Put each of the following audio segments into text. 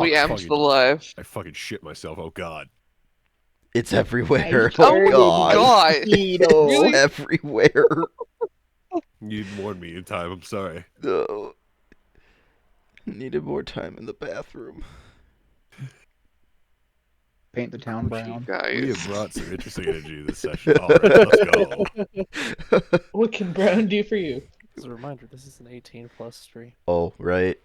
We amped Fucking- the life. I fucking shit myself. Oh god. It's everywhere. Oh Oh my god. god. It's Really? everywhere. You didn't warn me in time. I'm sorry. No. Needed more time in the bathroom. Paint the town You brown. We have guys. brought some interesting energy to this session. All right, let's go. What can Brown do for you? As a reminder, this is an 18 plus stream. Oh, right.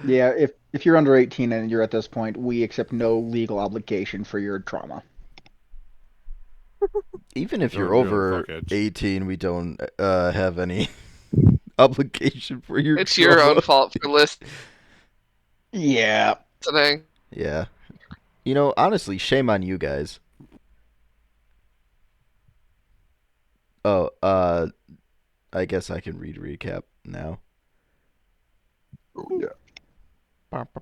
Yeah, if you're under 18 and you're at this point, we accept no legal obligation for your trauma. Even if Oh, you're really? over Fuck it. 18, we don't have any obligation for your It's your own trauma. fault for Yeah. listening. Yeah. You know, honestly, shame on you guys. Oh, I guess I can read recap now. Yeah. Ba, ba,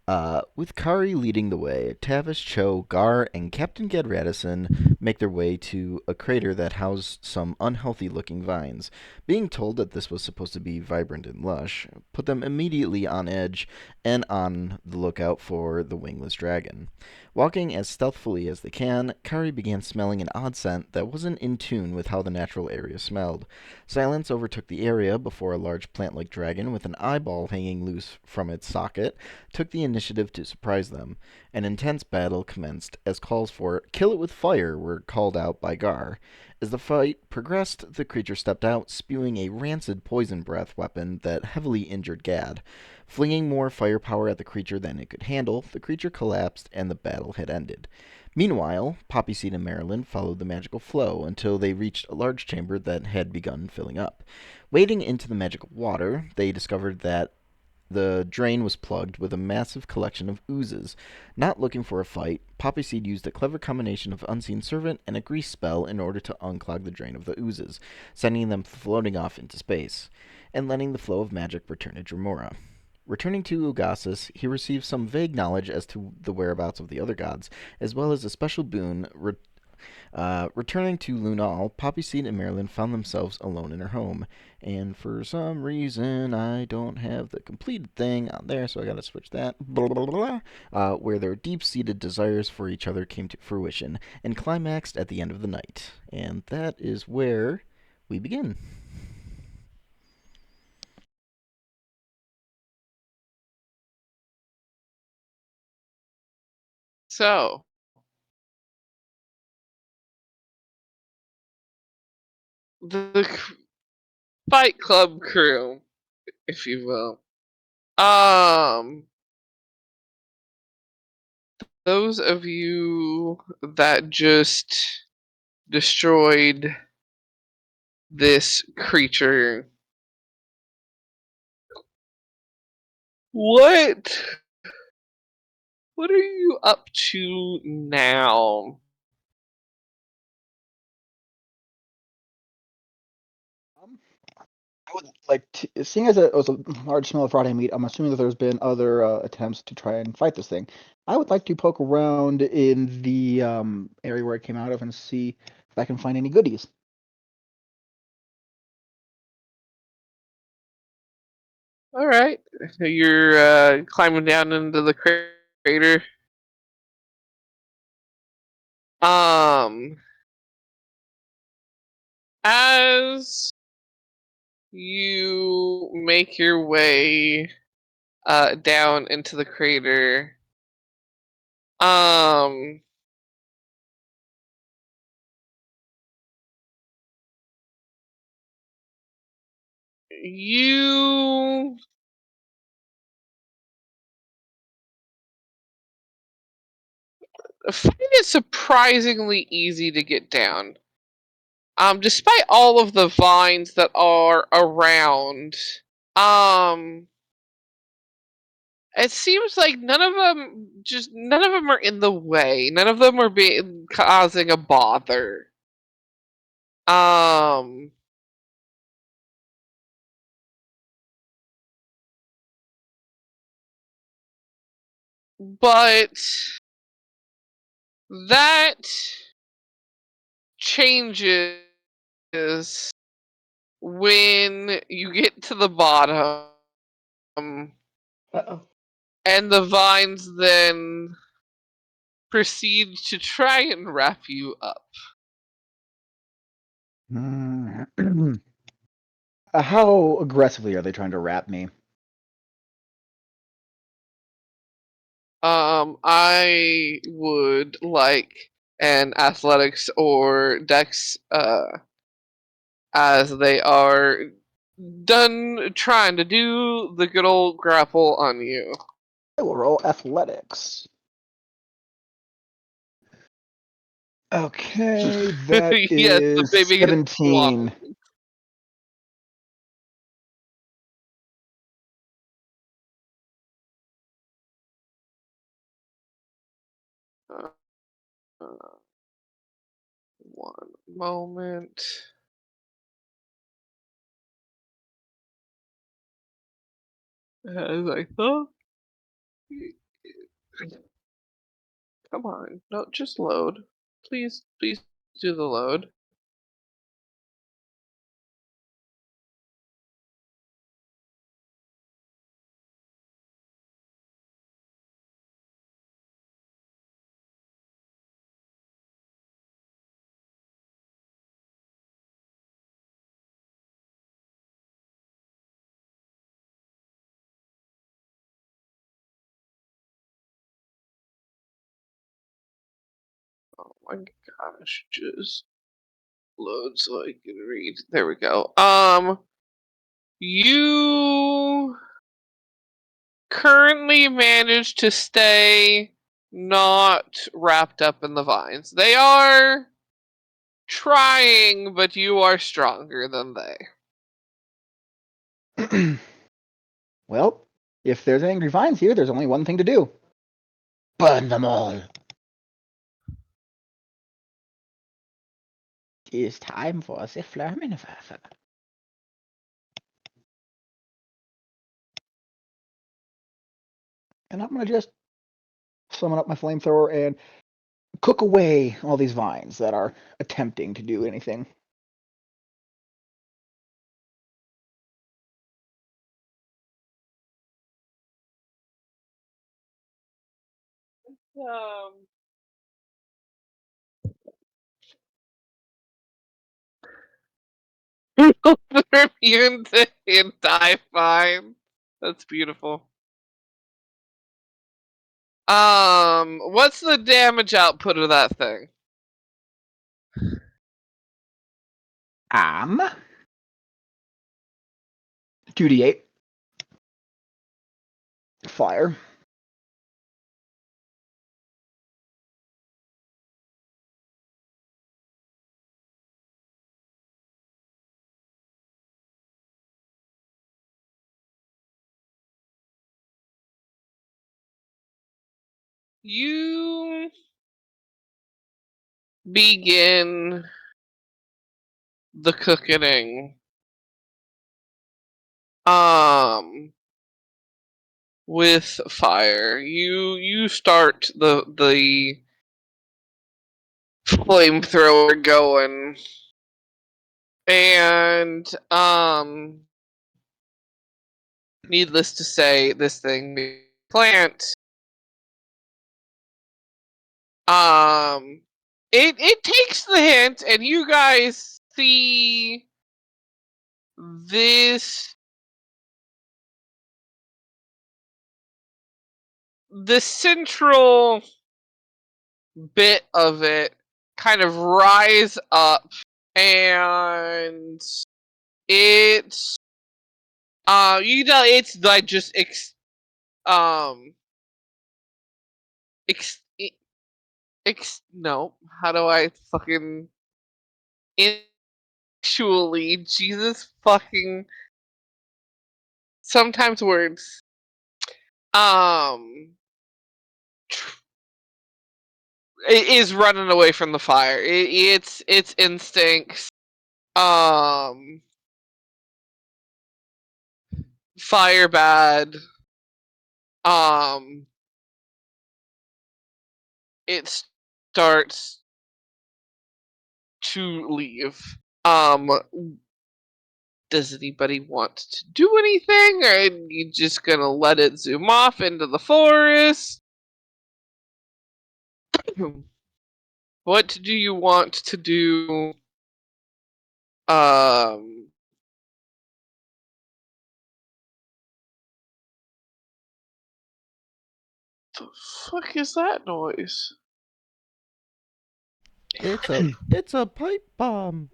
ba. With Kari leading the way, Tavish, Chou, Gar, and Captain Gaddradison make their way to a crater that housed some unhealthy-looking vines. Being told that this was supposed to be vibrant and lush put them immediately on edge and on the lookout for the wingless dragon. Walking as stealthily as they can, Kari began smelling an odd scent that wasn't in tune with how the natural area smelled. Silence overtook the area before a large plant-like dragon with an eyeball hanging loose from its socket took the initiative to surprise them. An intense battle commenced as calls for "kill it with fire" were called out by Gar. As the fight progressed, the creature stepped out, spewing a rancid poison breath weapon that heavily injured Gad. Flinging more firepower at the creature than it could handle, the creature collapsed and the battle had ended. Meanwhile, Poppyseed and Marilyn followed the magical flow until they reached a large chamber that had begun filling up. Wading into the magical water, they discovered that the drain was plugged with a massive collection of oozes. Not looking for a fight, Poppyseed used a clever combination of Unseen Servant and a grease spell in order to unclog the drain of the oozes, sending them floating off into space, and letting the flow of magic return to Dremura. Returning to Ugasis, he received some vague knowledge as to the whereabouts of the other gods, as well as a special boon. Returning to Lunal, Poppyseed and Marilyn found themselves alone in her home. And for some reason, I don't have the completed thing on there, so I gotta switch that. Blah, blah, blah, blah. Where their deep-seated desires for each other came to fruition and climaxed at the end of the night. And that is where we begin. So, the Fight Club crew, if you will. Those of you that just destroyed this creature, what are you up to now? I would like to, seeing as it was a large smell of rotting meat, I'm assuming that there's been other attempts to try and fight this thing. I would like to poke around in the area where it came out of and see if I can find any goodies. All right, you're climbing down into the crater. As you make your way down into the crater, you find it surprisingly easy to get down. Despite all of the vines that are around, it seems like none of them are in the way. None of them are causing a bother. Um, but that changes when you get to the bottom, Uh-oh. and the vines then proceed to try and wrap you up. How aggressively are they trying to wrap me? I would like an athletics or dex, as they are done trying to do the good old grapple on you. I will roll athletics. Okay, that Yes, the is baby gets 17. swaddled. Uh, one moment. As I thought. Come on, no, just load. Please, please do the load. Oh my gosh, just load so I can read. There we go. You currently manage to stay not wrapped up in the vines. They are trying, but you are stronger than they. Well, if there's angry vines here, there's only one thing to do. Burn them all. It is time for the Flammenwerfer. And I'm going to just summon up my flamethrower and cook away all these vines that are attempting to do anything. They're immune to anti-vine. That's beautiful. What's the damage output of that thing? 2d8 fire. You begin the cooking. With fire. You start the flamethrower going, and needless to say, this thing being a plant, it takes the hint, and you guys see this the central bit of it kind of rise up, and it's you know, it's like just um ex, no, how do I fucking actually, Jesus fucking, sometimes words, um it is running away from the fire. Its instincts, um fire bad, um it starts to leave. Does anybody want to do anything, or are you just gonna let it zoom off into the forest? What do you want to do? The fuck is that noise? It's a pipe bomb.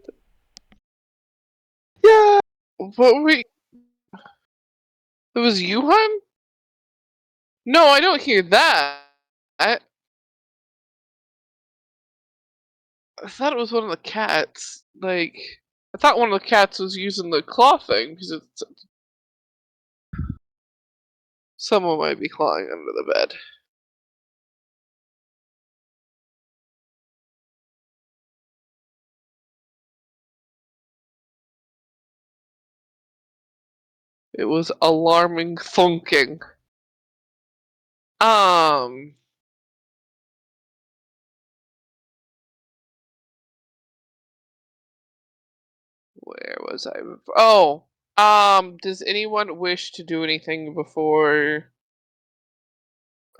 Yeah. What were you... It was you, hun? No, I don't hear that. I thought it was one of the cats. Like, I thought one of the cats was using the claw thing, because it's... Someone might be clawing under the bed. It was alarming thunking. Where was I before? Oh, does anyone wish to do anything before,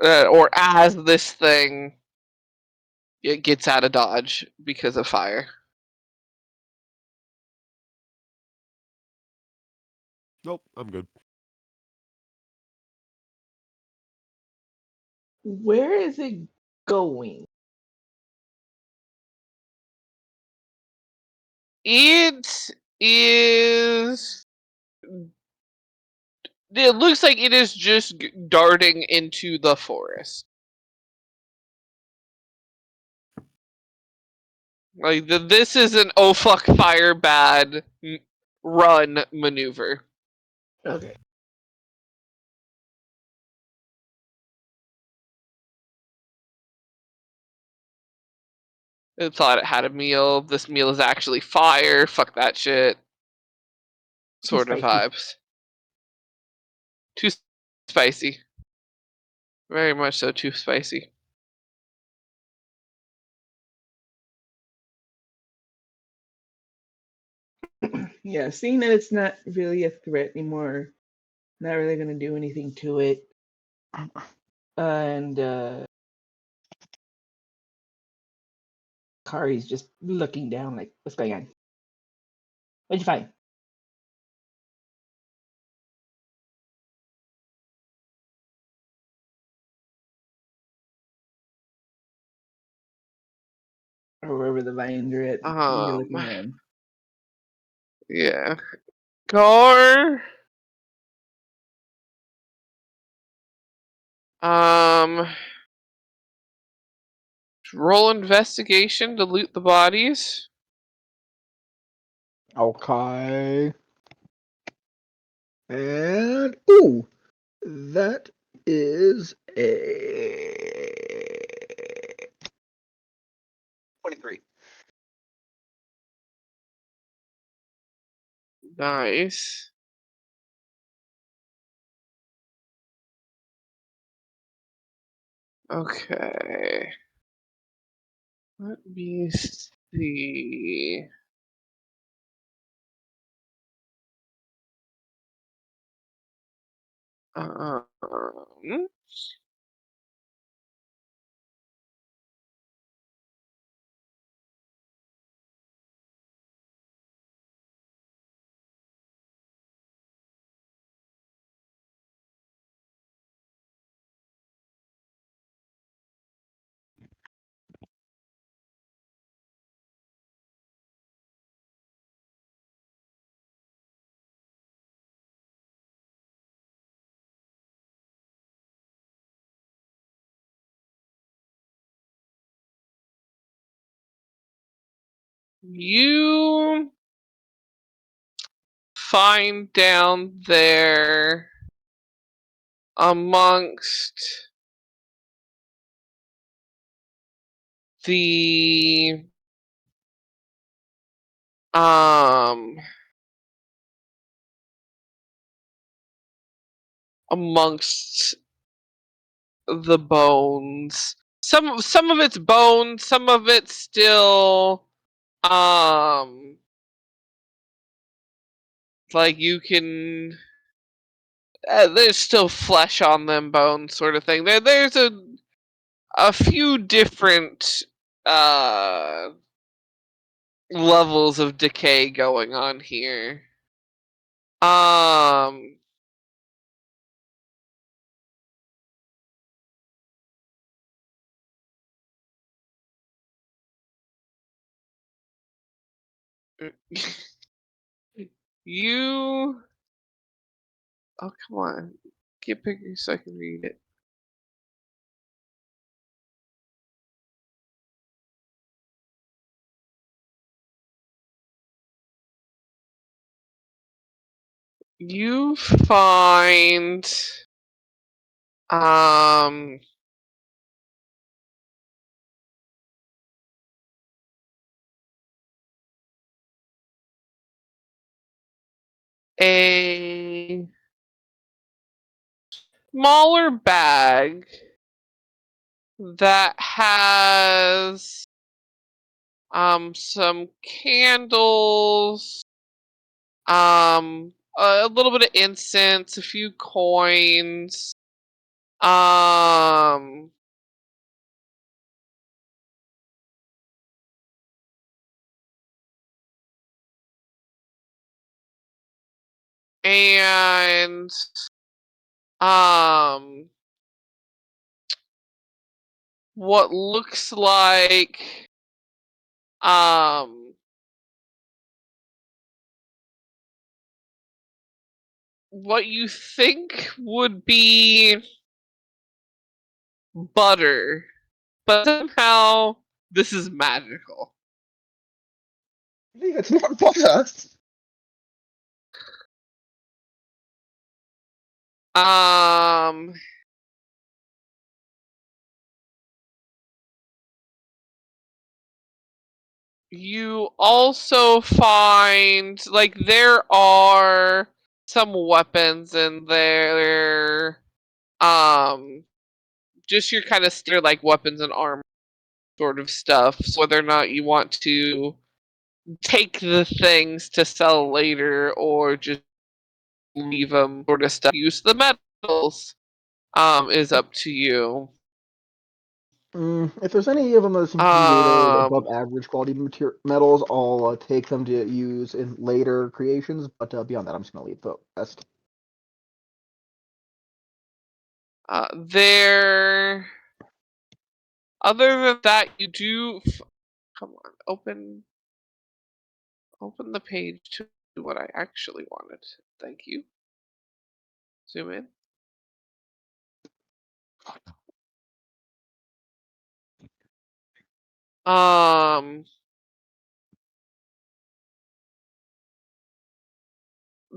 or as this thing it gets out of dodge because of fire? Nope, I'm good. Where is it going? It is. It looks like it is just darting into the forest. Like this is an oh fuck fire bad run maneuver. Okay. It thought it had a meal. This meal is actually fire. Fuck that shit. Too Sort of spicy. vibes. Too spicy. Very much so, too spicy. Yeah, seeing that it's not really a threat anymore, not really gonna do anything to it. And Kari's just looking down like, what's going on? What'd you find? Or wherever the vines are at, you're looking around. Yeah. Gar. Roll investigation to loot the bodies. Okay. And ooh, that is a 23. Nice. Okay. Let me see. Um, you find down there amongst the amongst the bones. Some of it's bones, some of it's still like you can. There's still flesh on them, bone sort of thing. There's a few different levels of decay going on here. You. Oh, come on. Get bigger so I can read it. You find um a smaller bag that has some candles, a little bit of incense, a few coins, um and um what looks like um what you think would be butter, but somehow this is magical. It's not butter. Um, you also find like there are some weapons in there. Just your kind of standard like weapons and armor sort of stuff. So whether or not you want to take the things to sell later or just leave them sort of stuff, use the metals, is up to you. If there's any of them that seem to be made of above Um, average quality metals, I'll take them to use in later creations. But beyond that, I'm just gonna leave the rest. there. Other than that, you do. Come on, open the page to what I actually wanted. Thank you. Zoom in.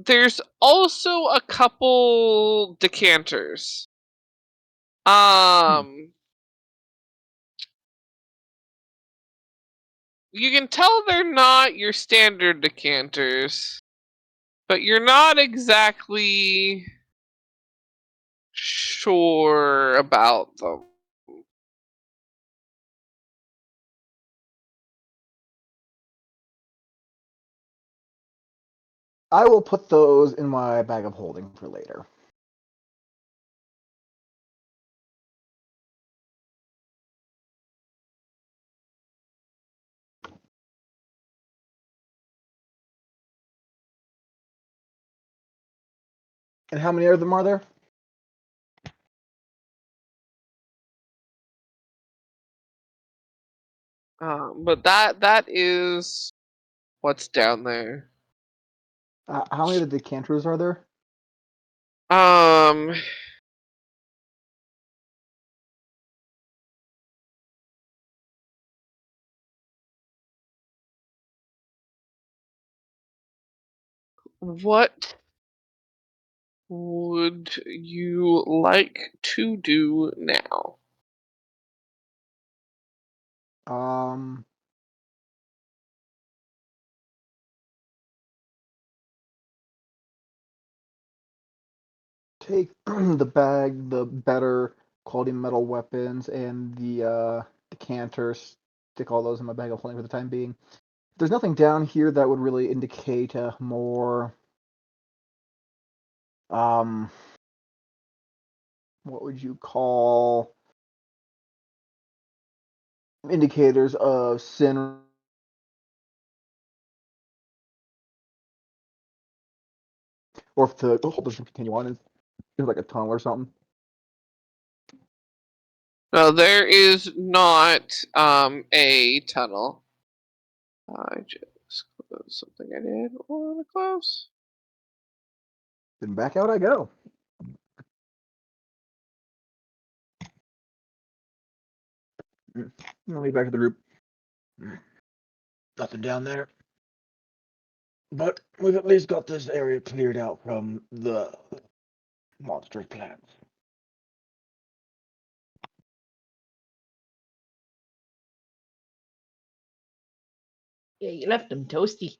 There's also a couple decanters. You can tell they're not your standard decanters, but you're not exactly sure about them. I will put those in my bag of holding for later. And how many of them are there? But that is what's down there. How many of the decanters are there? Um, what would you like to do now? Um, take the bag, the better quality metal weapons, and the decanters. Stick all those in my bag of holding for the time being. There's nothing down here that would really indicate more um, what would you call indicators of Cynra? Or if the hold doesn't continue on, is like a tunnel or something. No, there is not a tunnel. I just closed something I did want to close. Then back out I go. I'll leave back to the group. Nothing down there. But we've at least got this area cleared out from the monster plants. Yeah, you left them toasty.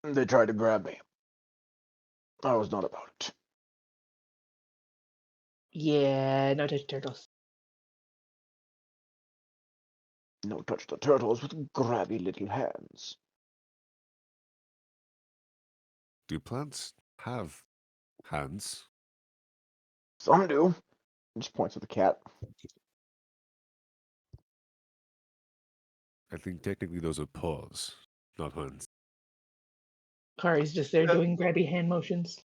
They tried to grab me. I was not about it. Yeah, no touch turtles. No touch the turtles with grabby little hands. Do plants have hands? Some do. Just points at the cat. I think technically those are paws, not hands. Kari's just there doing grabby hand motions.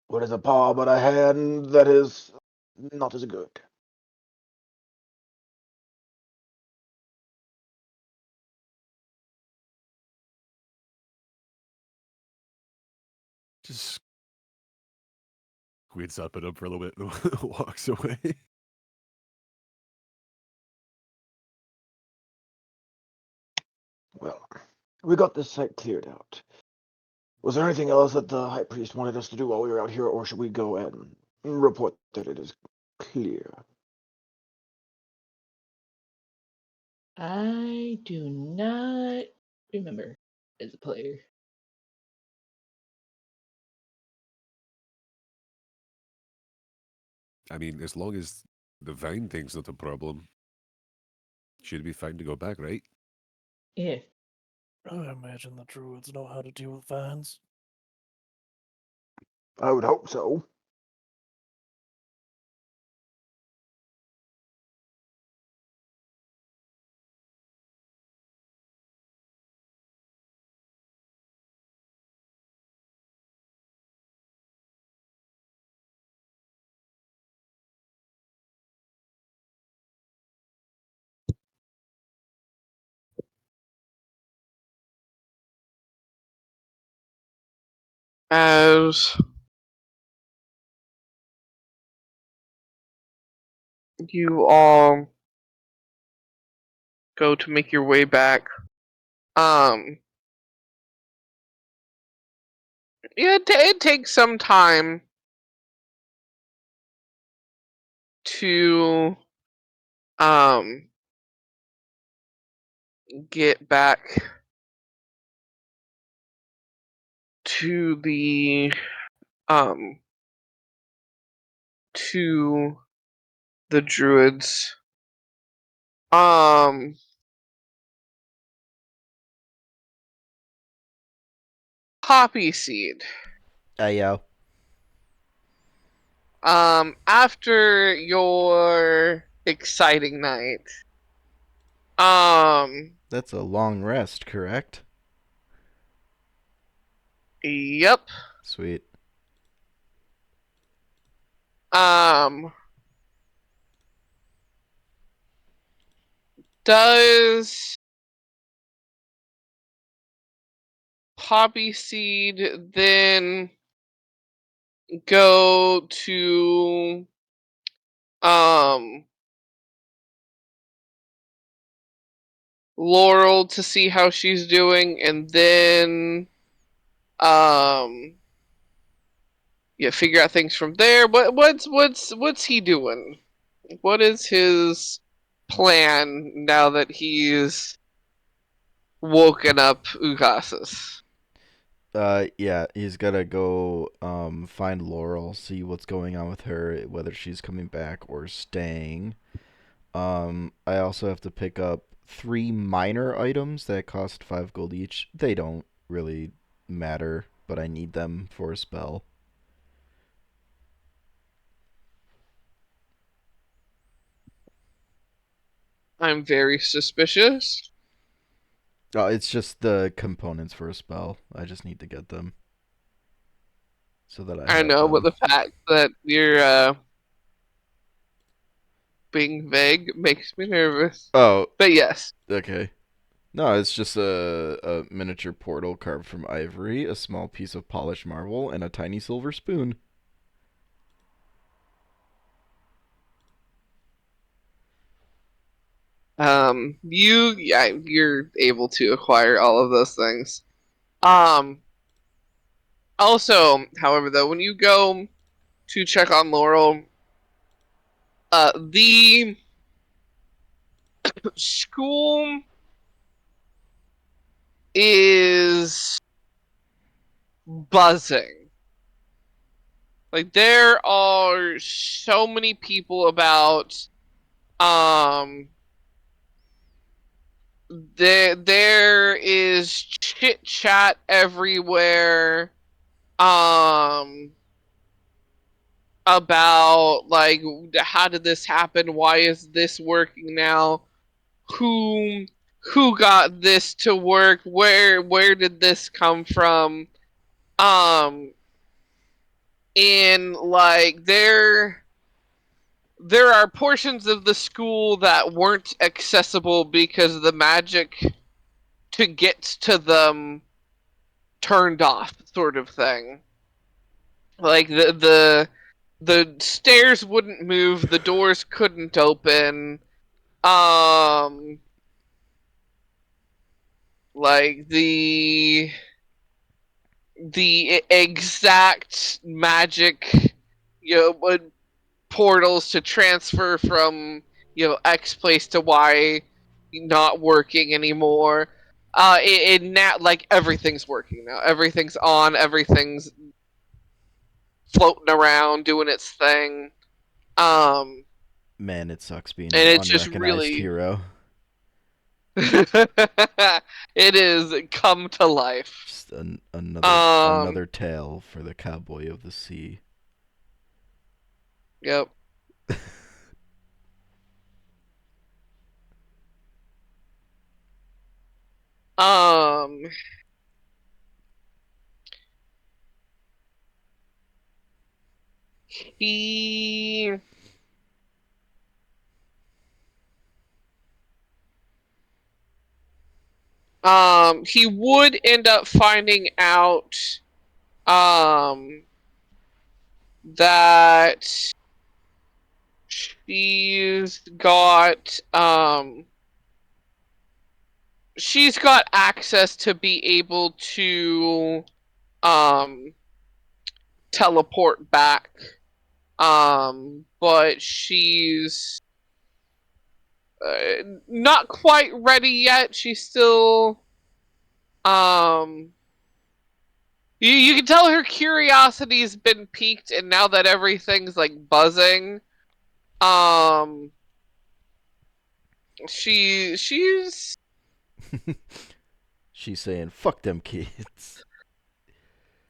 What is a paw but a hand that is not as good? Just squints up at him for a little bit and walks away. Well, we got this site cleared out. Was there anything else that the High Priest wanted us to do while we were out here, or should we go and report that it is clear? I do not remember as a player. I mean, as long as the vine thing's not a problem, should be fine to go back, right? Yeah. I imagine the druids know how to deal with vines. I would hope so. As you all go to make your way back, yeah, it takes some time to get back to um the druids. Poppyseed. Yo. After your exciting night, That's a long rest, correct? yep. Sweet. Does Poppyseed then go to Laurel to see how she's doing, and then yeah, figure out things from there? What's he doing? What is his plan now that he's woken up Ugasis? Yeah, he's gotta go find Laurel, see what's going on with her, whether she's coming back or staying. I also have to pick up 3 minor items that cost 5 gold each. They don't really matter, but I need them for a spell. I'm very suspicious. Oh, it's just the components for a spell. I just need to get them so that I I have know, but them. the fact that you're being vague makes me nervous. Oh, But yes. okay. No, it's just a miniature portal carved from ivory, a small piece of polished marble, and a tiny silver spoon. You're able to acquire all of those things. Um, Also, however, though, when you go to check on Laurel, the school is buzzing. Like there are so many people about. Um, there is chit chat everywhere. Um, about like how did this happen? Why is this working now? Who who got this to work? Where did this come from? Um, and like there are portions of the school that weren't accessible because the magic to get to them turned off, sort of thing. Like the stairs wouldn't move, the doors couldn't open. Um, like the exact magic, portals to transfer from X place to Y not working anymore. It now like everything's working now. Everything's on. Everything's floating around, doing its thing. Um, Man, it sucks being and an it's just unrecognized really hero. it is come to life. Just another Um, another tale for the cowboy of the sea. yep. Um, he he would end up finding out um that she's got she's got access to be able to um teleport back, but she's not quite ready yet. She's still um you can tell her curiosity's been piqued, and now that everything's like buzzing, um she's She's saying, "Fuck them kids."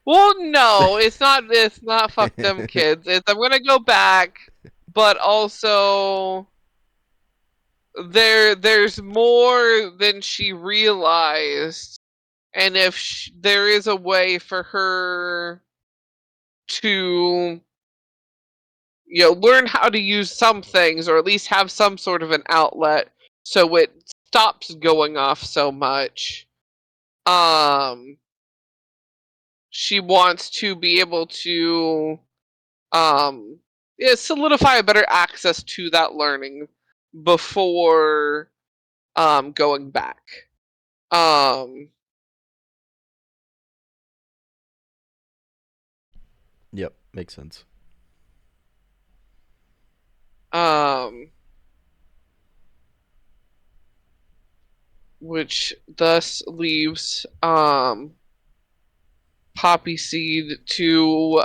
well, no, it's not fuck them kids. It's I'm gonna go back, but also there's more than she realized, and if there is a way for her to learn how to use some things, or at least have some sort of an outlet so it stops going off so much. um she wants to be able to um solidify a better access to that learning before going back. um Yep, makes sense. um which thus leaves Poppyseed to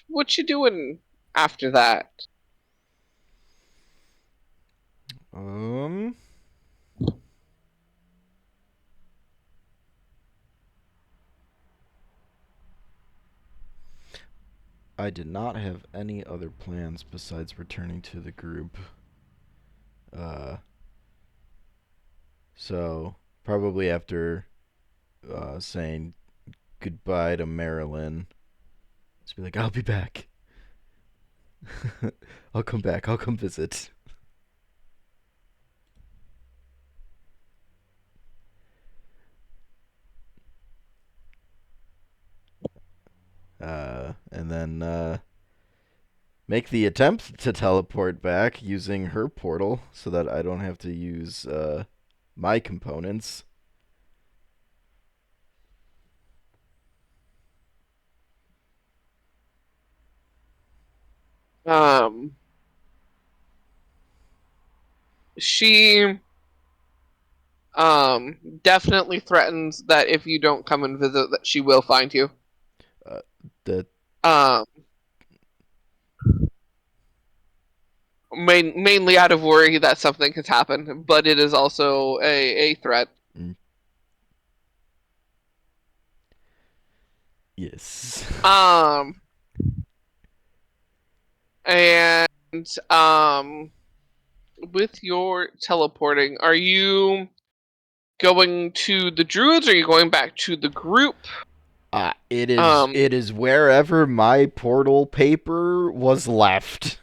what you doing after that? Um, I did not have any other plans besides returning to the group. So probably after saying goodbye to Marilyn, just be like, I'll be back. I'll come back. I'll come visit. And then make the attempt to teleport back using her portal so that I don't have to use my components. She definitely threatens that if you don't come and visit, that she will find you. That Mainly out of worry that something has happened, but it is also a threat. Yes. And with your teleporting, are you going to the Druids or are you going back to the group? It is wherever my portal paper was left.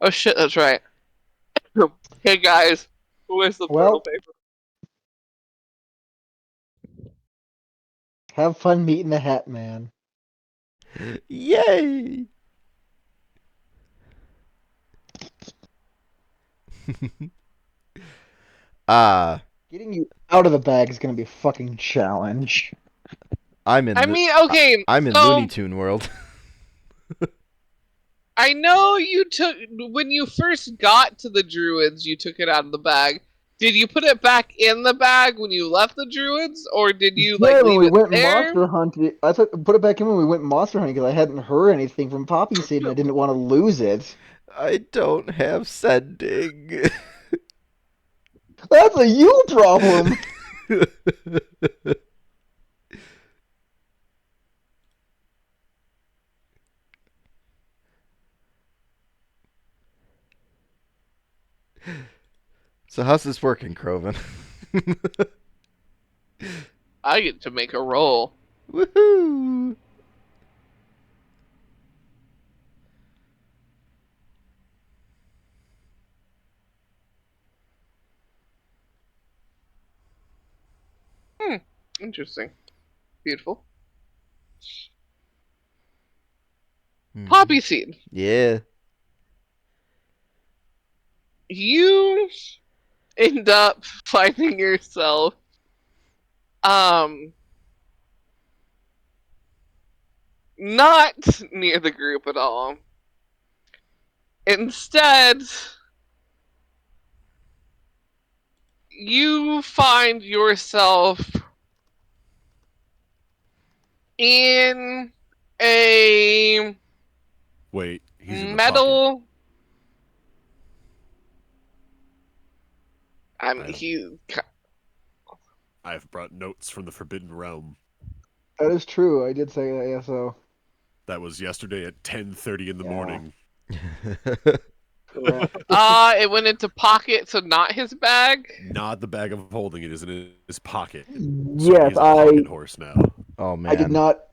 Oh shit, that's right. Hey guys, where's the portal paper? Have fun meeting the Hat Man. Yay! Getting you out of the bag is gonna be a fucking challenge. I'm in Looney Tune world. I know you took, when you first got to the Druids, you took it out of the bag. Did you put it back in the bag when you left the Druids, or did you when leave we it went there? monster hunting, I put it back in when we went monster hunting because I hadn't heard anything from Poppyseed and I didn't want to lose it. I don't have sending. That's a you problem. So how's this working, Croven? I get to make a roll. Woohoo! Interesting. Beautiful. Poppyseed. Yeah. You end up finding yourself not near the group at all. Instead, you find yourself in a Wait, he's in the metal. I've brought notes from the Forbidden Realm. That is true. I did say that, yeah, so. That was yesterday at 10:30 in the morning. Correct. It went into pocket, so not his bag. Not the bag of holding it is in his pocket. So Yes, he's a pocket horse now. Oh man. I did not.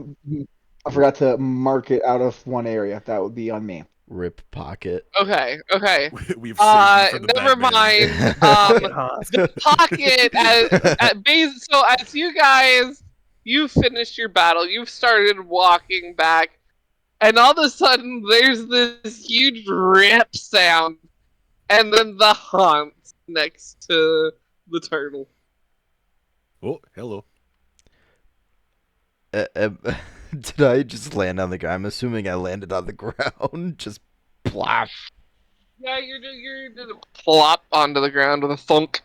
I forgot to mark it out of one area. That would be on me. Rip pocket. Okay. We've saved you from the Never Batman. mind. The pocket at base. So as you guys, you finished your battle. You've started walking back, and all of a sudden there's this huge rip sound, and then the hunt next to the turtle. Oh, hello. Did I just land on the ground? I'm assuming I landed on the ground. Just plop. Yeah, you're just plop onto the ground with a thunk.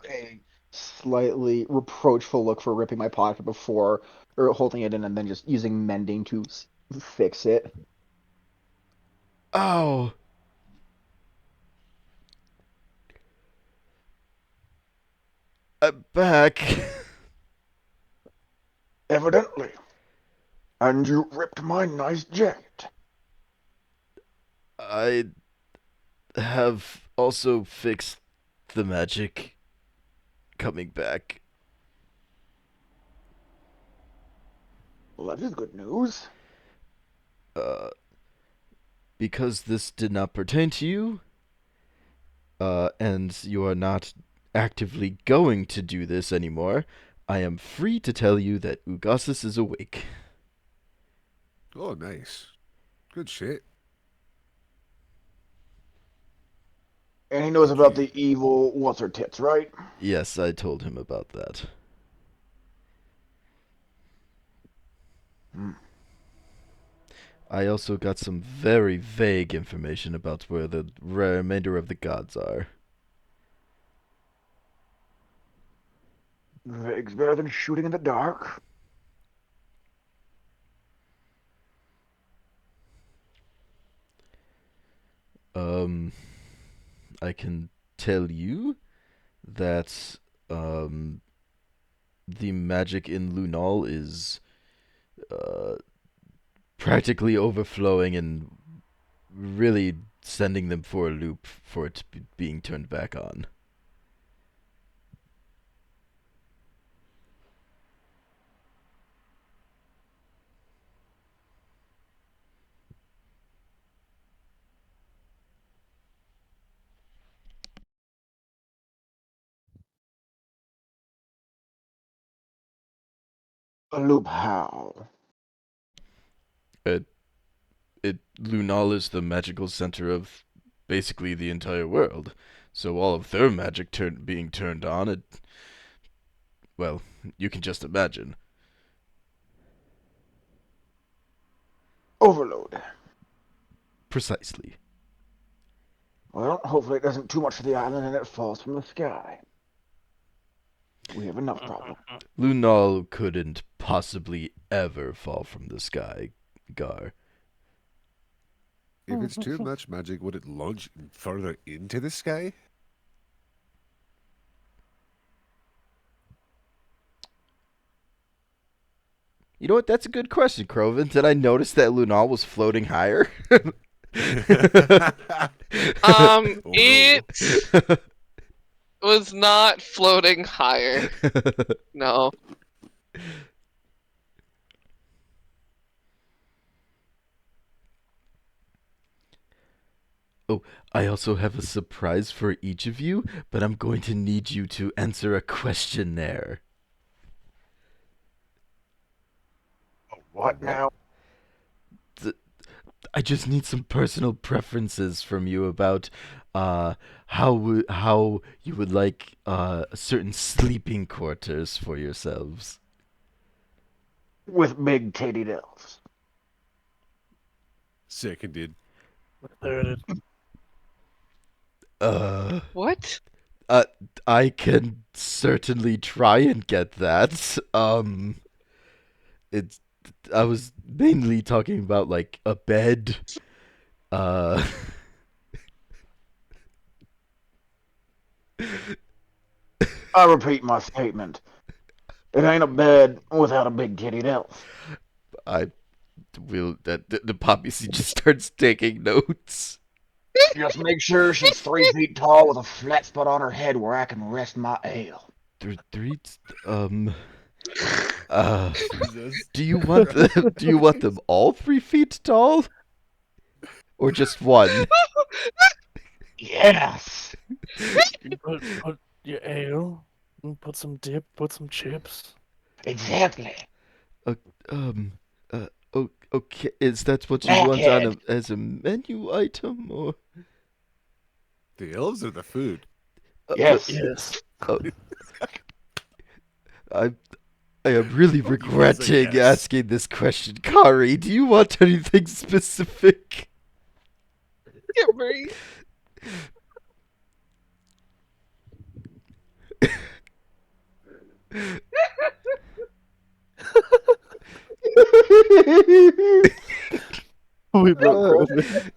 A slightly reproachful look for ripping my pocket before, or holding it in and then just using mending to fix it. Oh. I'm back. Evidently. And you ripped my nice jacket. I have also fixed the magic coming back. Well, that is good news. Because this did not pertain to you, and you are not actively going to do this anymore, I am free to tell you that Ugasis is awake. Oh, nice. Good shit. And he knows about Okay. the evil what's-her-tits, right? Yes, I told him about that. Hmm. I also got some very vague information about where the remainder of the gods are. Vague's better than shooting in the dark. I can tell you that, the magic in Lunal is, practically overflowing and really sending them for a loop for it being turned back on. A loop how? Lunal is the magical center of basically the entire world. So all of their magic being turned on, well, you can just imagine. Overload. Precisely. Well, hopefully it doesn't too much for the island and it falls from the sky. We have enough problem. Lunal couldn't possibly ever fall from the sky, Gar. If it's too much magic, would it launch further into the sky? You know what? That's a good question, Croven. Did I notice that Lunal was floating higher? Oh, no. It was not floating higher. No. Oh, I also have a surprise for each of you, but I'm going to need you to answer a questionnaire. What now? I just need some personal preferences from you about how you would like certain sleeping quarters for yourselves. With big titty elves. Seconded. There it is. What? I can certainly try and get that. It's I was mainly talking about like a bed. Uh I repeat my statement. It ain't a bed without a big titty elf. I will that the Poppyseed just starts taking notes. Just make sure she's 3 feet tall with a flat spot on her head where I can rest my ale. Three, Jesus. do you want them all 3 feet tall? Or just one? Yes! You put your ale, and put some dip, put some chips. Exactly. Okay, is that what you want on Snackhead. as a menu item, or? The elves are the food. Yes. Yes. I am really Oh, you guys are regretting yes. asking this question, Kari. Do you want anything specific? Get me. We broke Croven.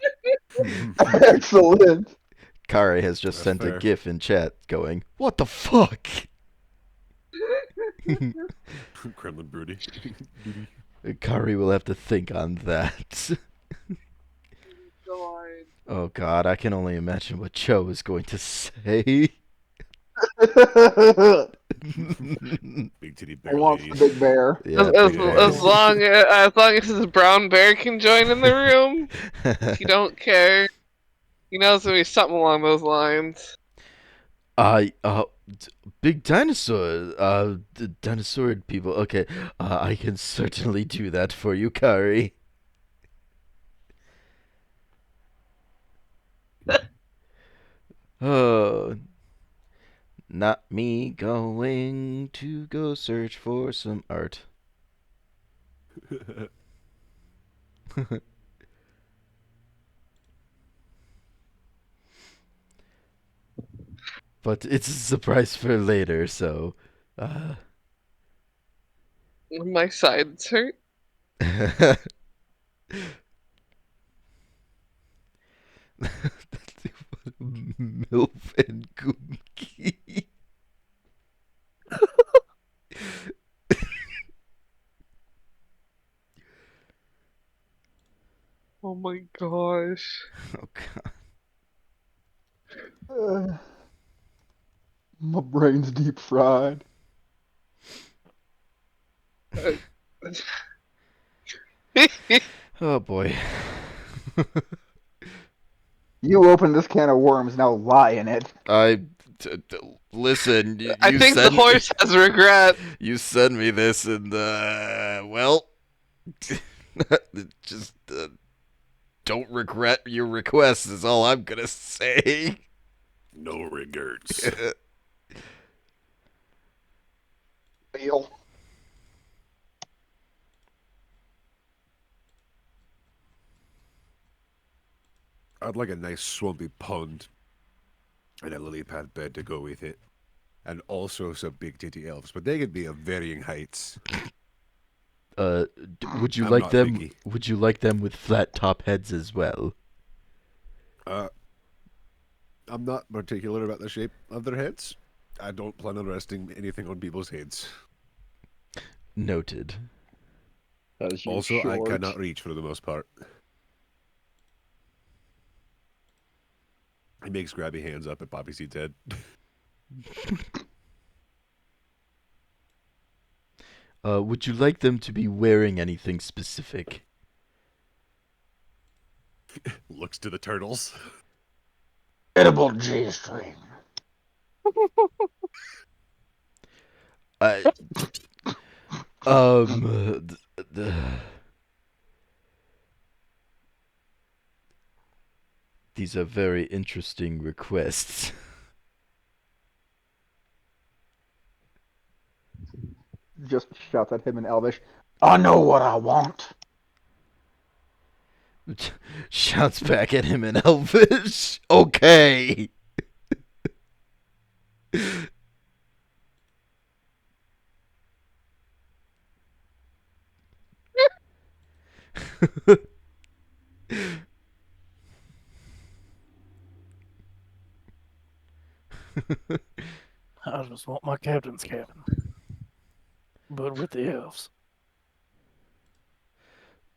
Excellent. Kari has just That's sent a fair. GIF in chat going, "What the fuck?" Kremlin broody. Kari will have to think on that. God. Oh god, I can only imagine what Chou is going to say. Big titty I bear want the ladies. big bear. Yeah, As, big bear. as long as his brown bear can join in the room, he don't care. He knows it'll be something along those lines. Big dinosaur, dinosaurid people. Okay, I can certainly do that for you, Kari. Oh, not me going to go search for some art. But it's a surprise for later, so. My sides hurt. Milf and Gunky. Oh my gosh. Oh god. My brain's deep fried. Oh boy. You opened this can of worms, now lie in it. Listen. I think the horse has regret. You send me this, and well, just don't regret your request. Is all I'm gonna say. No regrets. Deal. I'd like a nice swampy pond and a lily pad bed to go with it. And also some big titty elves, but they could be of varying heights. Would you I'm like not them? picky. Would you like them with flat top heads as well? I'm not particular about the shape of their heads. I don't plan on resting anything on people's heads. Noted. Also, I cannot reach for the most part. He makes grabby hands up at Poppyseed's head. Would you like them to be wearing anything specific? Looks to the turtles. Edible G-string. These are very interesting requests. Just shouts at him in Elvish. I know what I want. Shouts back at him in Elvish. Okay. I just want my captain's cabin, but with the elves.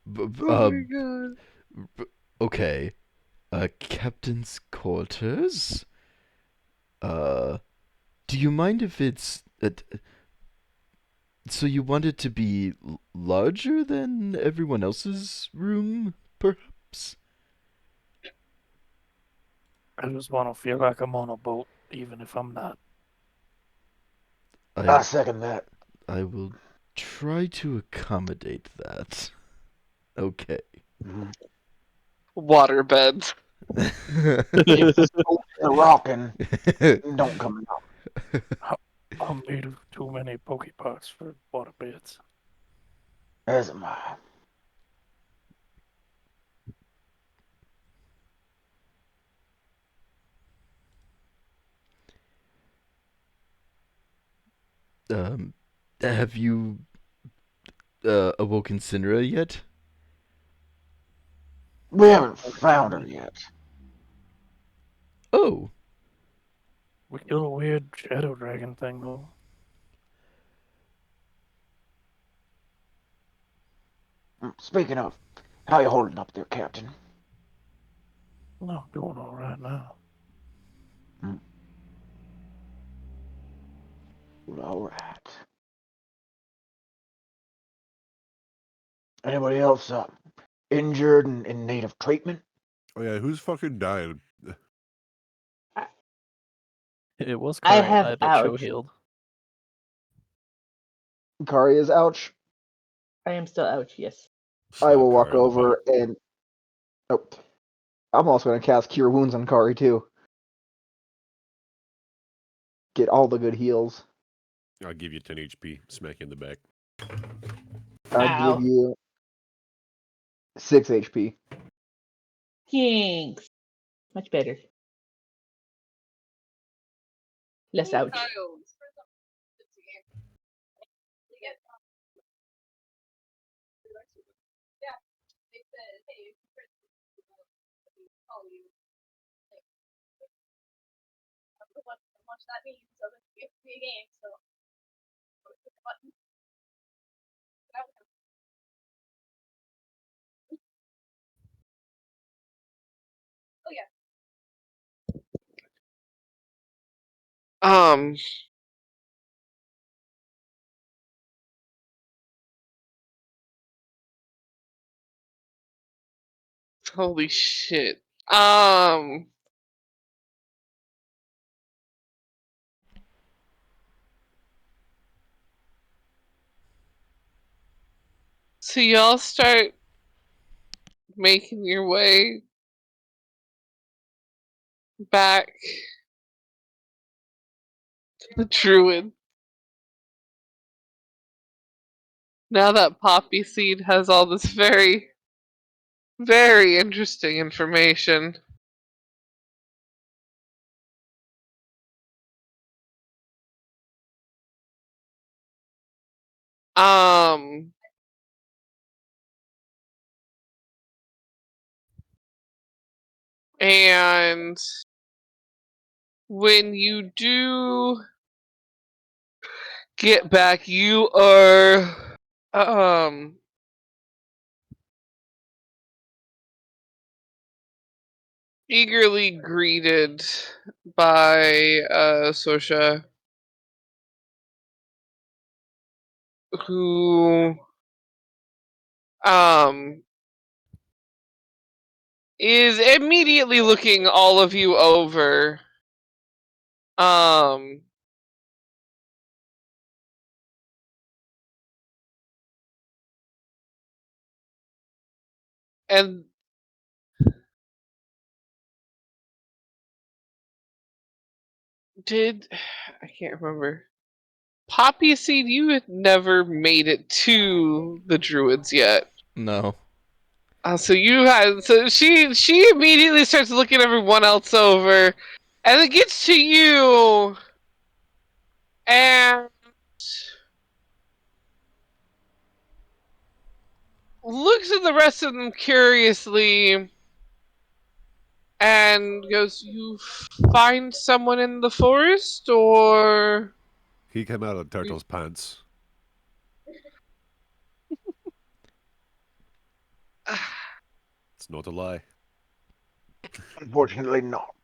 Oh my god. Okay. Captain's quarters? Do you mind if it's... so you want it to be larger than everyone else's room, perhaps? I just want to feel like I'm on a boat, even if I'm not. I second that. I will try to accommodate that. Okay. Water beds. If this boat is rocking, don't come out. I'm made of too many pokepots for water beds. As am I. Have you awoken Cynra yet? We haven't found her yet. Oh. We killed a weird shadow dragon thing, though. Speaking of, how you holding up there, Captain? No, doing all right now. Well, all right. Anybody else injured and in need of treatment? Oh yeah, who's fucking dying? It was I Kari and have I that Chou ouch. healed. Kari is ouch. I am still ouch, yes. I will Slap walk Kari on the over and. Oh, I'm also going to cast Cure Wounds on Kari too. Get all the good heals. back. I'll give you 10 HP. Smack you in the back. I'll give Ow. you 6 HP. Thanks. Much better. Less ouch. Um. Holy shit. So y'all start making your way back to the Druid. Now that Poppyseed has all this very, very interesting information. Um. And when you do get back, you are eagerly greeted by Sosha, who um is immediately looking all of you over. Um and did I can't remember. Poppyseed, you had never made it to the Druids yet. No. So you had she immediately starts looking everyone else over, and it gets to you, and looks at the rest of them curiously, and goes, "You find someone in the forest, or?" He came out of Turtle's pants. It's not a lie. Unfortunately, not.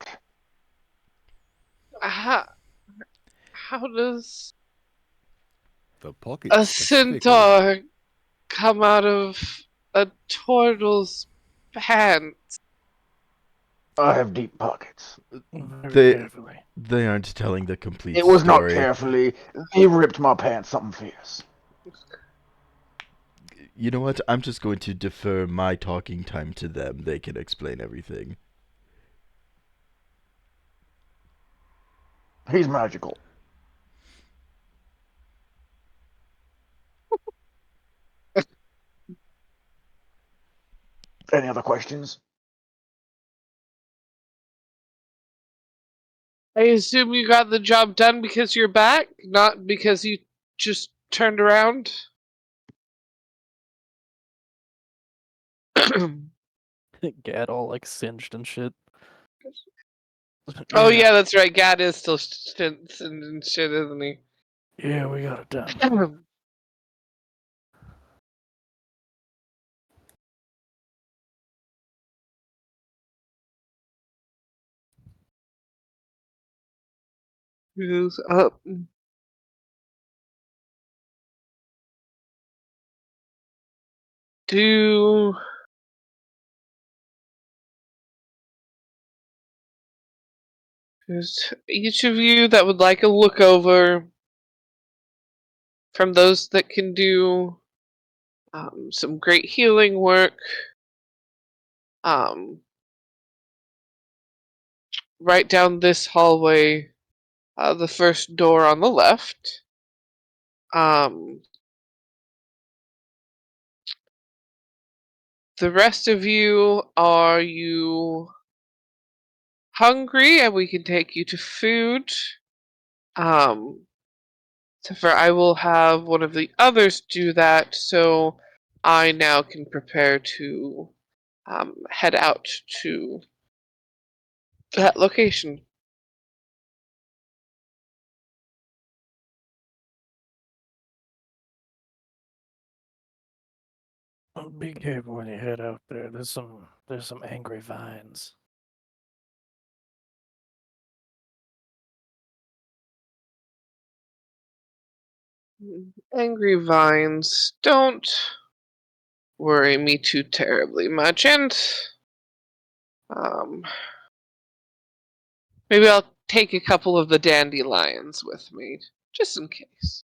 How, how does The pocket a specifically. centaur come out of a turtle's pants? I have deep pockets. Very They carefully. they aren't telling the complete It was not story. carefully. He ripped my pants something fierce. You know what? I'm just going to defer my talking time to them. They can explain everything. He's magical. Any other questions? I assume you got the job done because you're back, not because you just turned around. Gad all like singed and shit. Oh yeah, that's right. Gad is still shit, isn't he? Yeah, we got it done. Goes up. Do there's each of you that would like a look over from those that can do some great healing work. Right down this hallway, the first door on the left. The rest of you, are you hungry? And we can take you to food. So for I will have one of the others do that, so I now can prepare to head out to that location. Be careful when you head out there. There's some angry vines. Angry vines don't worry me too terribly much, and maybe I'll take a couple of the dandelions with me, just in case.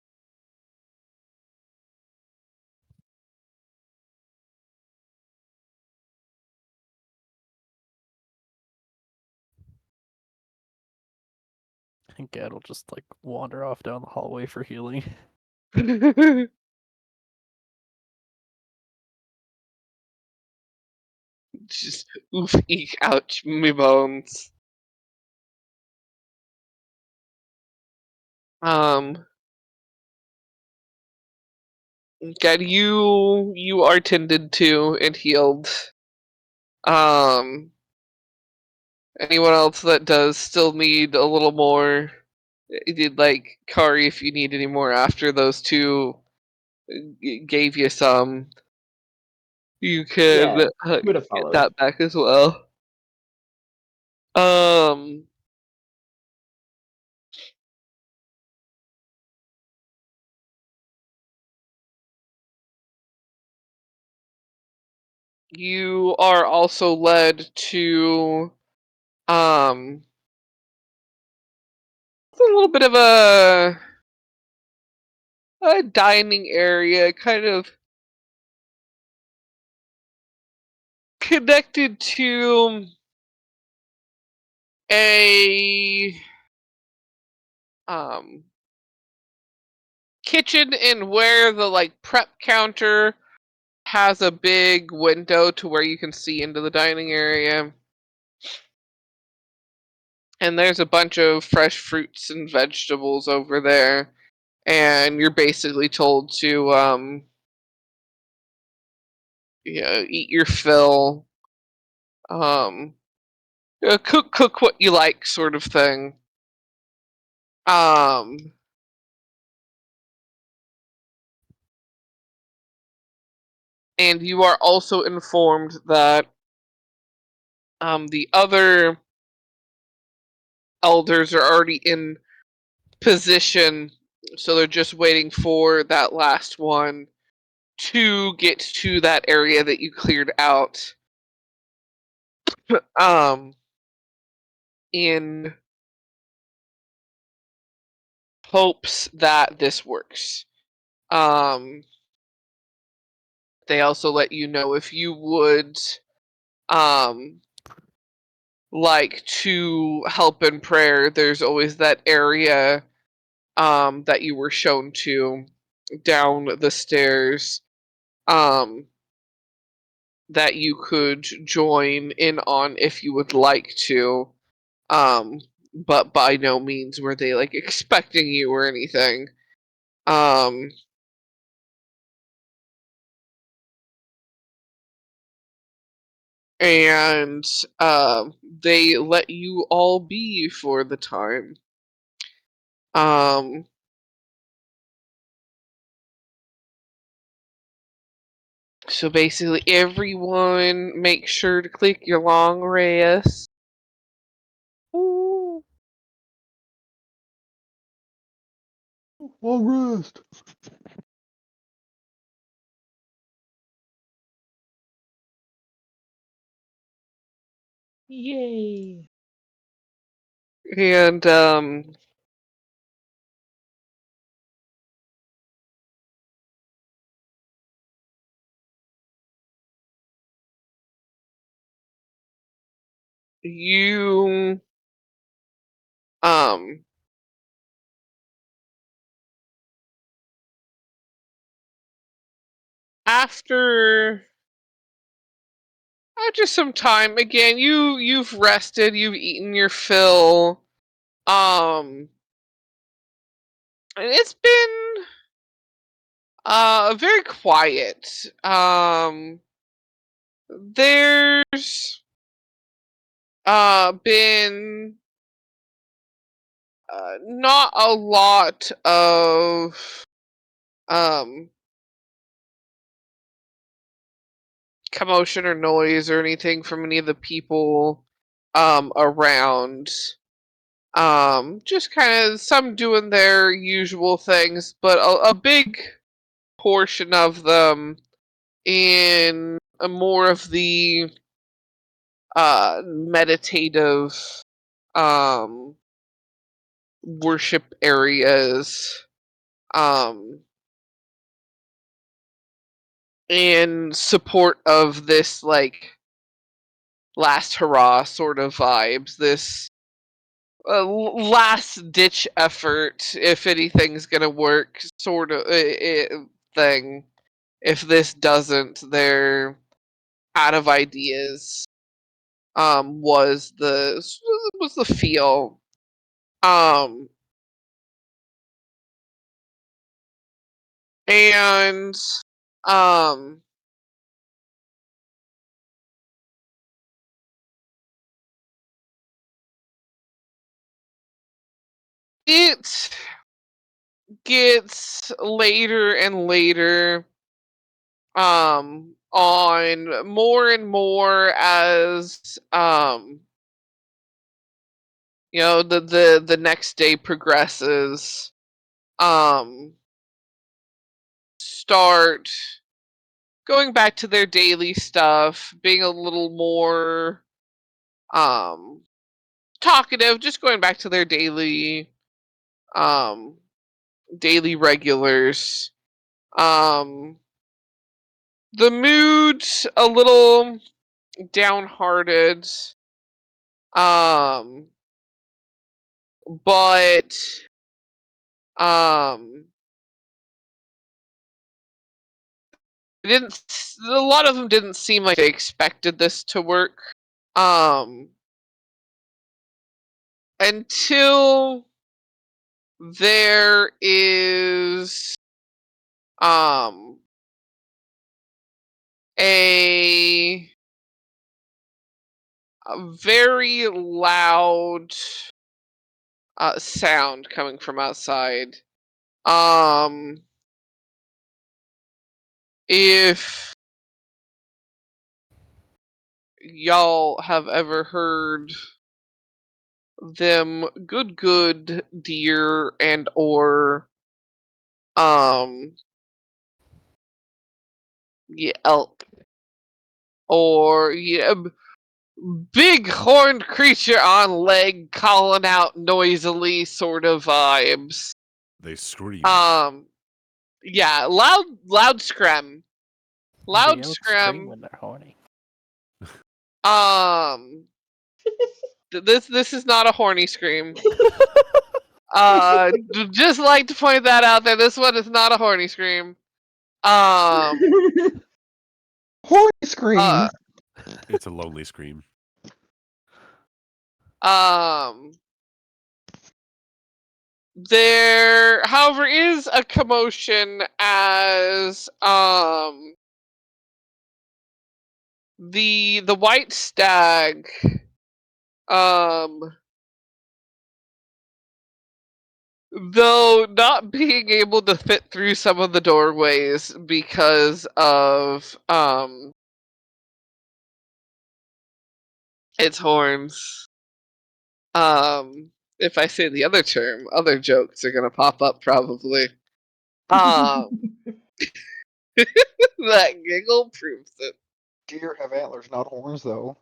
And Gad will just like wander off down the hallway for healing. Just oof, eek, ouch, me bones. God, you are tended to and healed. Anyone else that does still need a little more? Did like Kari, if you need any more after those two gave you some, you can Yeah, would have get followed. that back as well. You are also led to it's a little bit of a dining area, kind of connected to a um kitchen, and where the like prep counter has a big window to where you can see into the dining area. And there's a bunch of fresh fruits and vegetables over there. And you're basically told to eat your fill. Cook what you like, sort of thing. And you are also informed that the other elders are already in position, so they're just waiting for that last one to get to that area that you cleared out. In hopes that this works. They also let you know if you would like to help in prayer, there's always that area that you were shown to down the stairs that you could join in on if you would like to. But by no means were they like expecting you or anything. And they let you all be for the time. So basically, everyone make sure to click your long rest. Ooh. Long rest. Yay. And you um after some time, again, you've rested, you've eaten your fill, and it's been very quiet. There's been not a lot of um commotion or noise or anything from any of the people around. Just kind of some doing their usual things, but a big portion of them in more of the meditative um worship areas, um in support of this like last hurrah sort of vibes, this last ditch effort, if anything's gonna work, sort of thing. If this doesn't, they're out of ideas. Was the feel. Um, and um, it gets later and later. On more and more as the next day progresses. Um, start going back to their daily stuff, being a little more um talkative, just going back to their um daily regulars. Um, the mood's a little downhearted. Um, but um didn't a lot of them didn't seem like they expected this to work. Um, until there is um a, a very loud sound coming from outside. Um, if y'all have ever heard them good deer and or um yeah, elk or yeah, big horned creature on leg calling out noisily sort of vibes. They scream. Yeah, loud scream. Loud The elk scream scream. when they're horny. Um this is not a horny scream. Just like to point that out there. This one is not a horny scream. Um Horny scream. It's a lonely scream. um There, however, is a commotion as the white stag um though not being able to fit through some of the doorways because of its horns, um if I say the other term, other jokes are gonna pop up probably. That giggle proves it. Deer have antlers, not horns, though.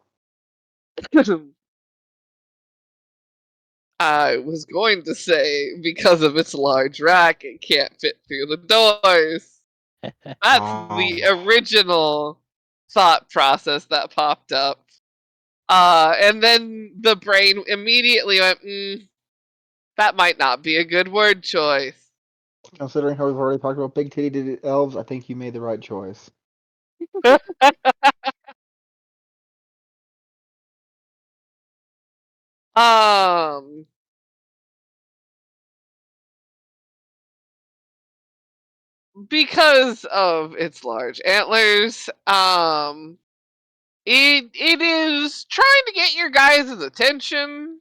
I was going to say, because of its large rack, it can't fit through the doors. That's the original thought process that popped up. And then the brain immediately went, that might not be a good word choice. Considering how we've already talked about big titty elves, I think you made the right choice. Um, because of its large antlers, it is trying to get your guys' attention.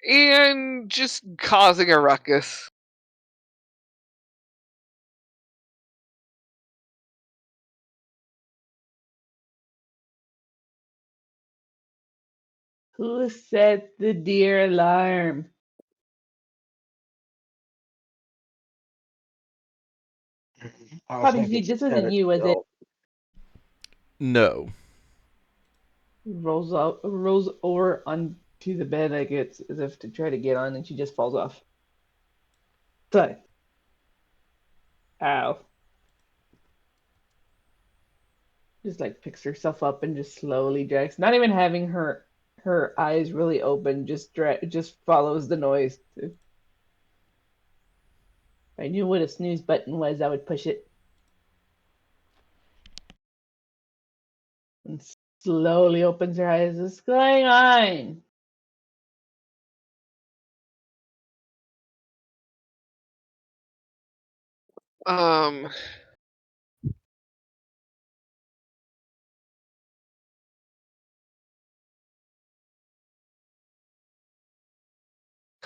And just causing a ruckus. Who set the deer alarm? Poppyseed, this wasn't you, was it? No. Rolls over onto the bed like it's as if to try to get on, and she just falls off. Thud. Ow. Just like picks herself up and just slowly drags, not even having her eyes really open, just follows the noise. If I knew what a snooze button was, I would push it. And slowly opens her eyes. What's going on?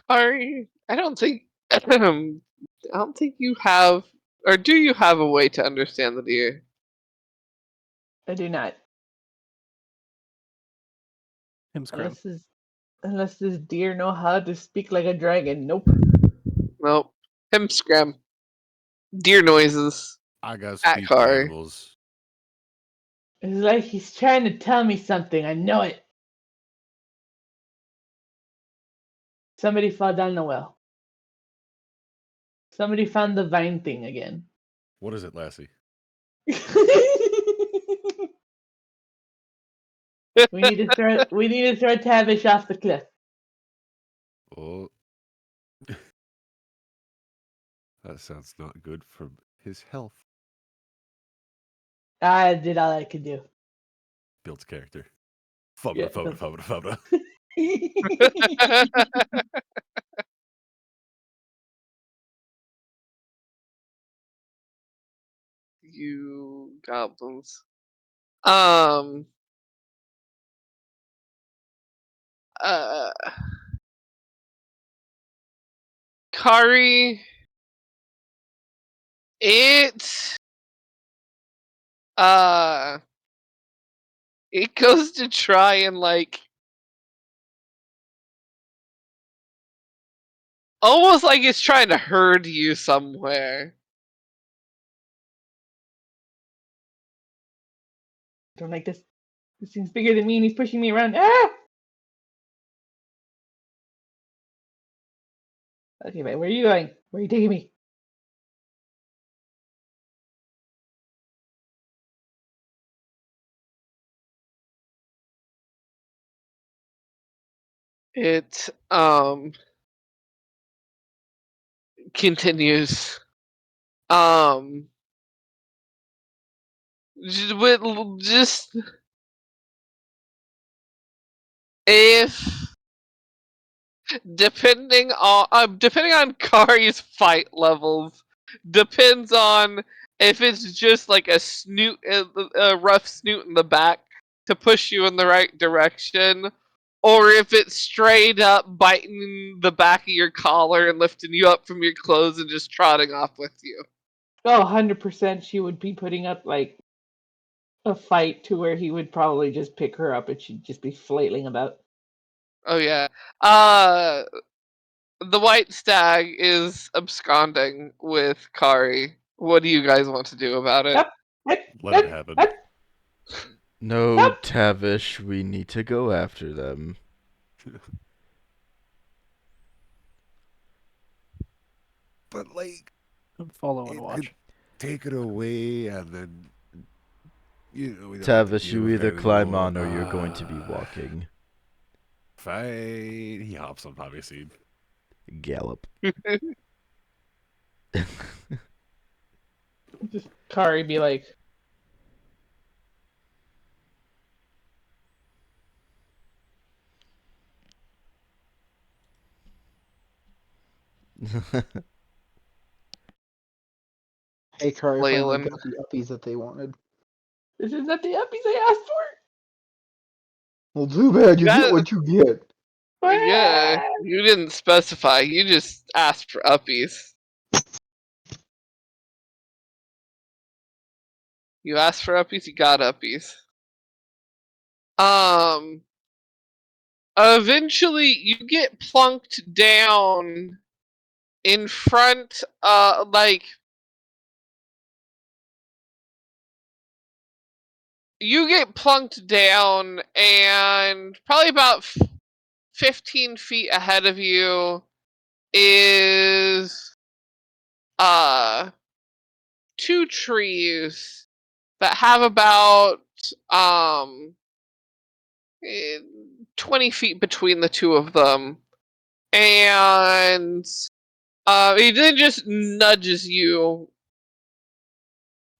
Kari, I don't think you have, or do you have a way to understand the deer? I do not. Him scream. Unless this deer know how to speak like a dragon. Nope. Nope. Him scram. Deer noises. I got At speak for Kari. animals. It's like he's trying to tell me something. I know it. Somebody fell down the well. Somebody found the vine thing again. What is it, Lassie? We need to throw Tavish off the cliff. Oh. That sounds not good for his health. I did all I could do. Builds character. Fubba, Yeah, fubba, fubba, fubba. You goblins. Kari, it it goes to try and almost like it's trying to herd you somewhere. Don't like this. This thing's bigger than me and he's pushing me around. Ah! Okay, man, where are you going? Where are you taking me? It continues. Just if depending on Kari's fight levels, depends on if it's just like a rough snoot in the back to push you in the right direction, or if it's straight up biting the back of your collar and lifting you up from your clothes and just trotting off with you. Oh, 100% she would be putting up like a fight to where he would probably just pick her up and she'd just be flailing about. Oh yeah. The white stag is absconding with Kari. What do you guys want to do about it? Let it happen. No, Nope. Tavish, we need to go after them. But like, Follow and it watch. could take it away, and then we don't have to Tavish, deal you with either it climb anymore. on or you're going to be walking. Fine. He hops on Poppyseed. Gallop. Just Kari be like, Hey, Kari finally Leyland. got the uppies that they wanted. this is not the uppies I asked for. Well, too bad. You That- get what you get. Yeah, you didn't specify. You just asked for uppies. You asked for uppies, you got uppies. Eventually you get plunked down in front, you get plunked down, and probably about 15 feet ahead of you is two trees that have about um 20 feet between the two of them, and he then just nudges you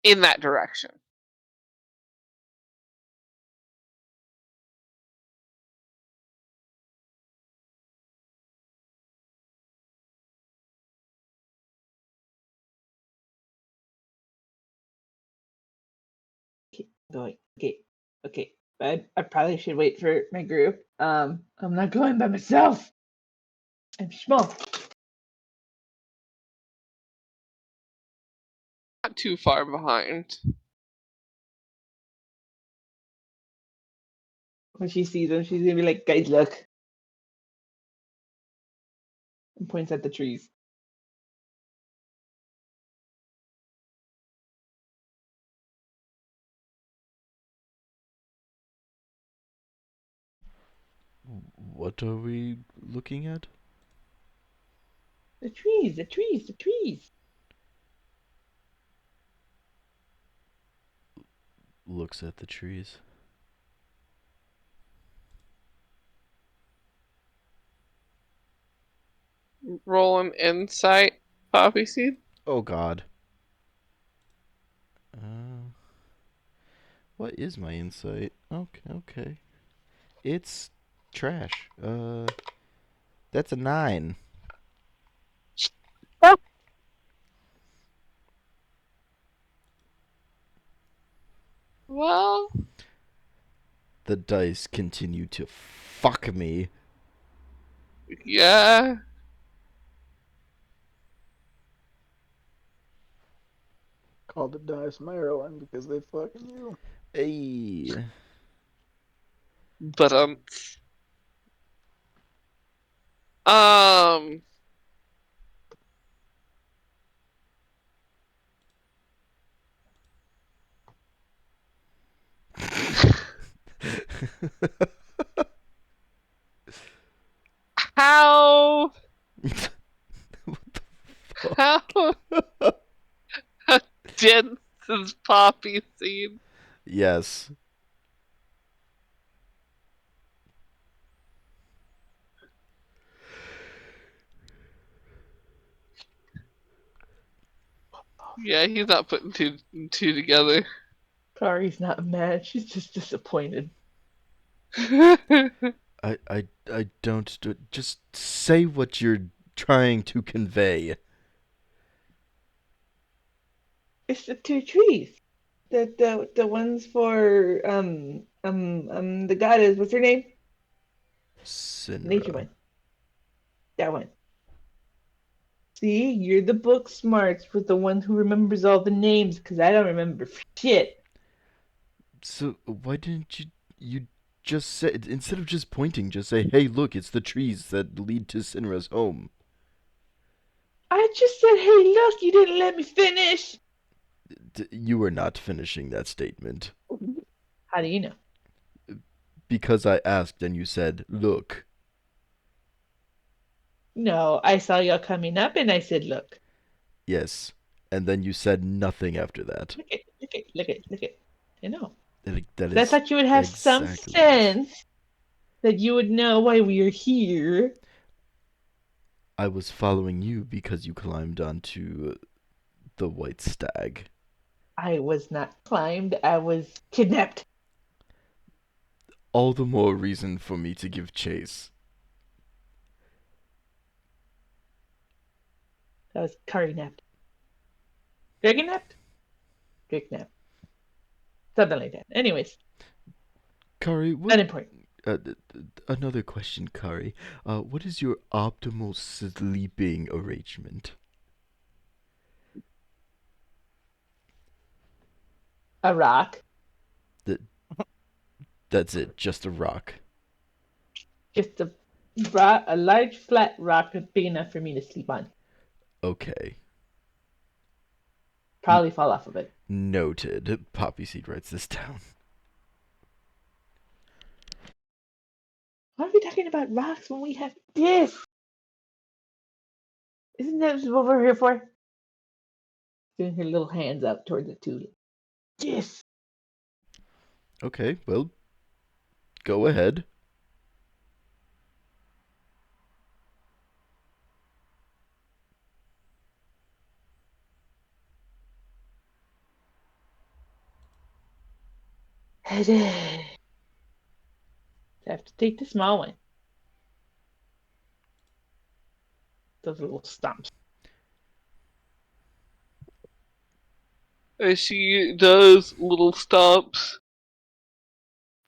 in that direction. Going, okay. I probably should wait for my group. I'm not going by myself. I'm small. Not too far behind. When she sees them, she's gonna be like, guys, look. And points at the trees. What are we looking at? The trees, the trees, the trees. Looks at the trees. Roll an insight, Poppyseed. Oh God. What is my insight? Okay. It's trash. That's a 9. Well, The dice continue to fuck me. yeah. Called the dice Maryland because they fucking you. Hey. But um how how dense is Poppyseed? Yes. Yeah, he's not putting two and two together. Kari's not mad. She's just disappointed. I don't do it. Just say what you're trying to convey. It's the two trees. The ones for the goddess. What's her name? Nature Cynra. one. That one. See, you're the book smarts with the one who remembers all the names, because I don't remember shit. So why didn't you just say, instead of just pointing, just say, "Hey, look, it's the trees that lead to Cynra's home." I just said, hey, look, you didn't let me finish. You were not finishing that statement How do you know? because I asked and you said, "Look." No, I saw y'all coming up and I said, look. Yes, and then you said nothing after that. Look it, look it, look it, look it. You know. That I is thought you would have some exactly it. sense that you would know why we are here. I was following you because you climbed onto the white stag. I was not climbed, I was kidnapped. All the more reason for me to give chase. That was Kari napped. Dragon napped? Drake napped. Something like that. Anyways, Kari, what? unimportant. Another question, Kari. What is your optimal sleeping arrangement? A rock. That's it, just a rock. Just a large flat rock big enough for me to sleep on. Okay. Probably fall off of it. Noted. Poppyseed writes this down. Why are we talking about rocks when we have this? Isn't that what we're here for? Doing her little hands out toward the tulip. Yes. Okay, well, go ahead. I have to take the small one. Those little stumps. As she does little stomps.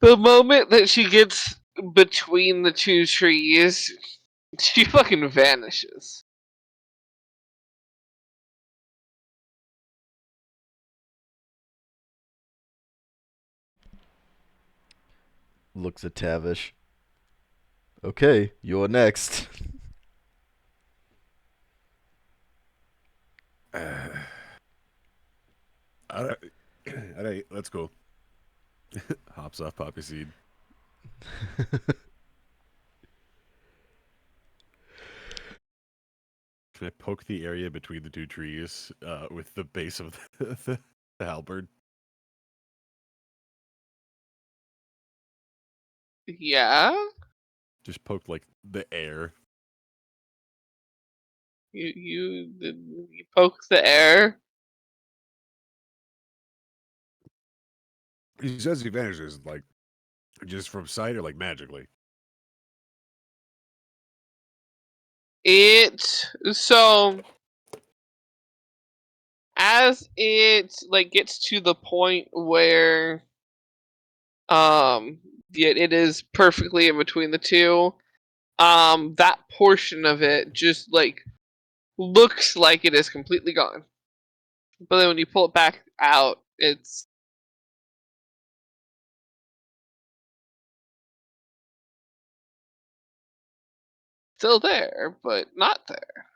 The moment that she gets between the two trees, she fucking vanishes. Looks at Tavish. Okay, you're next. Alright, let's go. Hops off Poppyseed. Can I poke the area between the two trees with the base of the halberd? Yeah? Just poke like the air. You poke the air. He says he vanishes, like, just from sight or like magically. So as it like gets to the point where it is perfectly in between the two, that portion of it just like looks like it is completely gone. But then when you pull it back out, it's still there, but not there.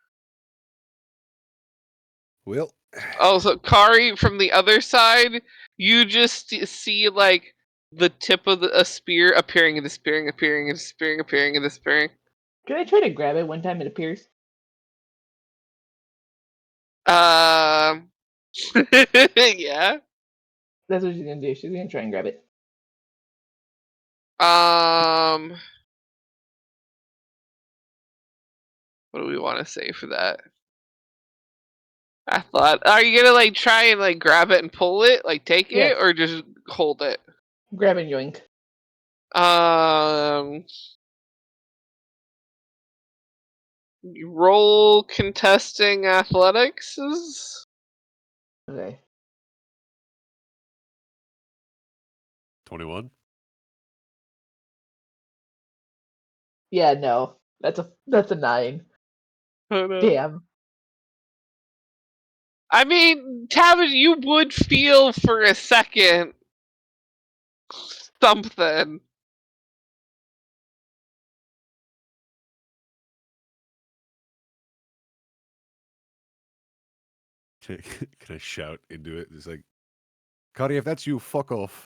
Well, Also, Kari from the other side, you just see like the tip of a spear appearing and disappearing, appearing and disappearing, appearing and disappearing. Can I try to grab it one time it appears? Yeah. That's what she's gonna do. She's gonna try and grab it. What do we want to say for that? I thought, are you gonna like try and like grab it and pull it, like take Yes. it, or just hold it? Grab and yoink. Roll contesting athletics. Okay. 21. Yeah, no. That's a 9. Oh, no. Damn. I mean, Tavish, you would feel for a second something. Can I shout into it? It's like, Kari, if that's you, fuck off.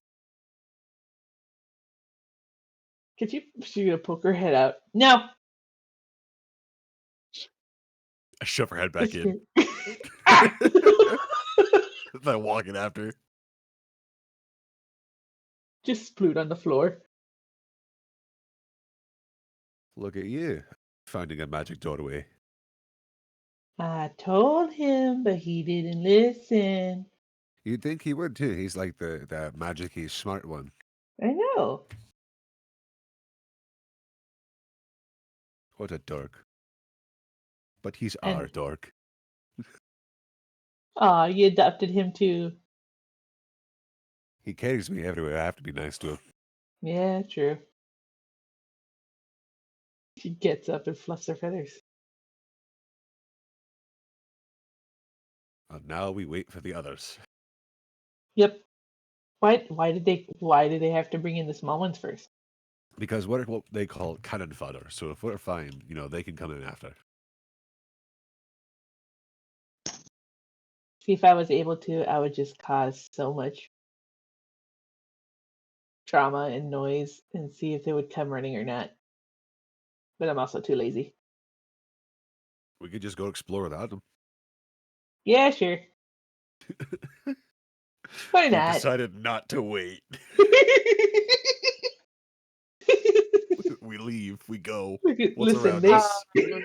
Could you? She's gonna poke her head out. No. I shove her head back in. Ah! I'm walking after. Just sploot on the floor. Look at you, finding a magic doorway. I told him, but he didn't listen. You'd think he would too. He's like the magic-y smart one. I know. What a dork. But he's And- our dork. Aw, you adopted him too. He carries me everywhere. I have to be nice to him. Yeah, true. She gets up and fluffs her feathers. And now we wait for the others. Yep. Why did they have to bring in the small ones first? Because what they call cannon fodder. So if we're fine, they can come in after. See, if I was able to, I would just cause so much trauma and noise and see if they would come running or not. But I'm also too lazy. We could just go explore without them. Yeah, sure. Why We not? decided not to wait. We leave. We go. What's Listen, around they, us? they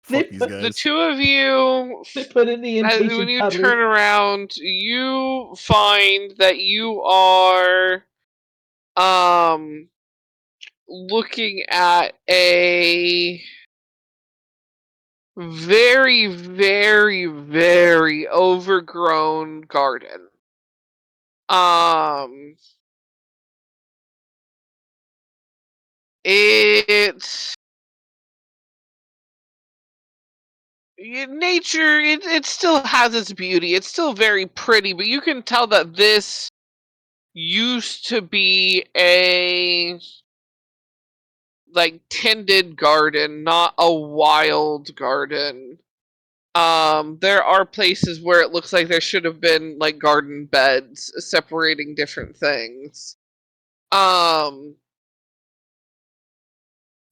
Fuck these put- guys. The two of you, they put in the when impatient you toddler. turn around, you find that you are looking at a very, very, very overgrown garden. It's nature. It still has its beauty. It's still very pretty, but you can tell that this used to be a tended garden, not a wild garden. There are places where it looks like there should have been garden beds separating different things.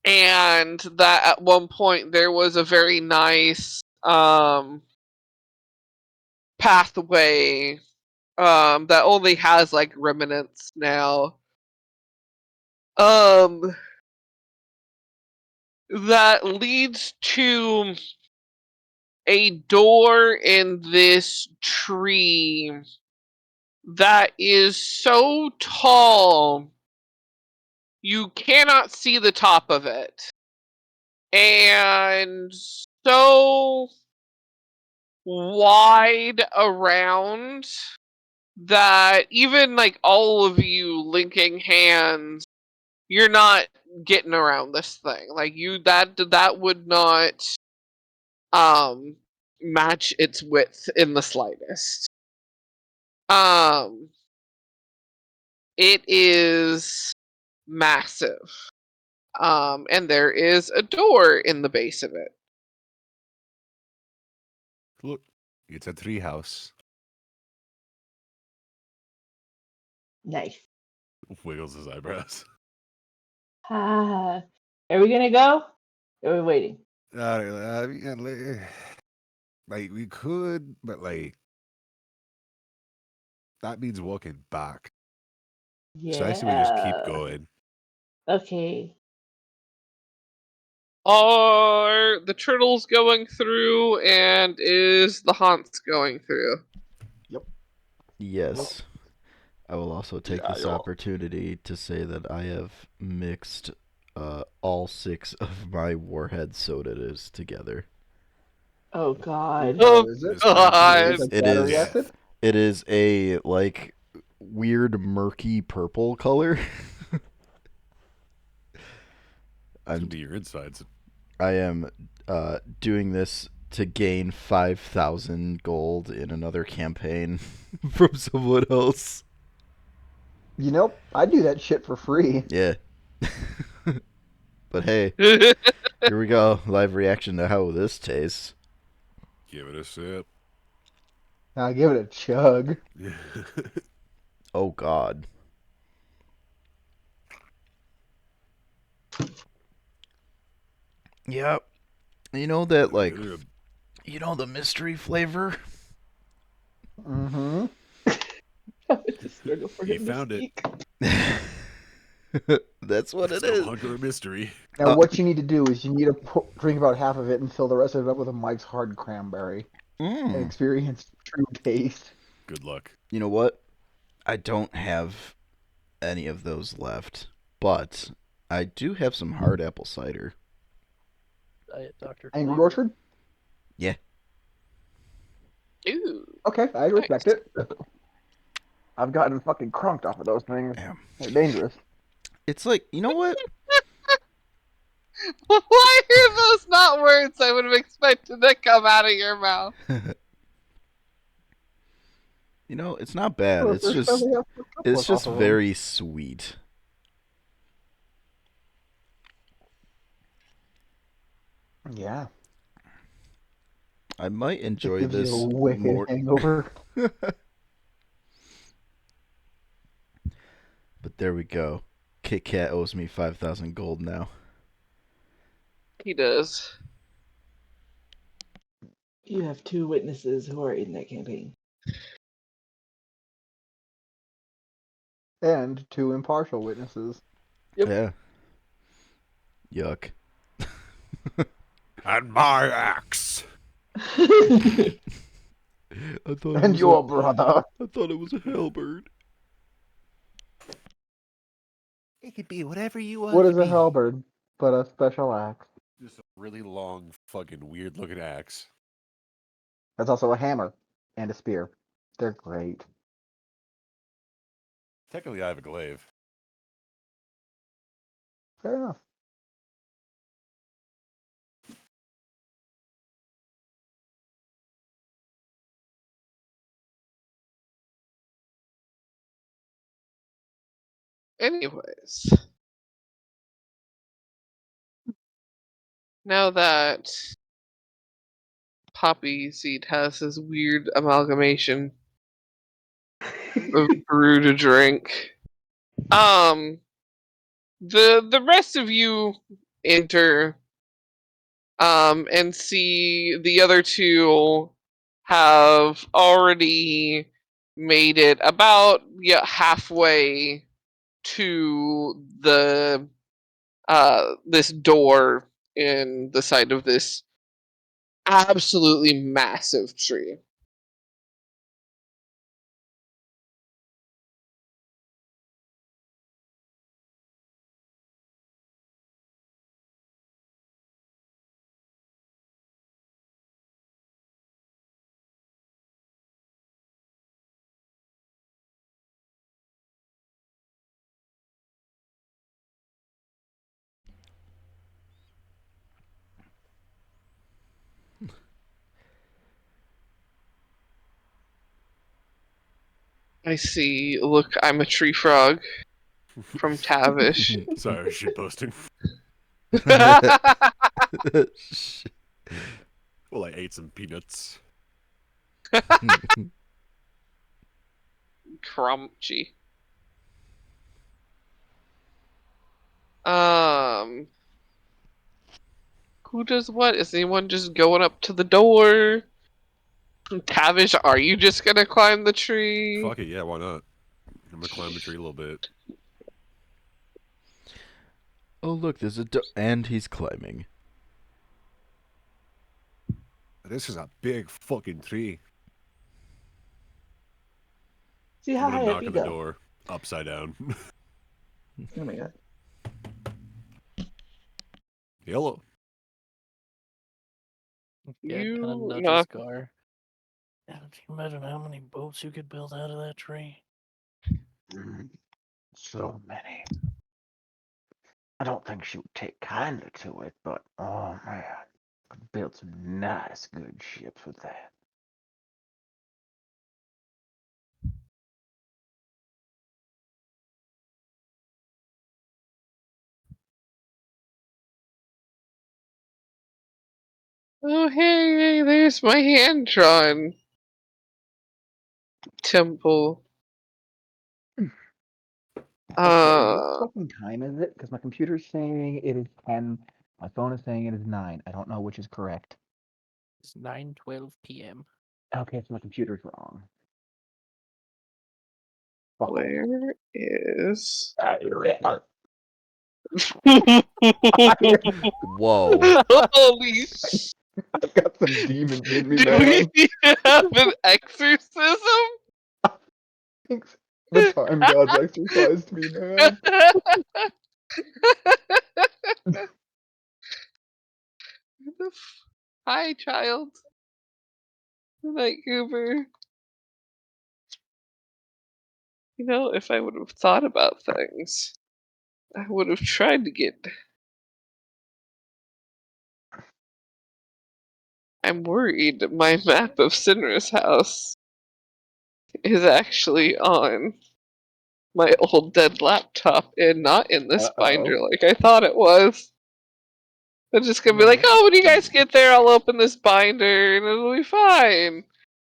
And that at one point there was a very nice pathway that only has remnants now. That leads to a door in this tree that is so tall you cannot see the top of it, and so wide around that even all of you linking hands, you're not getting around this thing. That would not match its width in the slightest. It is massive. And there is a door in the base of it. Look, it's a tree house. Nice. Wiggles his eyebrows. Ah, are we gonna go? Or are we waiting? We could, but that means walking back. Yeah. So I say we just keep going. Okay. Are the turtles going through, and is the haunts going through? Yes. I will also take Yeah, this you'll- opportunity to say that I have mixed all 6 of my warhead sodas together. Oh God. Oh, is it? God. Is it It battery is- acid? It is a weird murky purple color. It's gonna be your insides. I am doing this to gain 5,000 gold in another campaign from someone else. You know, I do that shit for free. Yeah. But hey, here we go. Live reaction to how this tastes. Give it a sip. Now give it a chug. Oh God. Yep. You know that the mystery flavor? Mm-hmm. I was just struggle for He him found to it. speak. That's what It's it no is. longer a mystery. Now what you need to do is you need to drink about half of it and fill the rest of it up with a Mike's Hard Cranberry and Mm. experience true taste. Good luck. You know what? I don't have any of those left, but I do have some hard apple cider. Diet Dr. Angry Flavor. Orchard? Yeah. Ooh. Okay, I respect Nice. it. I've gotten fucking crunked off of those things. Yeah. They're dangerous. It's like, you know what? Why are those not words I would have expected to come out of your mouth? You know, it's not bad. Well, It's first just time we got a couple it's off just of them. very sweet. Yeah. I might It enjoy gives this you a wicked more. hangover. But there we go. Kit Kat owes me 5,000 gold now. He does. You have 2 witnesses who are in that campaign. And 2 impartial witnesses. Yep. Yeah. Yuck. And my axe. I thought And your brother. I thought it was a halberd. It could be whatever you want. What is a halberd but a special axe? Just a really long, fucking weird looking axe. That's also a hammer and a spear. They're great. Technically, I have a glaive. Fair enough. Anyways. Now that Poppyseed has this weird amalgamation of brew to drink, the rest of you enter and see the other 2 have already made it about halfway to the this door in the side of this absolutely massive tree. I see. Look, I'm a tree frog from Tavish. Sorry, I was shitposting. Well, I ate some peanuts. Crunchy. Um, who does what? Is anyone just going up to the door? Tavish, are you just gonna climb the tree? Fuck it, yeah, why not? I'm gonna climb the tree a little bit. Oh look, there's a and he's climbing. This is a big fucking tree. See I'm how gonna high up knock you on the go. door, upside down. Oh my god. Hello. Yeah, kind of You nudges knock. Gar. Yeah, can you imagine how many boats you could build out of that tree? So many. I don't think she would take kindly to it, but oh man, could build some nice, good ships with that. Oh, hey, there's my hand-drawn temple. Okay, what fucking time is it? Because my computer's saying it is 10. My phone is saying it is 9. I don't know which is correct. It's 9:12 p.m. Okay, so my computer's wrong. Fuck off. Where is... Whoa. Holy sh... I've got some demons in me, Do man. we need to have an exorcism? The time gods exercised me, man. Hi, child. Good night, Goober. You know, if I would have thought about things, I would have tried to get... I'm worried my map of Cynra's house is actually on my old dead laptop and not in this binder like I thought it was. I'm just gonna be like, oh, when you guys get there, I'll open this binder and it'll be fine.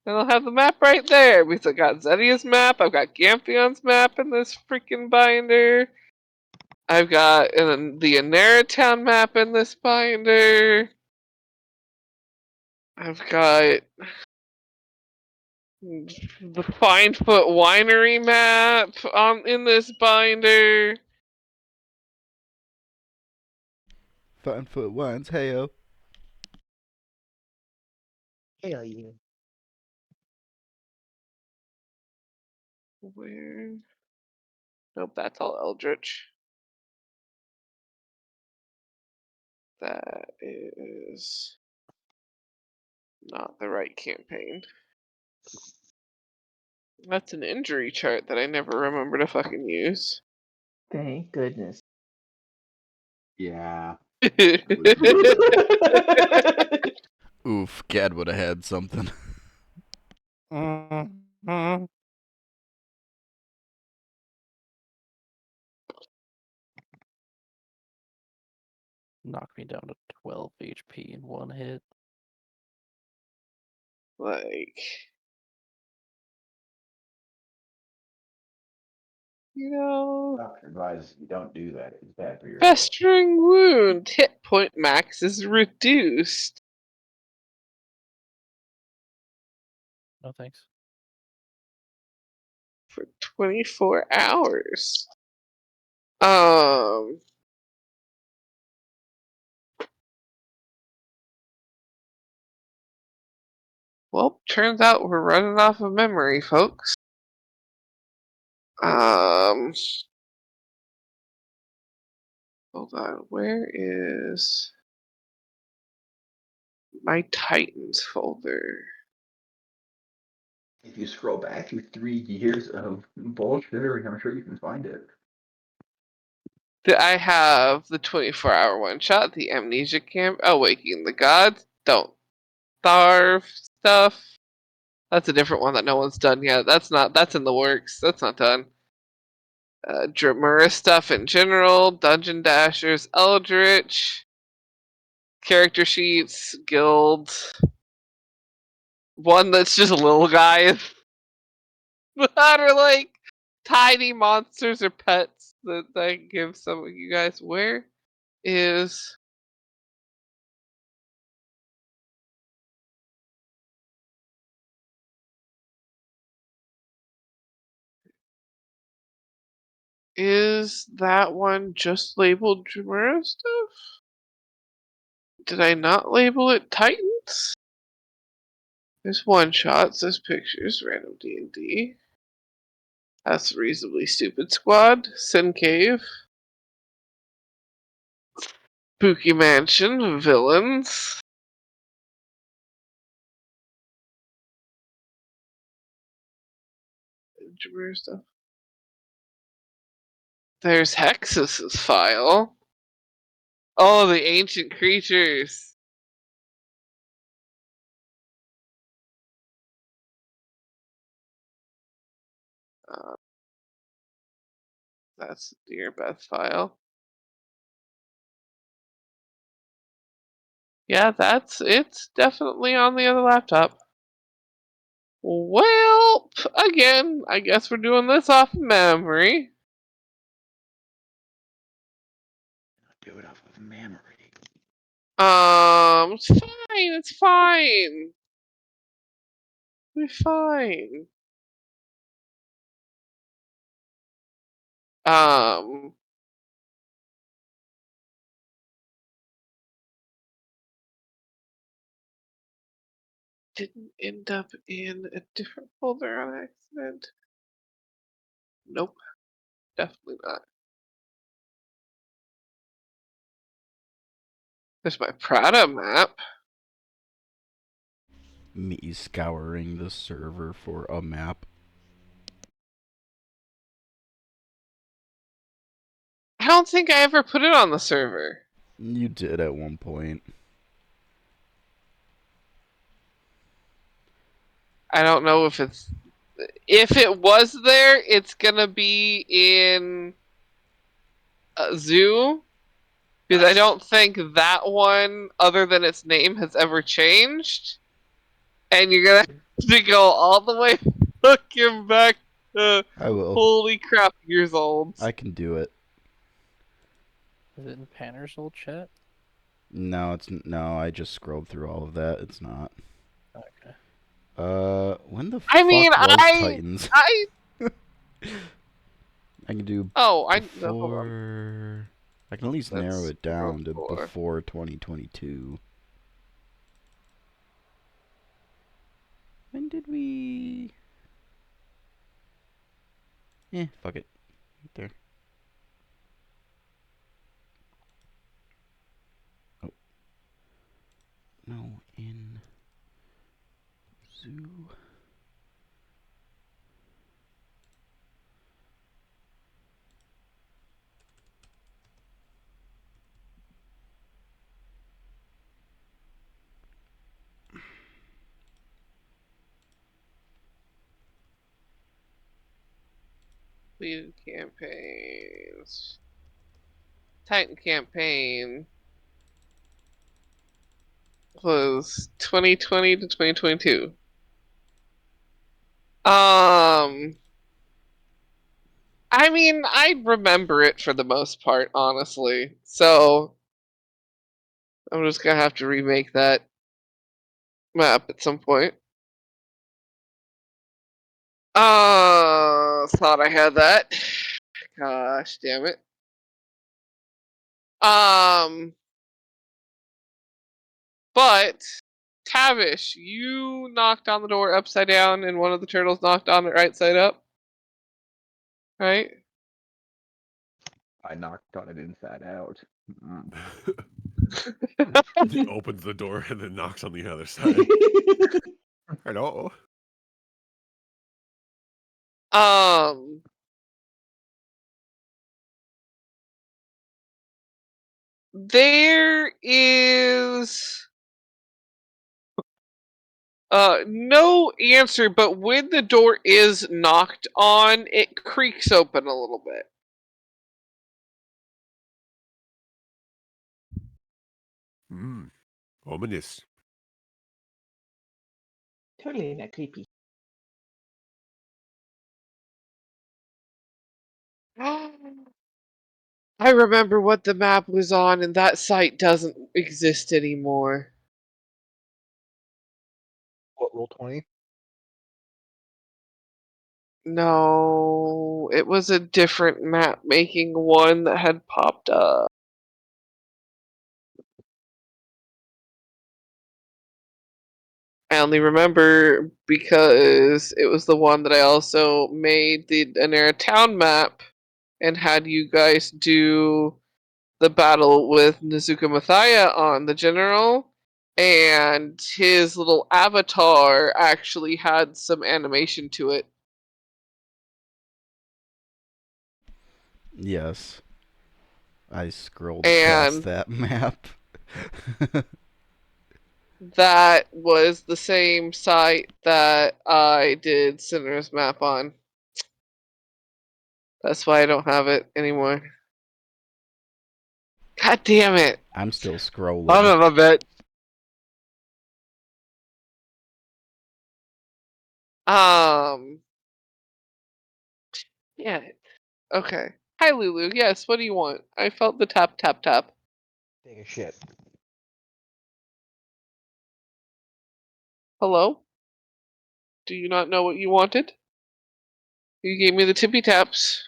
And I'll have the map right there because I got Zedia's map, I've got Gamphion's map in this freaking binder. I've got the Anera Town map in this binder. I've got the Finefoot Winery map in this binder. Finefoot Wines, heyo. Hell yeah. Where? Nope, that's all Eldritch. That is not the right campaign. That's an injury chart that I never remember to fucking use. Thank goodness. Yeah. Oof, Gad would have had something. Mhm. Knock me down to 12 HP in one hit. Like, you know, Doctor advises you don't do that. It's bad for your festering wound hit point max is reduced. No thanks. For 24 hours. Well, turns out we're running off of memory, folks. Hold on, where is my Titans folder? If you scroll back through 3 years of bullshittery, I'm sure you can find it. I have the 24-hour one shot, the Amnesia Camp, Awakening the Gods, Don't Starve stuff. That's a different one that no one's done yet. That's in the works. That's not done. Dremura stuff in general, Dungeon Dashers, Eldritch, character sheets, guilds. One that's just little guys that are like tiny monsters or pets that I give some of you guys. Where is that one just labeled Dremura stuff? Did I not label it Titans? There's one shot, says pictures, random D&D. That's reasonably stupid squad. Sin Cave. Spooky Mansion. Villains. Dremura stuff. There's Hexus's file. Oh, the ancient creatures. Uh, that's Dear Beth file. Yeah, it's definitely on the other laptop. Well, again, I guess we're doing this off memory. Do it off of memory. It's fine. It's fine. We're fine. Um, didn't end up in a different folder on accident. Nope, definitely not. There's my Prada map. Me scouring the server for a map. I don't think I ever put it on the server. You did at one point. I don't know if it's... If it was there, it's gonna be in Zoo. Because I don't think that one, other than its name, has ever changed. And you're gonna have to go all the way looking back to I will. holy crap years old. I can do it. Is it in Panner's old chat? No, I just scrolled through all of that. It's not. Okay. When the I fuck mean, was Titans? I I can do hold on. before. I can at least narrow That's it down to before. before 2022. When did we? Fuck it. Right there. Oh. No, in Zoo. Lead campaigns. Titan campaign was 2020 to 2022. I mean, I remember it for the most part, honestly. So I'm just gonna have to remake that map at some point. Thought I had that. Gosh damn it. But Tavish, you knocked on the door upside down, and one of the turtles knocked on it right side up, right? I knocked on it inside out. He opens the door and then knocks on the other side. Hello. There is no answer, but when the door is knocked on, it creaks open a little bit. Ominous. Totally not creepy. I remember what the map was on, and that site doesn't exist anymore. What, roll 20? No, it was a different map making one that had popped up. I only remember because it was the one that I also made the Anera town map and had you guys do the battle with Nezuko Mathaya on the general, and his little avatar actually had some animation to it. Yes. I scrolled past And that map. that was the same site that I did Cynra's map on. That's why I don't have it anymore. God damn it. I'm still scrolling. Son of a bit. Yeah. Okay. Hi, Lulu. Yes, what do you want? I felt the tap, tap, tap. Take a shit. Hello? Do you not know what you wanted? You gave me the tippy taps.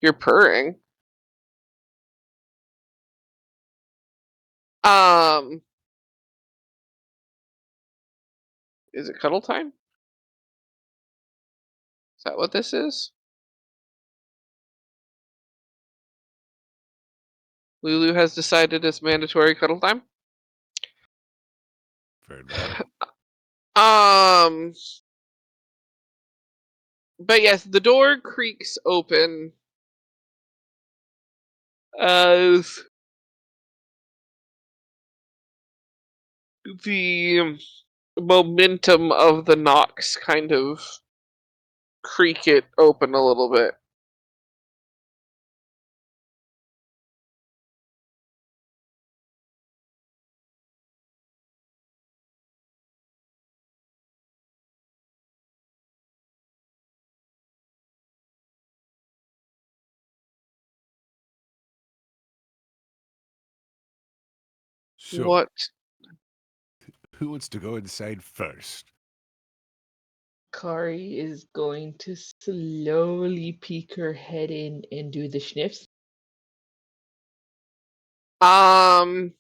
You're purring. Is it cuddle time? Is that what this is? Lulu has decided it's mandatory cuddle time. Very bad. But yes, the door creaks open as the momentum of the knocks kind of creak it open a little bit. So, What? who wants to go inside first? Kari is going to slowly peek her head in and do the sniffs. Um,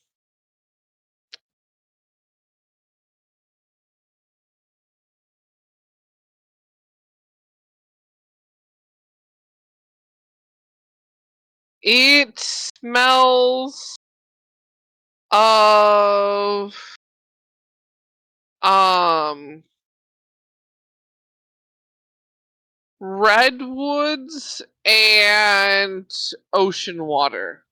it smells of um redwoods and ocean water.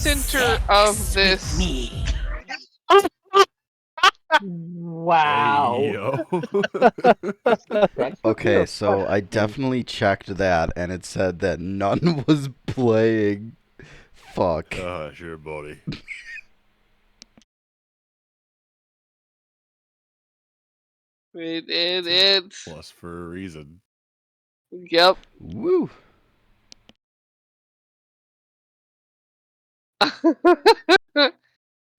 Center of this. Wow. Hey, yo. Okay, so I definitely checked that, and it said that none was playing. Fuck. Sure, buddy. It's Plus for a reason. yep. Woo.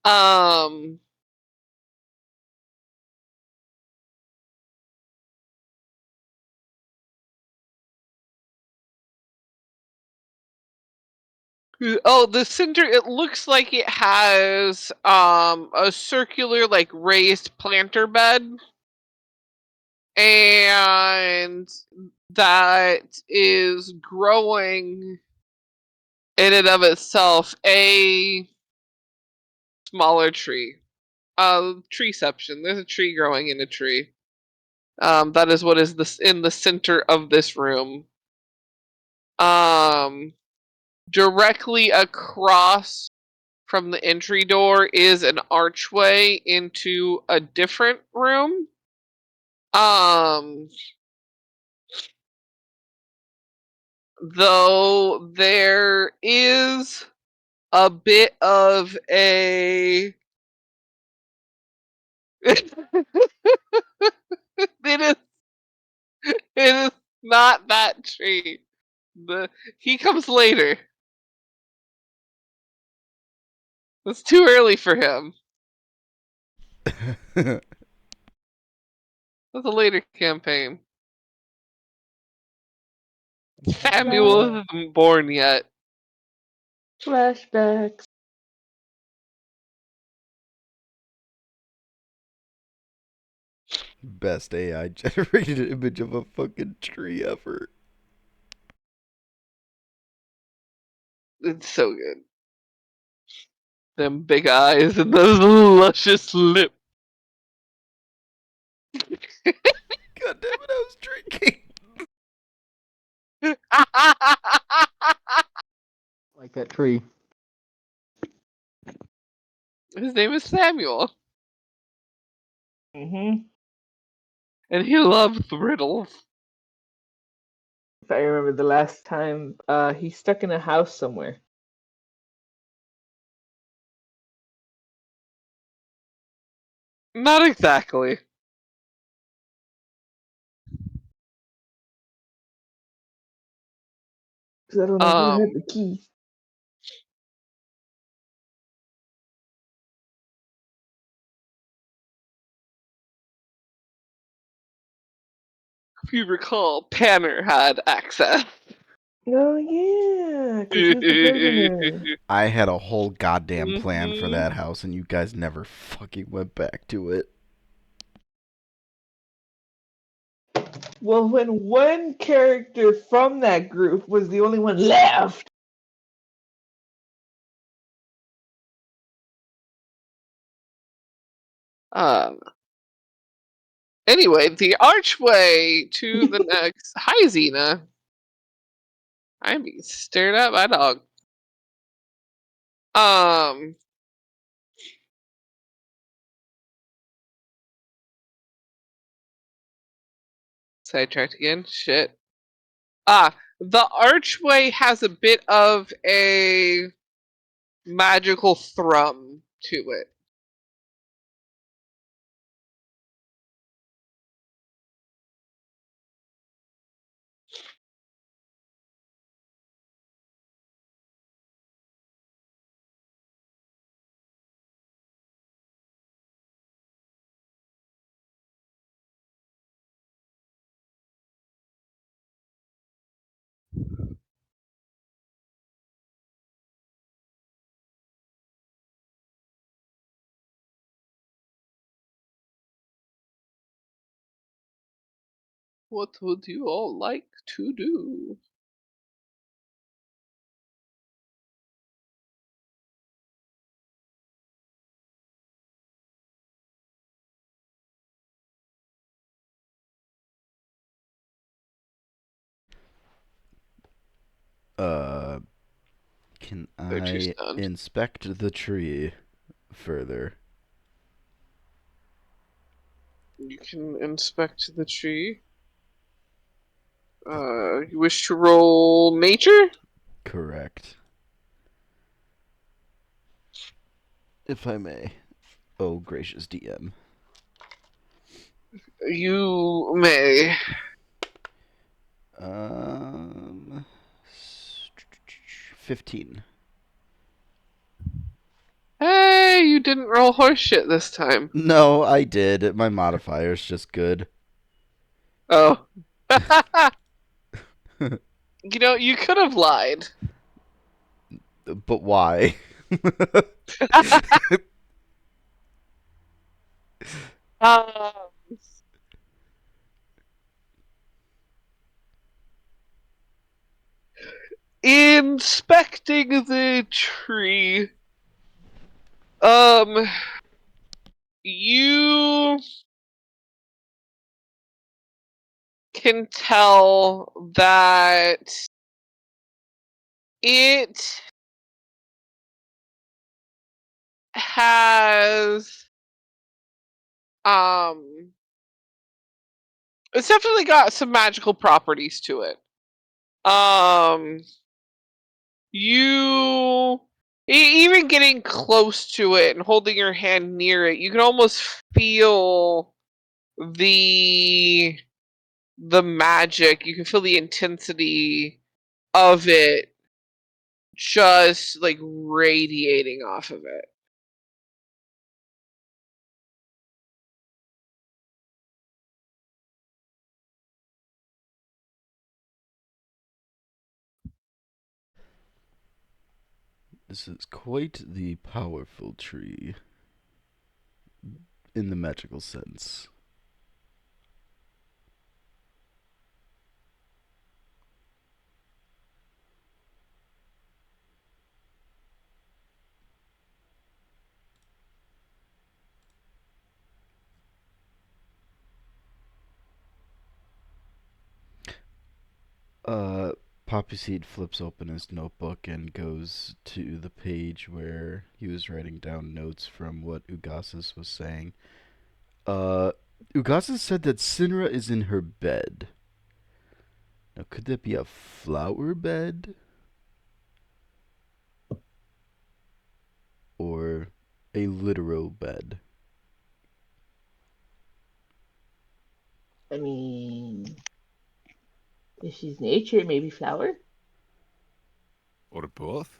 um. Oh, the center. It looks like it has a circular, like, raised planter bed, and that is growing in and of itself a smaller tree. Treeception. There's a tree growing in a tree. That is what is this in the center of this room. Directly across from the entry door is an archway into a different room. Though there is a bit of a it is not that tree. He comes later. It's too early for him. That's a later campaign. Samuel isn't born yet. Flashbacks. Best AI generated image of a fucking tree ever. It's so good. Them big eyes and those luscious lips. God damn it, I was drinking. Like that tree. His name is Samuel. Mm-hmm. And he loves riddles. If I remember the last time, he's stuck in a house somewhere. Not exactly. 'Cause I don't know who had the key. If you recall, Panner had access. Oh yeah, because he was the prisoner. I had a whole goddamn plan for Mhm. that house, and you guys never fucking went back to it. Well, when one character from that group was the only one left. Anyway, the archway to the next. Hi, Xena. I'm being stared at by a dog. Sidetracked again. Shit. The archway has a bit of a magical thrum to it. What would you all like to do? Can They're too I stunned. inspect the tree further? You can inspect the tree. You wish to roll nature? Correct. If I may. Oh, gracious DM. You may. 15. Hey, you didn't roll horse shit this time. No, I did. My modifier's just good. Oh. You know, you could have lied. But why? Um, Inspecting the tree. You can tell that it has it's definitely got some magical properties to it. You even getting close to it and holding your hand near it, you can almost feel the magic. You can feel the intensity of it just like radiating off of it. This is quite the powerful tree in the magical sense. Poppyseed flips open his notebook and goes to the page where he was writing down notes from what Ugasis was saying. Ugasis said that Cynra is in her bed. Now, could that be a flower bed? Or a literal bed? I mean, if she's nature, maybe flower. Or both?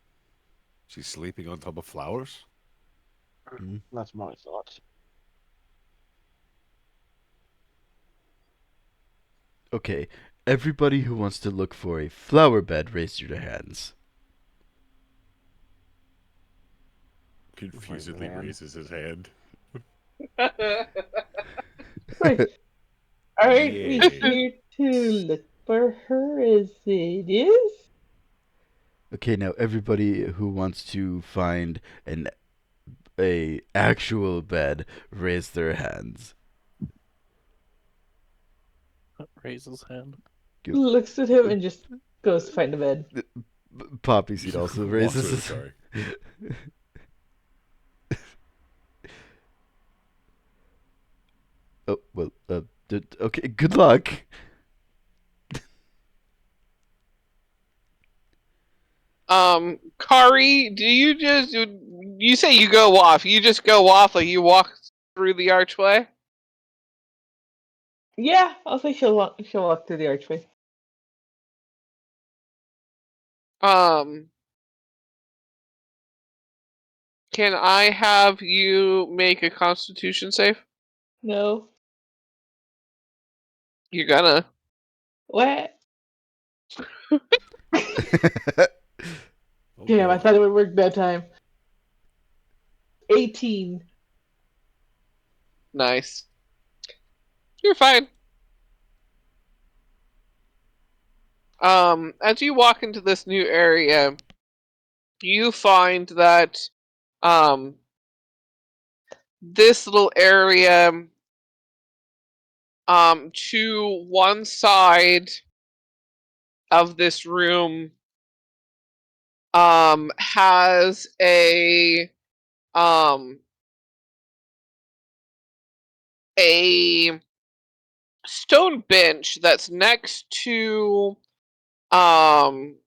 She's sleeping on top of flowers? That's my thoughts. Okay, everybody who wants to look for a flower bed, raise your hands. Confusedly man. raises his hand. Wait, aren't we Yeah. here to look for her as it is? Okay, now everybody who wants to find a actual bed, raise their hands. Raise his hand. Good. Looks at him and just goes to find a bed. Poppyseed also raises his Sorry. Oh, well, okay, good luck. Kari, do you just you say you go off? You just go off like you walk through the archway? Yeah, I'll say she'll walk through the archway. Can I have you make a Constitution save? No. You're gonna. What? Oh, Damn, I God. thought it would work bedtime. 18. Nice. You're fine. As you walk into this new area, you find that this little area to one side of this room has a stone bench that's next to almost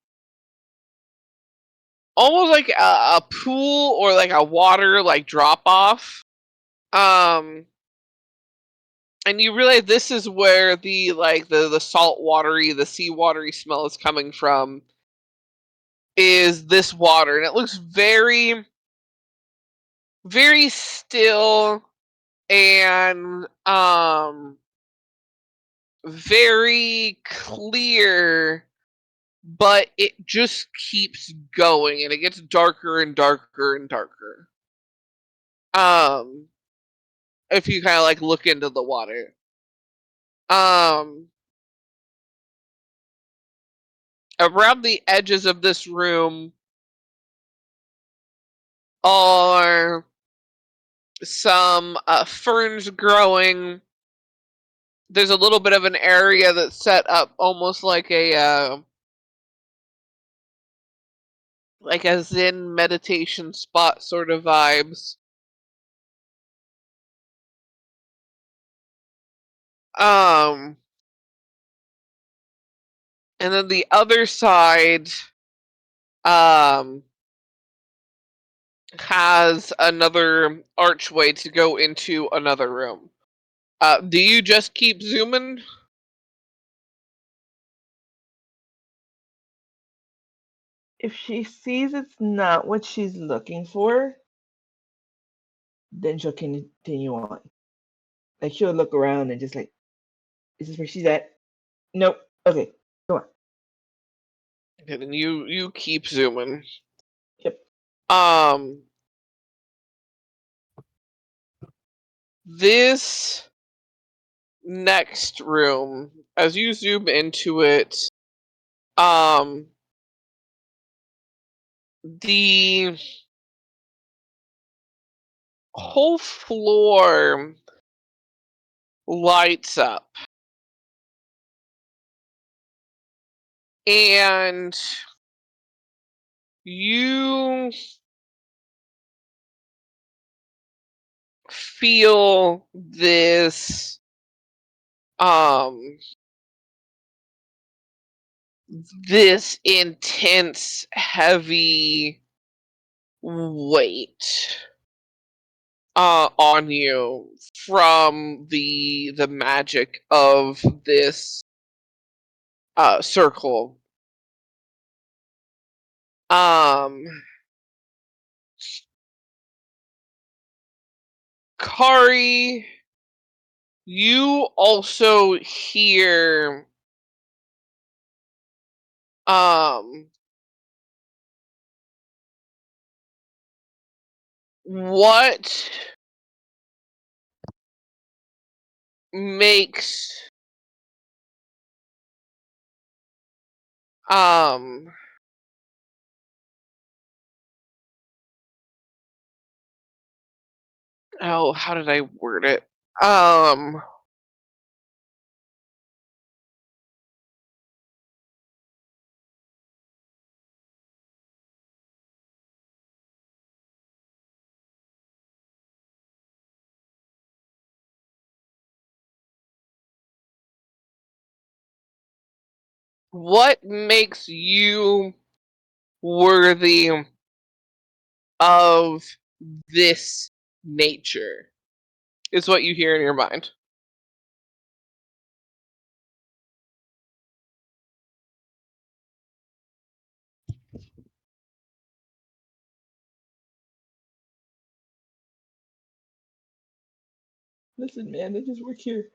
like a pool or like a water like drop off. And you realize this is where the salt watery, the sea watery smell is coming from, is this water. And it looks very, very still and very clear, but it just keeps going and it gets darker and darker and darker. If you kind of like look into the water. Around the edges of this room are some ferns growing there's a little bit of an area that's set up almost like a Zen meditation spot sort of vibes. And then the other side has another archway to go into another room. Do you just keep zooming? If she sees it's not what she's looking for, then she'll continue on. Like she'll look around and just like, is this where she's at? Nope. Okay, go on. And then you keep zooming. Yep. This next room, as you zoom into it, the whole floor lights up. And you feel this this intense heavy weight on you from the magic of this circle. Kari, you also hear what makes oh, how did I word it? What makes you worthy of this nature is what you hear in your mind. Listen, man, I just work here.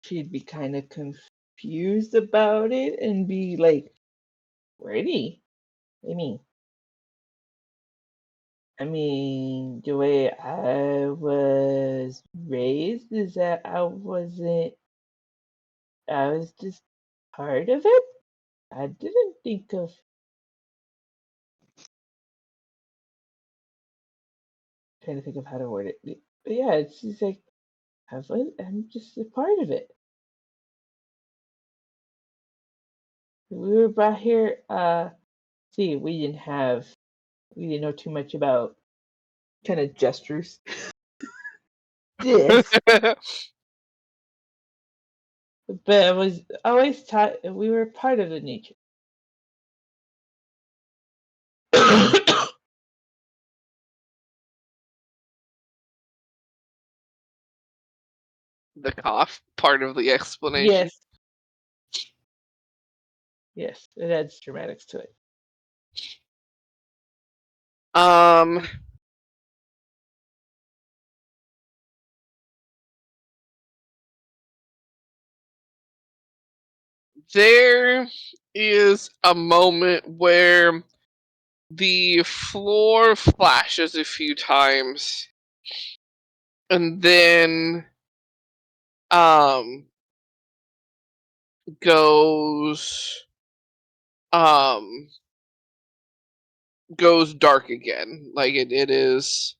She'd be kind of confused about it and be like, "Ready? I mean, the way I was raised is that I was just part of it. I didn't think of trying to think of how to word it. But yeah, it's just like I'm just a part of it. We were brought here, see, we didn't know too much about kind of gestures. This. But I was always taught we were part of the nature. The cough part of the explanation. Yes. Yes, it adds dramatics to it. There is a moment where the floor flashes a few times, and then goes goes dark again. Like it is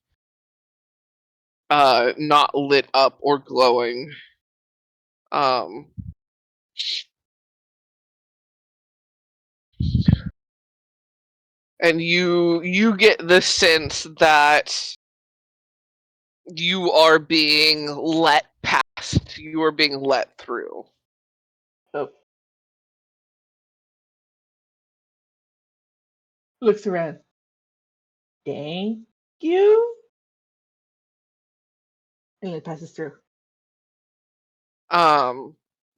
not lit up or glowing. And you get the sense that you are being let past. You are being let through. Oh. Looks around. Thank you. And it passes through.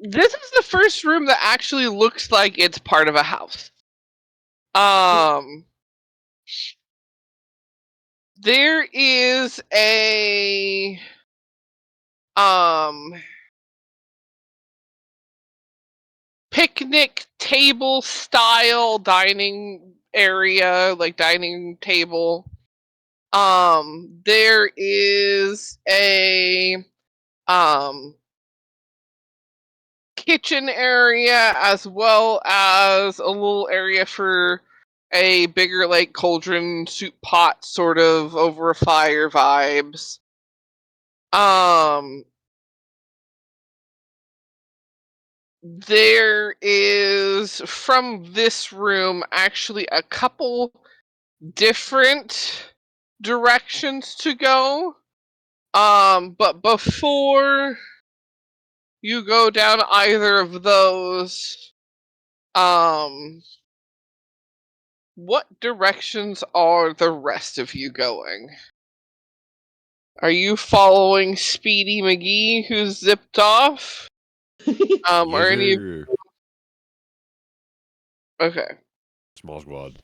This is the first room that actually looks like it's part of a house. There is a picnic table style dining area, like dining table. There is a kitchen area as well as a little area for a bigger like cauldron soup pot sort of over a fire vibes. There is from this room actually a couple different directions to go. But before you go down either of those, what directions are the rest of you going? Are you following Speedy McGee who's zipped off? Or any Yes, okay. small squad.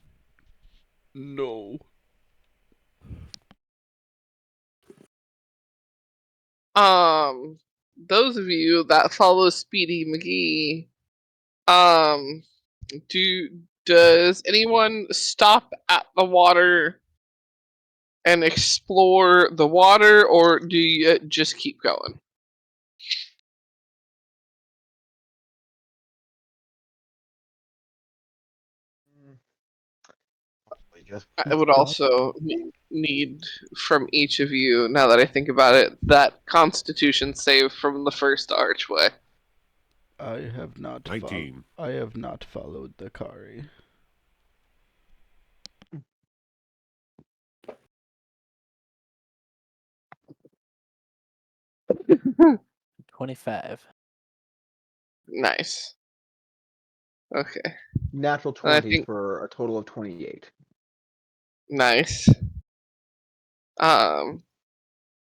No. Those of you that follow Speedy McGee, does anyone stop at the water and explore the water, or do you just keep going? We just I would also need from each of you, now that I think about it, that Constitution save from the first archway. I have not 19. I have not followed the Kari. Hmm. 25. Nice. Okay. Natural And I 20 think for a total of 28. nice. Y'all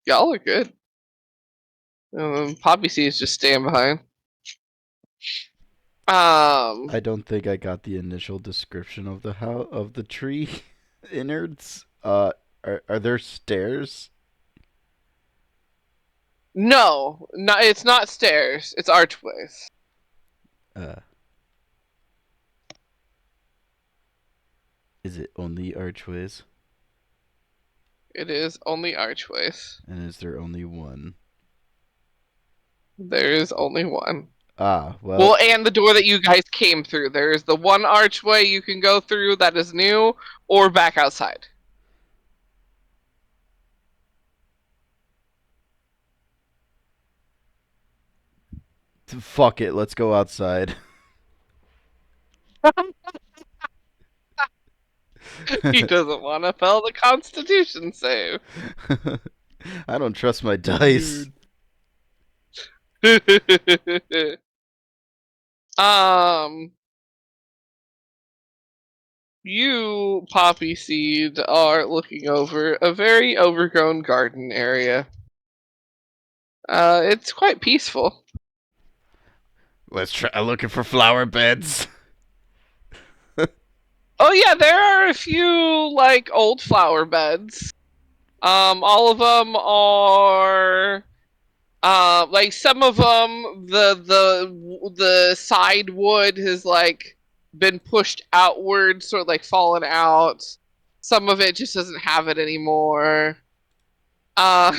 are good. Poppyseed is just staying behind. I don't think I got the initial description of the tree innards. Are there stairs? No, it's not stairs. It's archways. Is it only archways? It is only archways. And is there only one? There is only one. Ah, well. Well, and the door that you guys came through. There is the one archway you can go through that is new, or back outside. Fuck it, let's go outside. He doesn't want to fail the Constitution save. I don't trust my dice. You, Poppyseed, are looking over a very overgrown garden area. It's quite peaceful. Let's try looking for flower beds. Oh yeah, there are a few like old flower beds. All of them are like some of them the side wood has like been pushed outward, sort of like fallen out. Some of it just doesn't have it anymore. Um.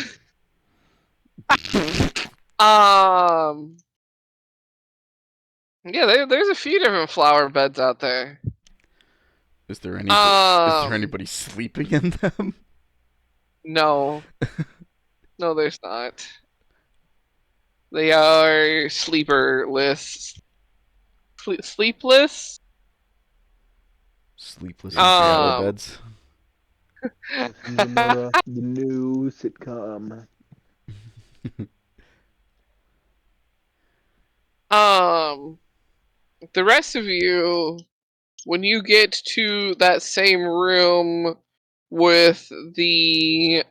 Yeah, there's a few different flower beds out there. Is there anybody Um. sleeping in them? No. No, there's not. They are sleeperless. Sleepless? Sleepless in flower Um. beds. Dremura, the new sitcom. The rest of you, when you get to that same room with the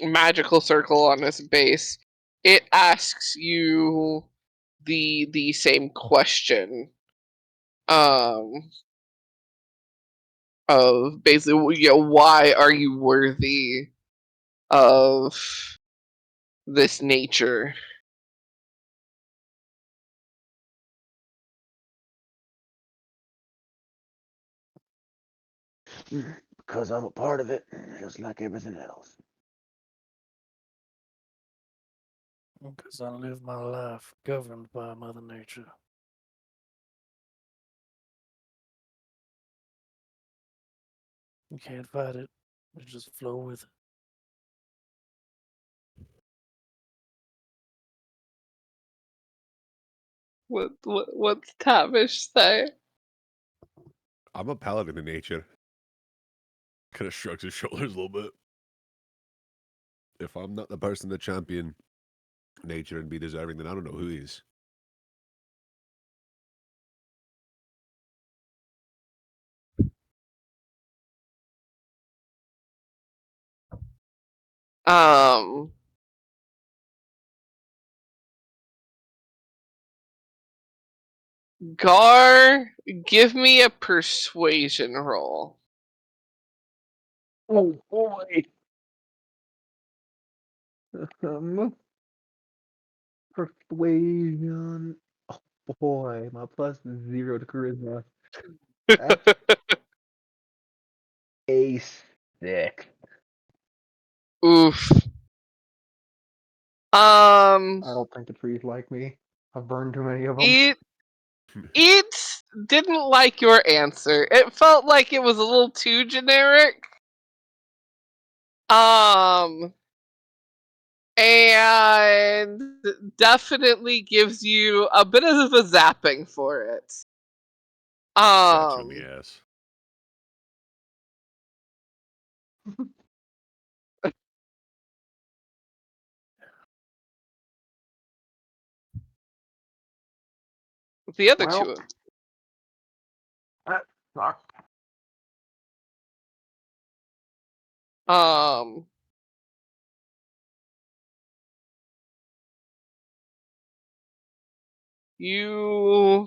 magical circle on its base, it asks you the same question. Of basically, why are you worthy of this nature? Because I'm a part of it, just like everything else. Because I live my life governed by Mother Nature. You can't fight it. You just flow with it. What's Tavish say? I'm a paladin in nature. Kind of shrugs his shoulders a little bit. If I'm not the person to champion nature and be deserving, then I don't know who is. Um, Gar, give me a persuasion roll. Oh boy. Persuasion. Oh boy, my +0 to charisma. That's a 6. Oof. I don't think the trees like me. I've burned too many of them. It didn't like your answer. It felt like it was a little too generic. And definitely gives you a bit of a zapping for it. Slaps you in the ass. The other Well, two. that sucks. Um, you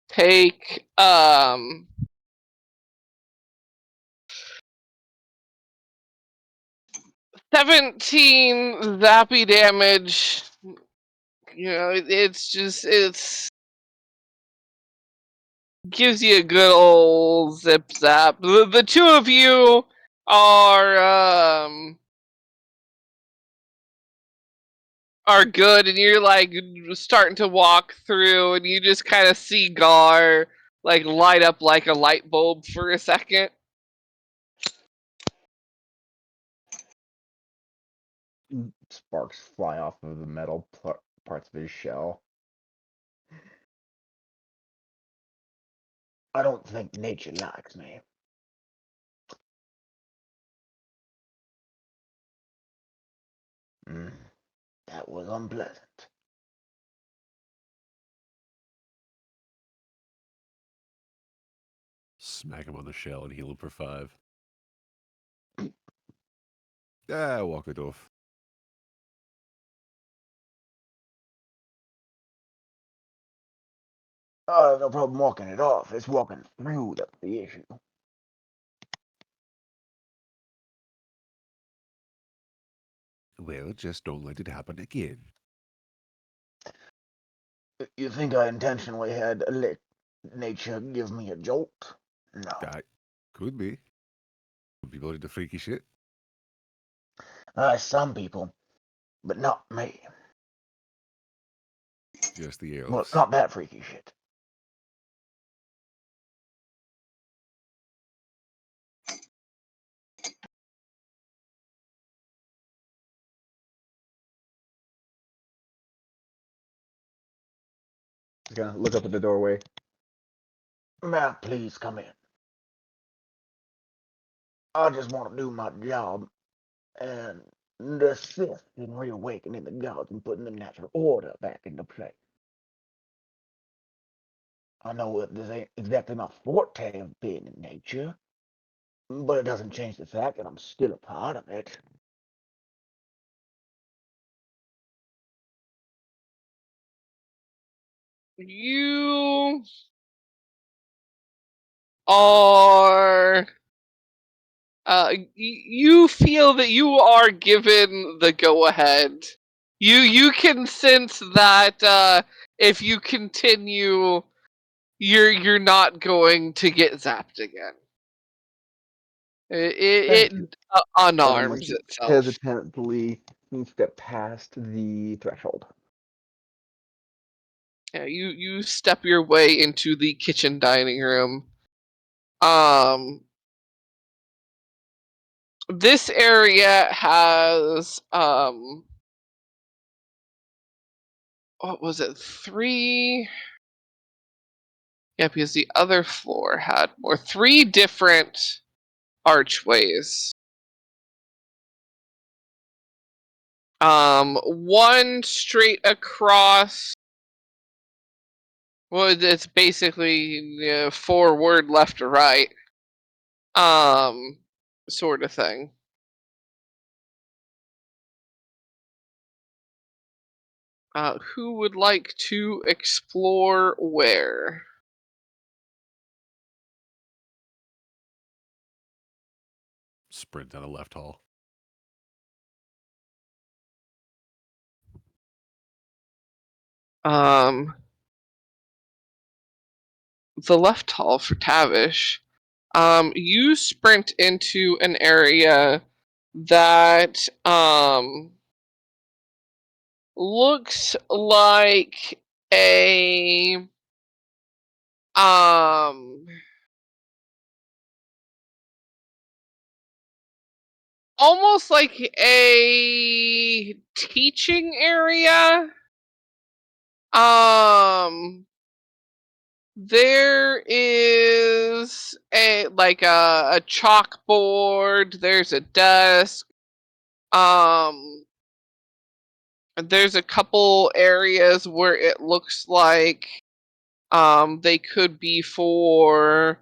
take 17 zappy damage. It's gives you a good old zip zap. The two of you are good, and you're like starting to walk through, and you just kind of see Gar like light up like a light bulb for a second. Sparks fly off of the metal parts of his shell. I don't think nature likes me. That was unpleasant. Smack him on the shell and heal him for 5. Ah, walk it off. No problem walking it off. It's walking through that's the issue. Well, just don't let it happen again. You think I intentionally had let nature give me a jolt? No. Could be. Some people into freaky shit. Some people, but not me. Just the Well, elves. not that freaky shit. Gonna look up at the doorway. May I please come in? I just want to do my job and assist in reawakening the gods and putting the natural order back into play. I know that this ain't exactly my forte of being in nature, but it doesn't change the fact that I'm still a part of it. You are you feel that you are given the go ahead. You can sense that if you continue, you're not going to get zapped again. Thank you. Unarms itself. Hesitantly step past the threshold. Yeah, you step your way into the kitchen dining room. This area has what was it? 3. Yeah, because the other floor had more. 3 different archways. One straight across. Well, it's basically forward, left, or right. Sort of thing. Who would like to explore where? Sprint down the left hall. The left hall for Tavish. You sprint into an area that looks like a almost like a teaching area. There is a chalkboard, there's a desk. There's a couple areas where it looks like they could be for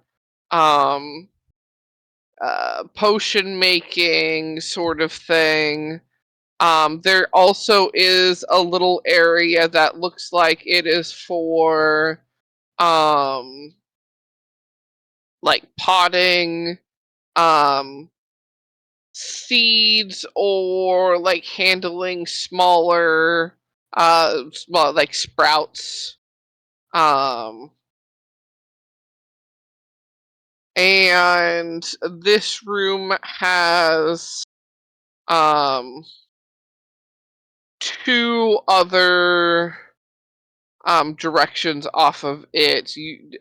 potion making sort of thing. There also is a little area that looks like it is for like potting seeds or like handling smaller small like sprouts. And this room has 2 other directions off of it,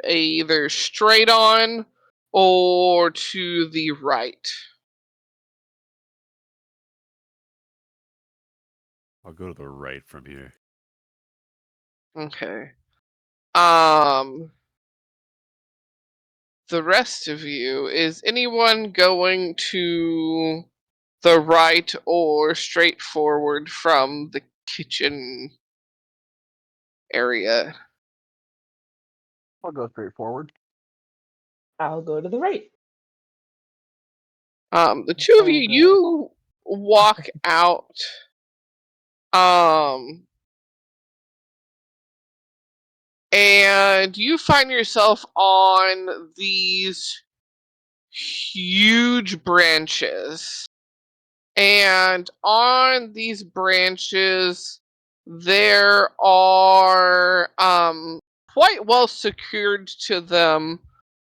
either straight on or to the right. I'll go to the right from here. Okay. The rest of you, is anyone going to the right or straight forward from the kitchen area? I'll go straight forward. I'll go to the right. The 2 of you walk out. And you find yourself on these huge branches. And on these branches, there are quite well secured to them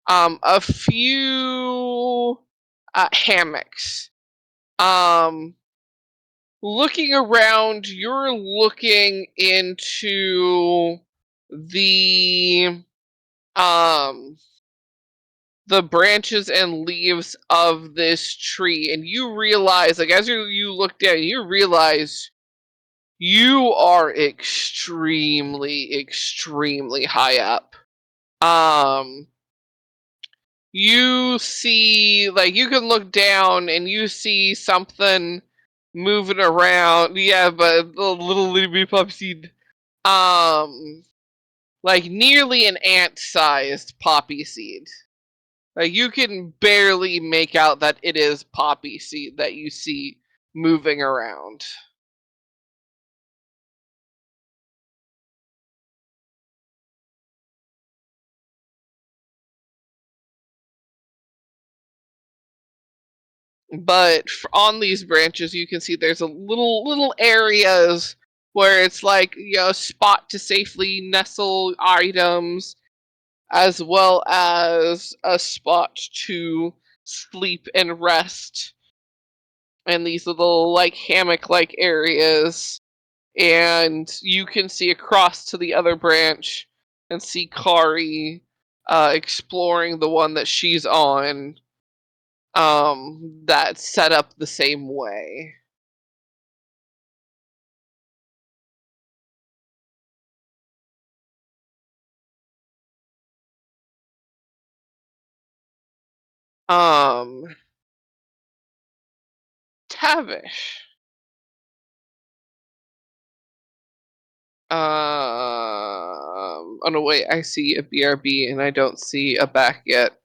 a few hammocks. Looking around, you're looking into the the branches and leaves of this tree, and you realize, like, as you look down, you realize you are extremely high up. You see, like, you can look down and you see something moving around. Yeah, but the little bitty Poppyseed. Like, nearly an ant-sized Poppyseed. Like, you can barely make out that it is Poppyseed that you see moving around. But on these branches, you can see there's a little areas where it's like, you know, a spot to safely nestle items, as well as a spot to sleep and rest. And these little, like, hammock-like areas. And you can see across to the other branch and see Kari exploring the one that she's on, that's set up the same way. Tavish. Oh no, wait, I see a BRB and I don't see a back yet.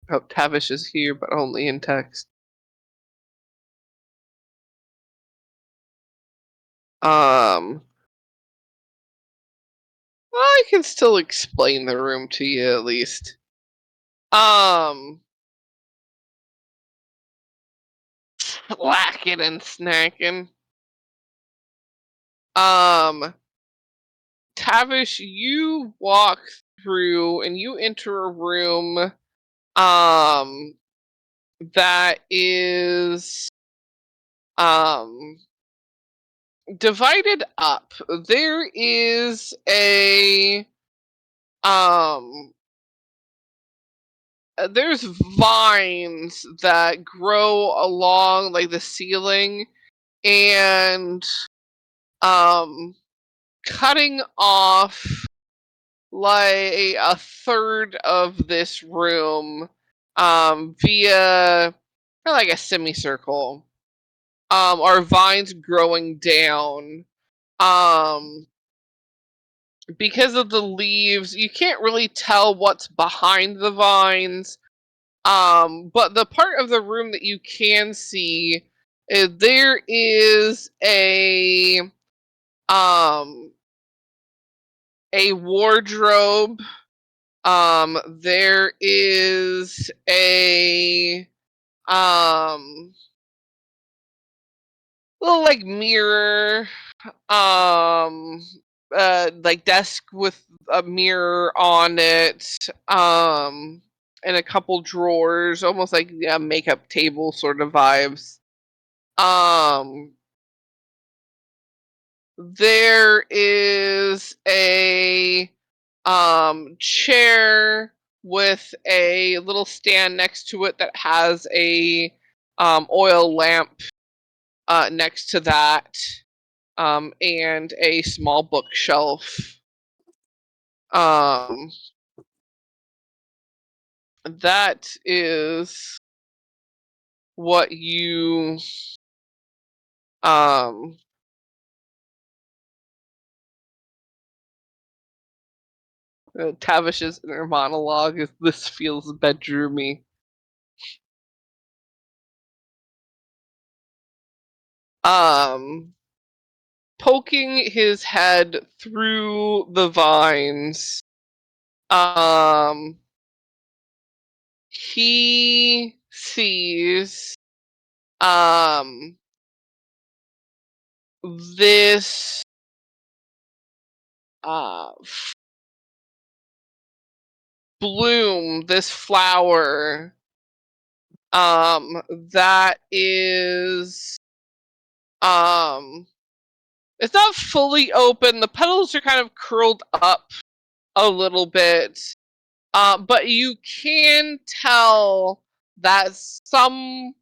Oh, Tavish is here, but only in text. I can still explain the room to you at least. Slacking and snacking. Tavish, you walk through and you enter a room, that is, divided up. There is um, there's vines that grow along, like, the ceiling, and cutting off like a third of this room, via like a semicircle, are vines growing down. Because of the leaves, you can't really tell what's behind the vines. But the part of the room that you can see, there is a wardrobe. There is a little, like, mirror, like, desk with a mirror on it, and a couple drawers, almost like a makeup table sort of vibes. There is a chair with a little stand next to it that has a oil lamp next to that, and a small bookshelf. That is what you Tavish's inner monologue is, "This feels bedroomy." Poking his head through the vines, he sees this bloom, this flower, that is, it's not fully open. The petals are kind of curled up a little bit, but you can tell that someone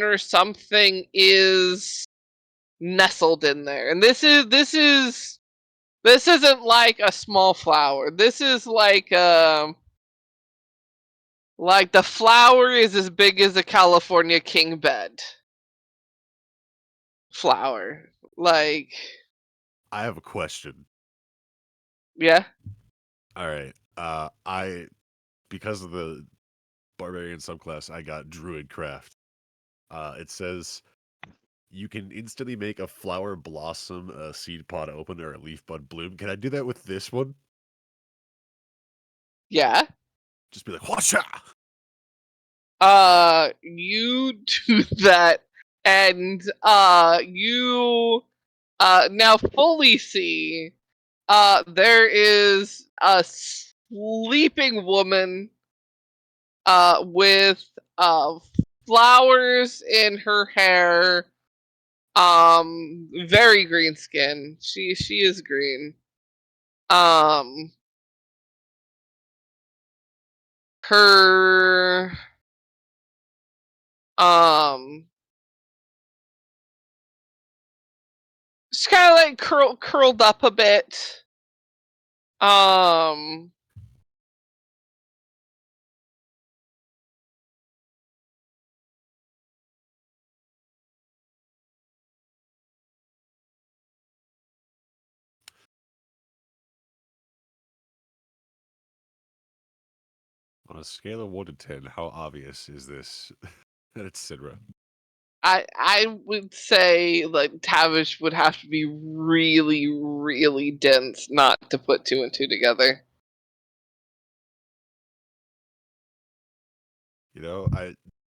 or something is nestled in there. And this isn't like a small flower. This is like the flower is as big as a California king bed flower. Like, I have a question. yeah. All right. Because of the Barbarian subclass, I got Druid Craft. It says you can instantly make a flower blossom, a seed pod open, or a leaf bud bloom. Can I do that with this one? Yeah. Just be like, whatcha? You do that, and you now fully see there is a sleeping woman with flowers in her hair, very green skin. She is green. Her she's kind of like curled up a bit. On a scale of 1 to 10, how obvious is this that it's Cynra? I would say like Tavish would have to be really, really dense not to put 2 and 2 together. You know,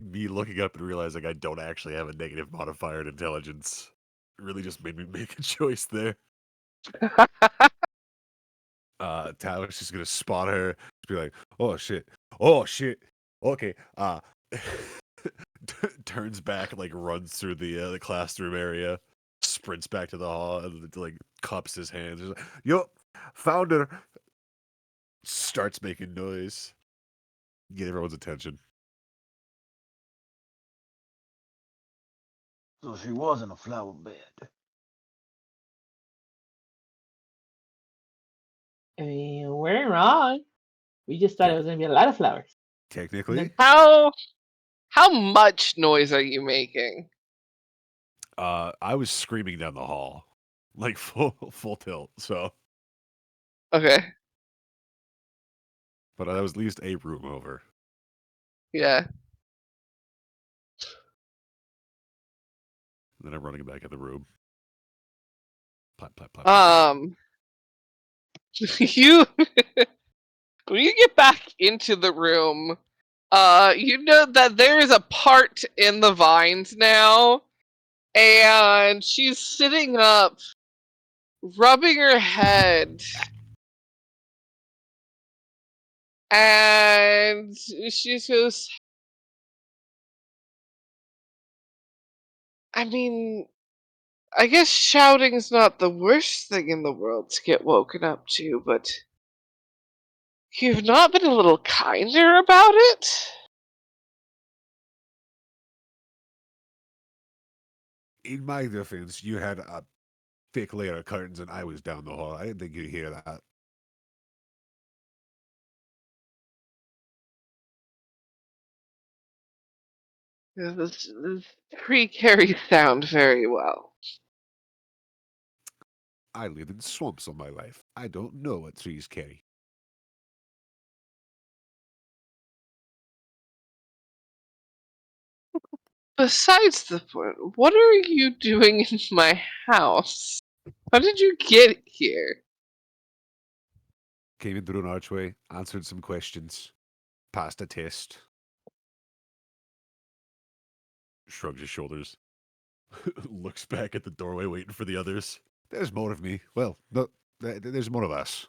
me looking up and realizing I don't actually have a negative modifier in intelligence really just made me make a choice there. Tavish is gonna spot her, just be like, oh shit, okay, turns back, like runs through the classroom area, sprints back to the hall, and like cups his hands. He's like, yo, found her. Starts making noise, get everyone's attention. So she was in a flower bed. I mean, we're wrong. We just thought it was gonna be a lot of flowers. Technically, How much noise are you making? I was screaming down the hall, like full tilt. So, Okay. but I was at least a room over. Yeah. And then I'm running back in the room. Plap, plap, plap, plap. You when you get back into the room, you know that there is a part in the vines now, and she's sitting up, rubbing her head, and she goes, I mean, I guess shouting's not the worst thing in the world to get woken up to, but you've not been a little kinder about it? In my defense, you had a thick layer of curtains and I was down the hall. I didn't think you'd hear that. This tree carries sound very well. I lived in swamps all my life. I don't know what trees carry. Besides the point, what are you doing in my house? How did you get here? Came in through an archway, answered some questions, passed a test. Shrugs his shoulders. Looks back at the doorway, waiting for the others. There's more of me. Well, There's more of us.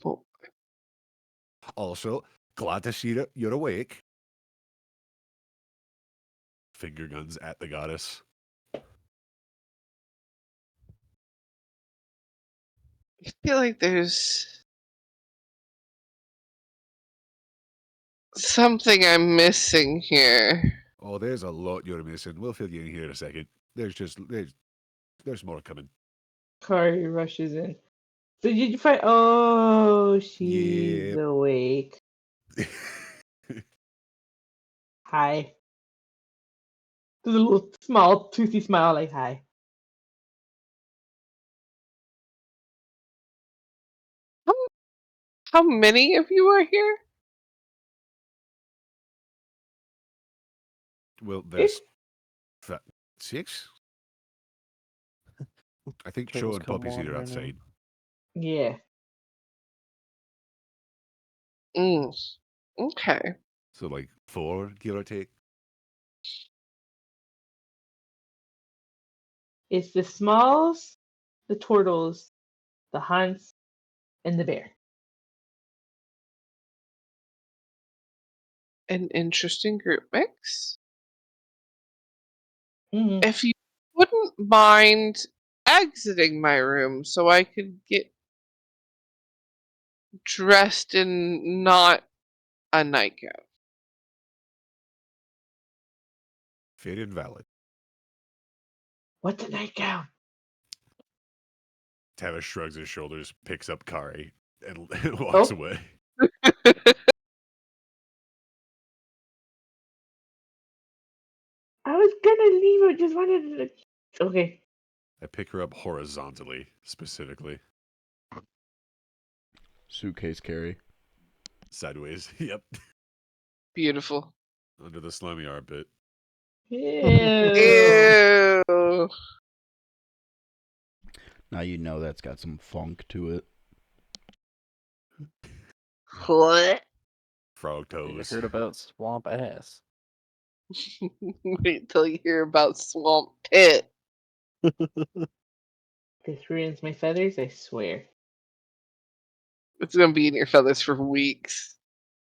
Well, Also, glad to see that you're awake. Finger guns at the goddess. I feel like there's something I'm missing here. Oh, there's a lot you're missing. We'll fill you in here in a second. There's more coming. Kari rushes in. So did you find? Oh, she's Yep. awake. Hi. There's a little small, toothy smile, like hi. How many of you are here? Well, there's 6. I think Chou Turtles and come Poppyseed are wandering in. outside. Yeah. Okay. So like 4, give or take. It's the smalls, the turtles, the hunts, and the bear. An interesting group mix. Mm-hmm. If you wouldn't mind exiting my room so I could get dressed in not a nightgown. Fair and valid. What's a nightgown? Tavish shrugs his shoulders, picks up Kari, and walks Oh. away. I was gonna leave. I just wanted to. Okay. I pick her up horizontally, specifically. Suitcase carry. Sideways. Yep. Beautiful. Under the slimy armpit. Ew. Ew. Now you know that's got some funk to it. What? Frog You toes. heard about swamp ass. Wait till you hear about Swamp Pit. This ruins my feathers, I swear. It's gonna be in your feathers for weeks.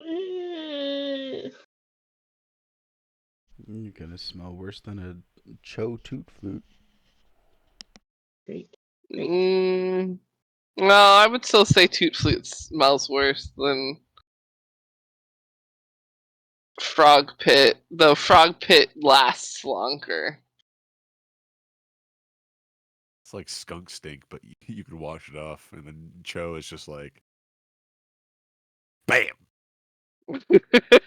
Mm. You're gonna smell worse than a Chou toot flute. Great. Well, I would still say Toot Flute smells worse than Frog Pit, though Frog Pit lasts longer. It's like skunk stink, but you can wash it off. And then Chou is just like, BAM!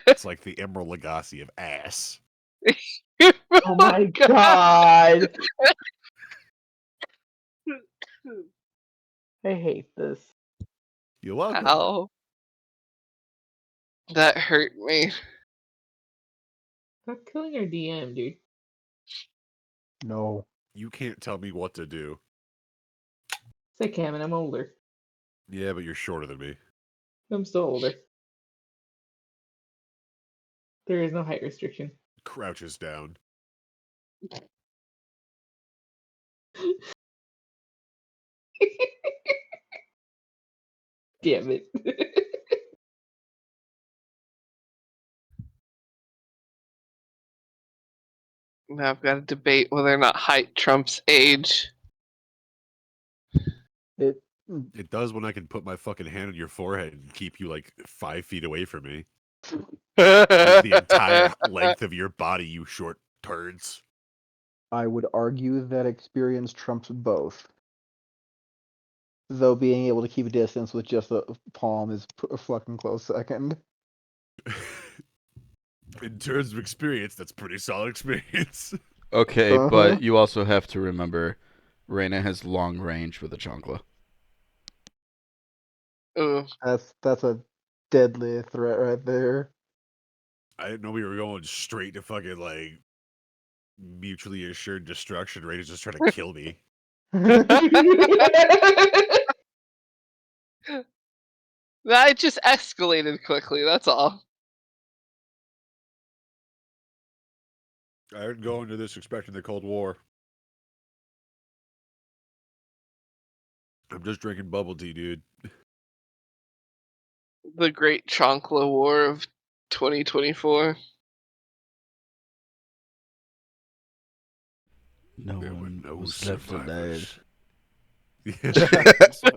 It's like the Emerald Lagasse of ass. Oh my god! I hate this. You're welcome. Ow. That hurt me. Stop killing our DM, dude. No. You can't tell me what to do. Say Cam, and I'm older. Yeah, but you're shorter than me. I'm still older. There is no height restriction. Crouches down. Damn it. Now I've got to debate whether or not height trumps age. It It does when I can put my fucking hand on your forehead and keep you like 5 feet away from me. The entire length of your body, you short turds. I would argue that experience trumps both. Though being able to keep a distance with just a palm is a fucking close second. In terms of experience, that's pretty solid experience. Okay, Uh-huh. but you also have to remember, Reyna has long range with a chancla. Ooh. That's a deadly threat right there. I didn't know we were going straight to fucking like mutually assured destruction. Ray is just trying to kill me. That just escalated quickly, that's all. I didn't go into this expecting the Cold War. I'm just drinking bubble tea, dude. The Great Chonkla War of 2024. No There were one no was left alive. survivors. Direction.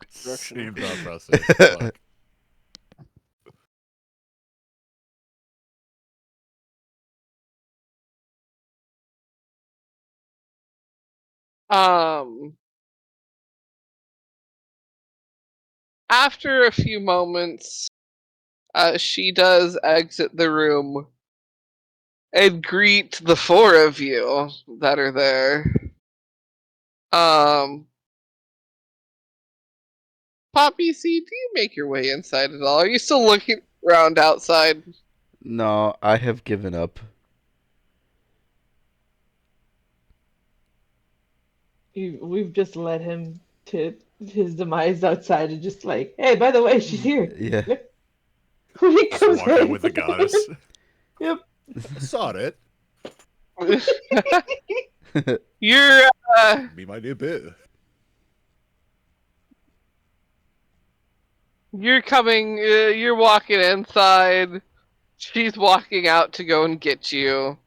Same thought process. Fuck. After a few moments, she does exit the room and greet the four of you that are there. Poppyseed, do you make your way inside at all? Are you still looking around outside? No, I have given up. We've just let him to his demise outside and just like, hey, by the way, she's here. Yeah. Look. When he Just comes walk out in. with the goddess. Yep. Saw it. You're Be my new bit. you're coming. You're walking inside. She's walking out to go and get you.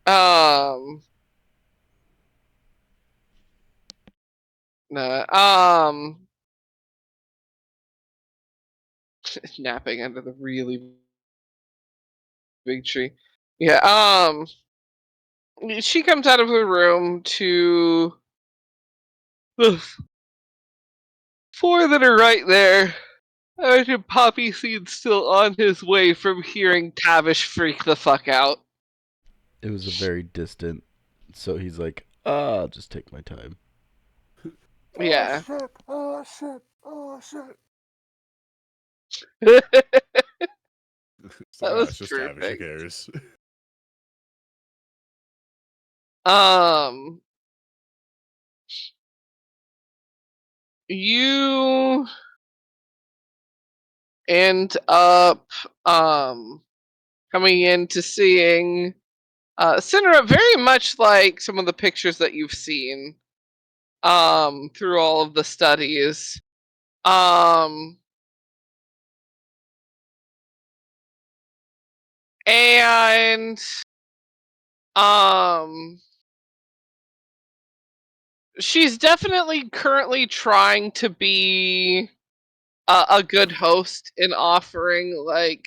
No. Napping under the really big tree. Yeah. She comes out of the room to the four that are right there. I imagine Poppyseed's still on his way from hearing Tavish freak the fuck out. It was a very distant, so he's like, I'll just take my time. Yeah. Oh shit. Oh shit. That It's was just Tavish. Who perfect. cares? You end up coming into seeing Cynra very much like some of the pictures that you've seen through all of the studies. And she's definitely currently trying to be a good host in offering like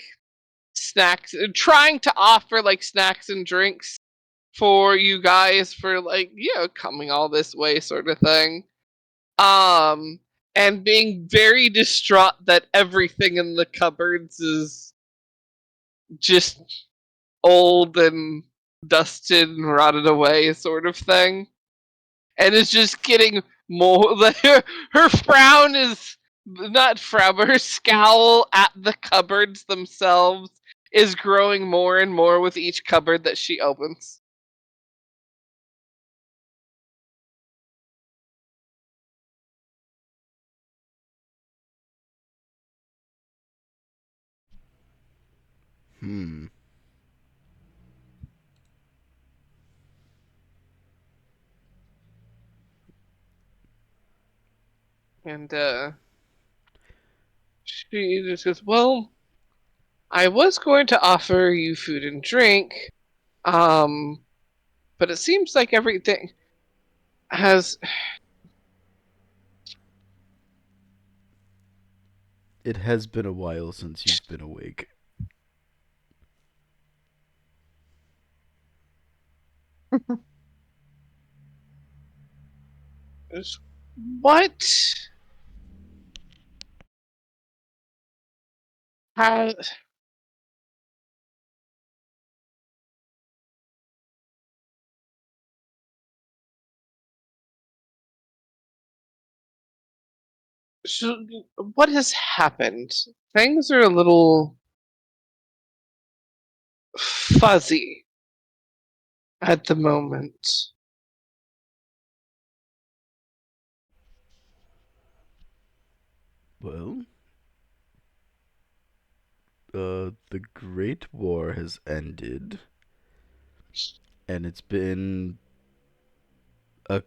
snacks, trying to offer like snacks and drinks for you guys for like, coming all this way sort of thing. And being very distraught that everything in the cupboards is just old and dusted and rotted away sort of thing. And it's just getting more. Her frown is not frown, but her scowl at the cupboards themselves is growing more and more with each cupboard that she opens. Hmm. And she just goes, "Well, I was going to offer you food and drink, um, but it seems like everything has." It has been a while since you've been awake. What? How? What has happened? Things are a little fuzzy at the moment. Well, the Great War has ended, and it's been a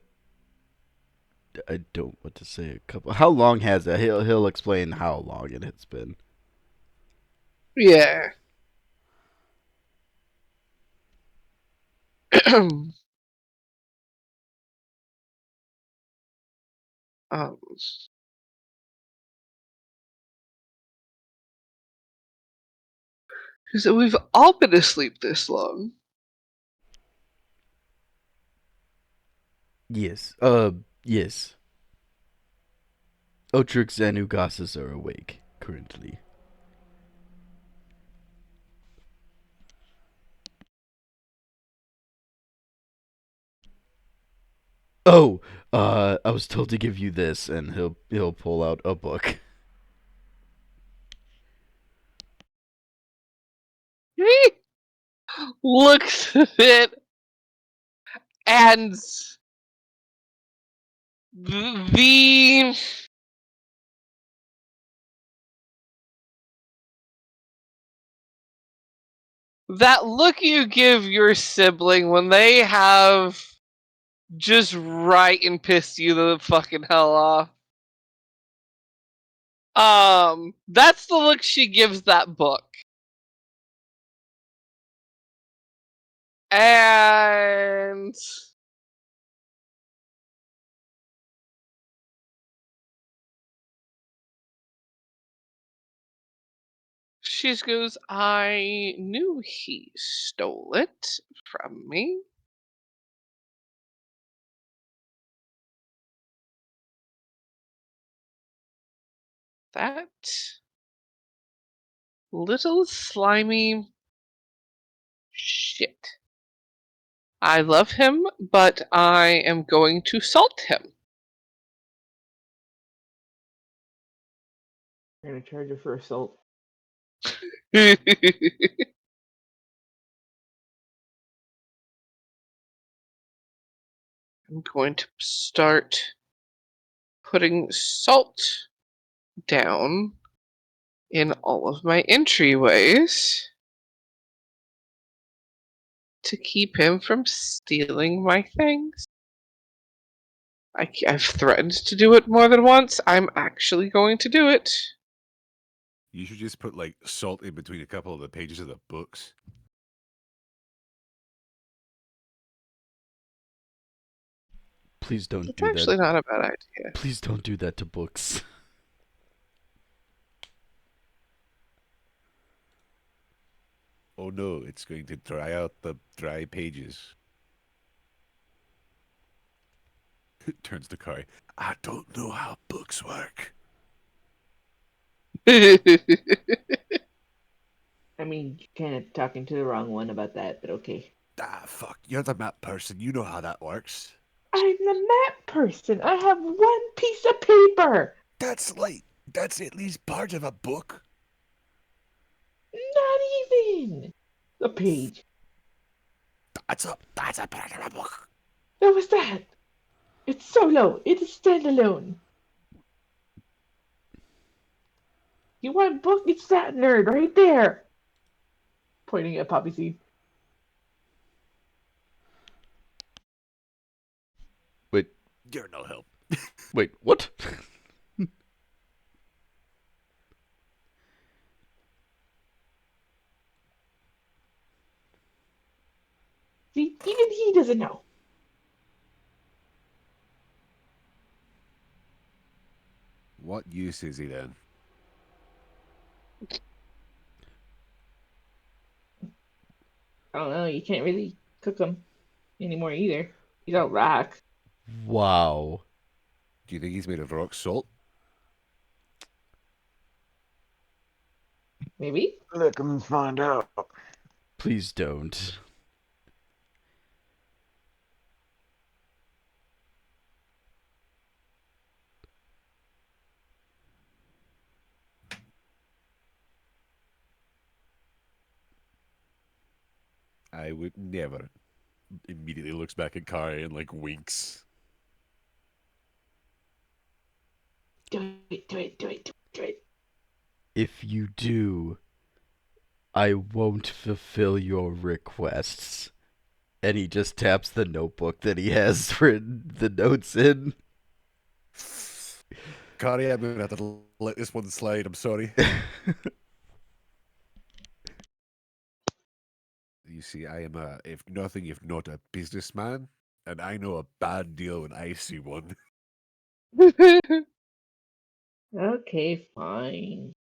I don't want to say a couple. How long has that? He'll explain how long it has been. Yeah. um, so we've all been asleep this long. Yes. Yes. Otrix and Ugasis are awake currently. Oh, I was told to give you this, and he'll pull out a book. Looks at it and the that look you give your sibling when they have just right and pissed you the fucking hell off. That's the look she gives that book. And she goes, I knew he stole it from me. That little slimy shit. I love him, but I am going to salt him. I'm gonna charge her for assault. I'm going to start putting salt down in all of my entryways to keep him from stealing my things. I've threatened to do it more than once. I'm actually going to do it. You should just put like salt in between a couple of the pages of the books. Please don't It's do actually that. not a bad idea. Please don't do that to books. Oh no, it's going to dry out the dry pages. Turns to Kari. I don't know how books work. I mean, you're kind of talking to the wrong one about that, but okay. Ah, fuck. You're the map person. You know how that works. I'm the map person. I have one piece of paper. That's at least part of a book. Not even a page. That's a part of a book. What was that? It's solo. It is standalone. You want book? It's that nerd right there. Pointing at Poppyseed. Wait, You're no help. wait, what? See, even he doesn't know. What use is he then? I don't know. You can't really cook him anymore either. He's all rock. Wow. Do you think he's made of rock salt? Maybe. Let them find out. Please don't. I would never. Immediately looks back at Kari and like winks. Do it. Do it. Do it. Do it. If you do, I won't fulfill your requests. And he just taps the notebook that he has written the notes in. Kari, I'm gonna have to let this one slide. I'm sorry. You see, I am a, if nothing, if not a businessman, and I know a bad deal when I see one. Okay, fine.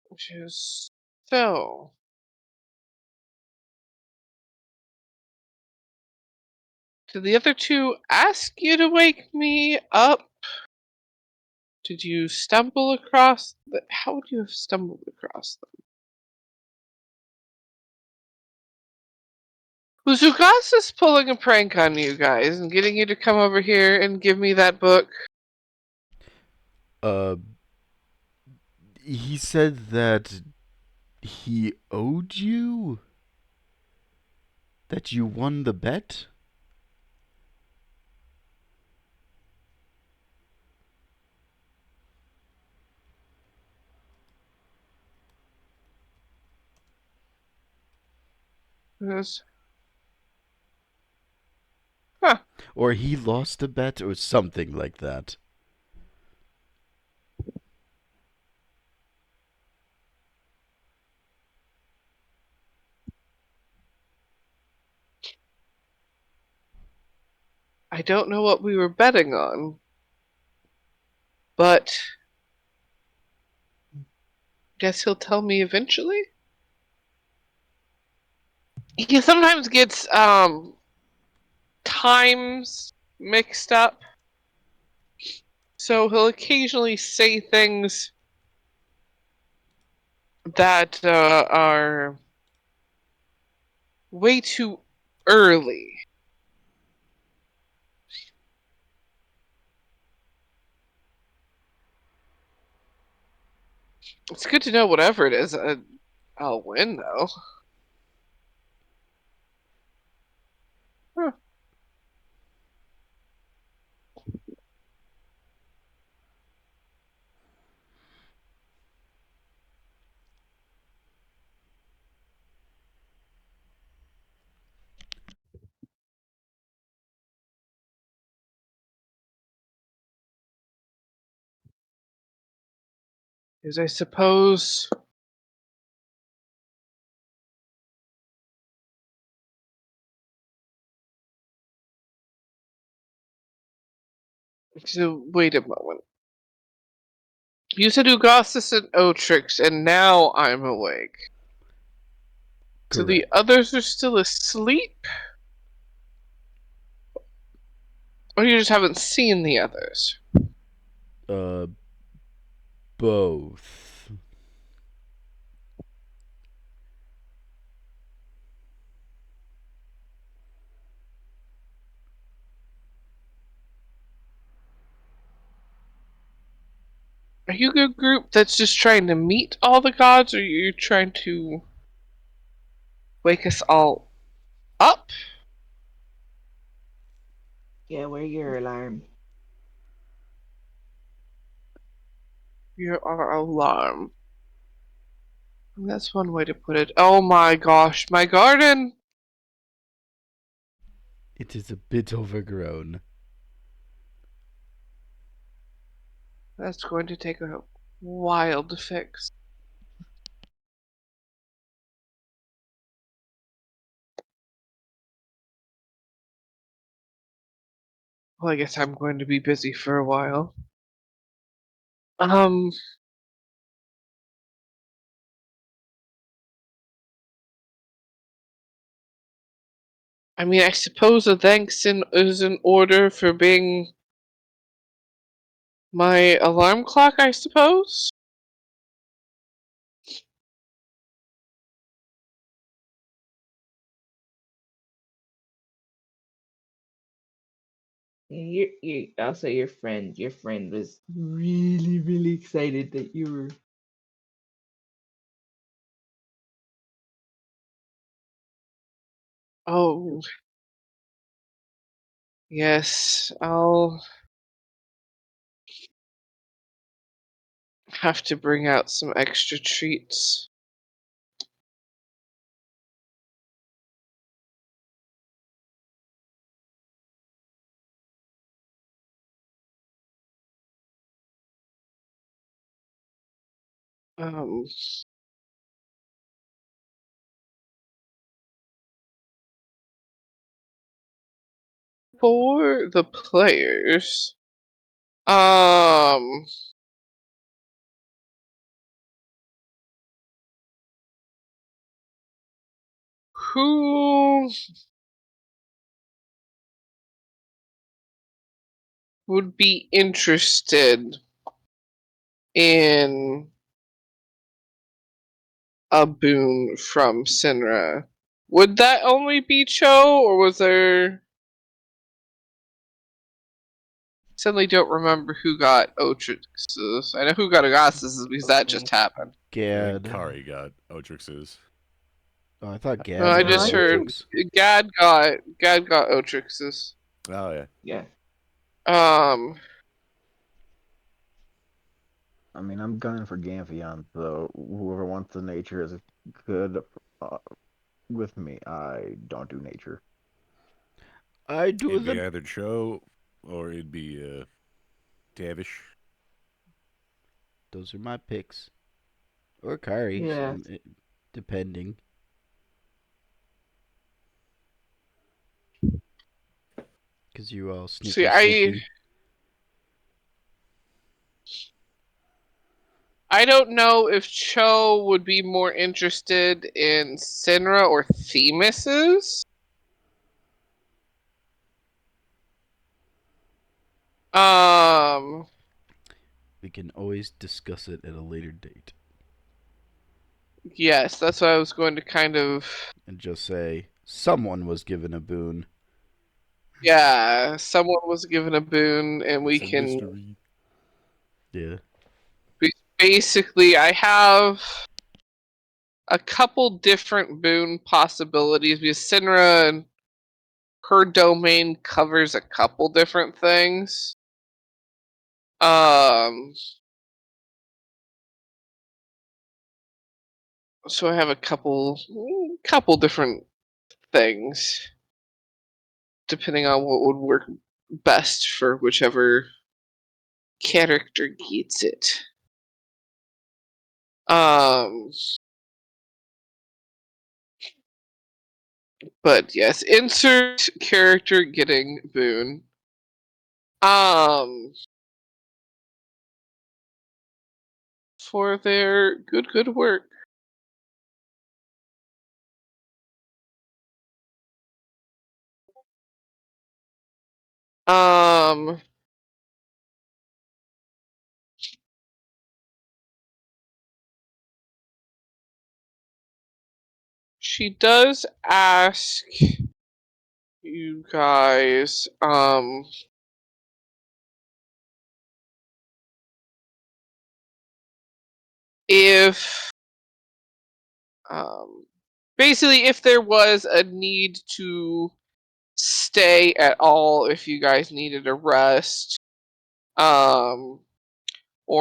Which is so. Did the other two ask you to wake me up? Did you stumble across how would you have stumbled across them? Was Ugasis pulling a prank on you guys and getting you to come over here and give me that book? He said that he owed you? That you won the bet? Yes. Huh. Or he lost a bet or something like that. I don't know what we were betting on, but guess he'll tell me eventually. He sometimes gets times mixed up, so he'll occasionally say things that are way too early. It's good to know whatever it is. I'll win though. Huh. Because I suppose so. Wait a moment. You said Ugasis and Otrix, and now I'm awake. So the Correct. others are still asleep? Or you just haven't seen the others? Both. Are you a group that's just trying to meet all the gods, or are you trying to wake us all up? Yeah, wear your alarm. You're our alarm. That's one way to put it. Oh my gosh, my garden! It is a bit overgrown. That's going to take a while to fix. Well, I guess I'm going to be busy for a while. I mean, I suppose a thanks is in order for being my alarm clock, I suppose? You also your friend. Your friend was really, really excited that you were Oh, yes, I'll have to bring out some extra treats. Um, for the players, um, who would be interested in a boon from Cynra? Would that only be Chou, or was there? Suddenly don't remember who got Otrix's. I know who got Agas's because that just happened. Gad. Kari got Otrix's. Oh, I thought No, Gad. I got just heard Otrix. Gad got Otrix's. Oh yeah. Yeah. Um, I mean, I'm gunning for Gamphion, so whoever wants the nature is good with me. I don't do nature. I do It'd be the. either Chou or it'd be Tavish. Those are my picks. Or Kari, Yeah. depending. Because you all see, sneaky. I don't know if Chou would be more interested in Cynra or Themis's. Um, We can always discuss it at a later date. yes, that's what I was going to kind of. And just say, someone was given a boon. Yeah, someone was given a boon, and we It's a can. mystery. Yeah. Basically, I have a couple different boon possibilities because Cynra and her domain covers a couple different things. Um, so I have a couple different things depending on what would work best for whichever character gets it. But yes, insert character getting boon. Um, for their good work. Um, she does ask you guys, if, um, basically if there was a need to stay at all, if you guys needed a rest, or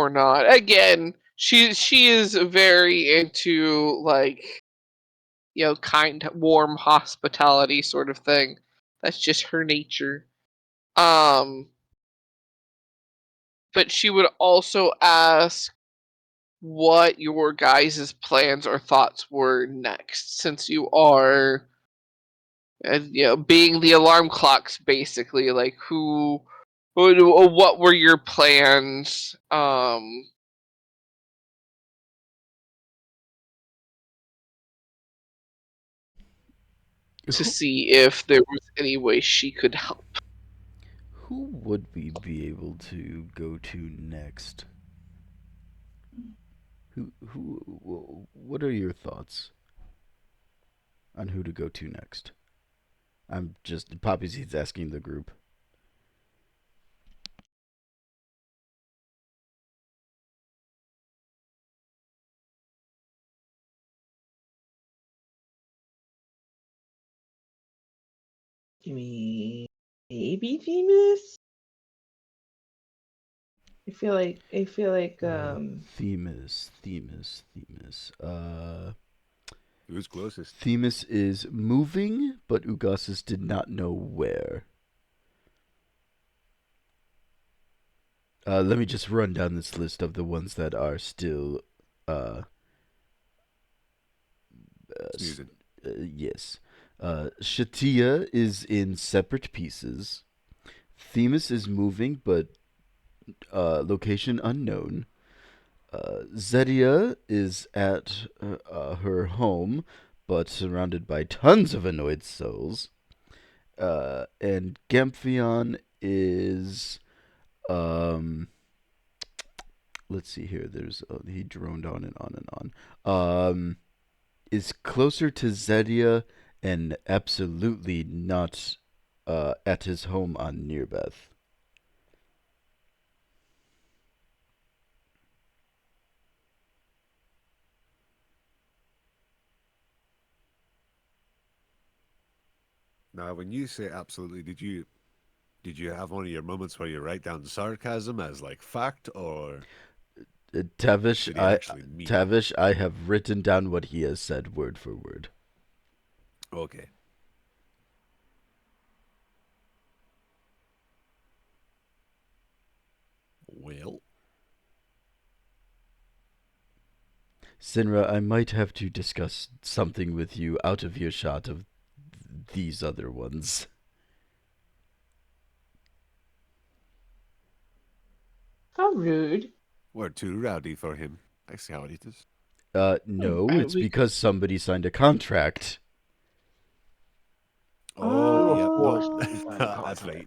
not. Again, she is very into like, kind, warm hospitality sort of thing. That's just her nature. Um, but she would also ask what your guys' plans or thoughts were next, since you are, being the alarm clocks, basically. Like, what were your plans? To see if there was any way she could help. Who would we be able to go to next? What are your thoughts on who to go to next? I'm just, Poppyseed's asking the group. You mean maybe Themis? I feel like Themis. Who's closest? Themis is moving, but Ugasis did not know where. Let me just run down this list of the ones that are still Snoozing. yes. Shatia is in separate pieces. Themis is moving, but location unknown. Zedia is at her home, but surrounded by tons of annoyed souls. And Gamphion is, let's see here. There's he droned on and on and on. Is closer to Zedia and absolutely not at his home on Nearbeth. Now, when you say absolutely, did you have one of your moments where you write down sarcasm as like fact, or Tavish, did he actually mean? Tavish, I have written down what he has said word for word. Okay. Well, Cynra, I might have to discuss something with you out of earshot of these other ones. how rude. we're too rowdy for him. I see how it is. No, it's we- because somebody signed a contract. Oh, yeah, Oh. no, that's right.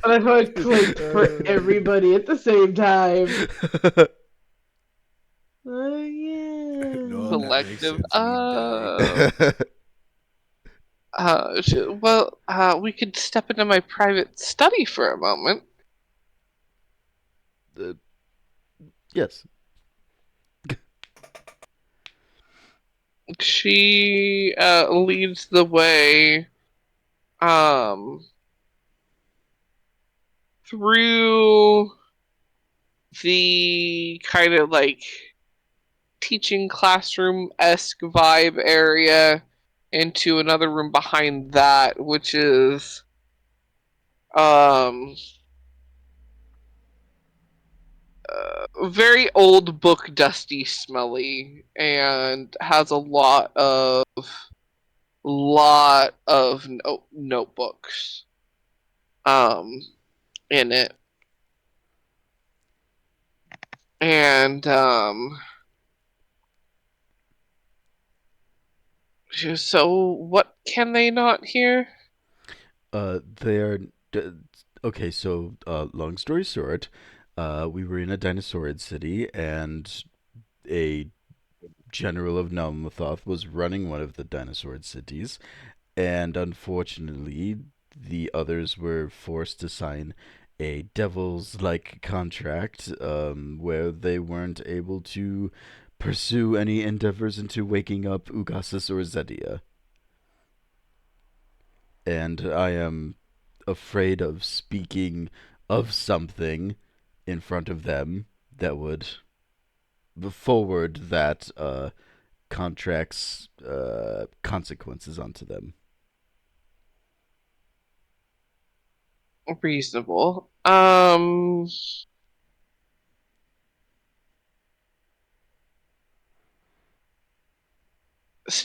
I like how it clicked for everybody at the same time. Oh yeah. No, that makes Collective. sense. I mean, Well, we could step into my private study for a moment. Yes. She leads the way through the kind of like teaching classroom-esque vibe area into another room behind that, which is very old book, dusty, smelly, and has a lot of notebooks in it. And so what can they not hear? They're okay. So, long story short, we were in a dinosaurid city, and a general of Nelmathoth was running one of the dinosaurid cities, and unfortunately, the others were forced to sign a devil's-like contract, where they weren't able to pursue any endeavors into waking up Ugasis or Zedia. And I am afraid of speaking of something in front of them that would forward that contract's consequences onto them. Reasonable. Has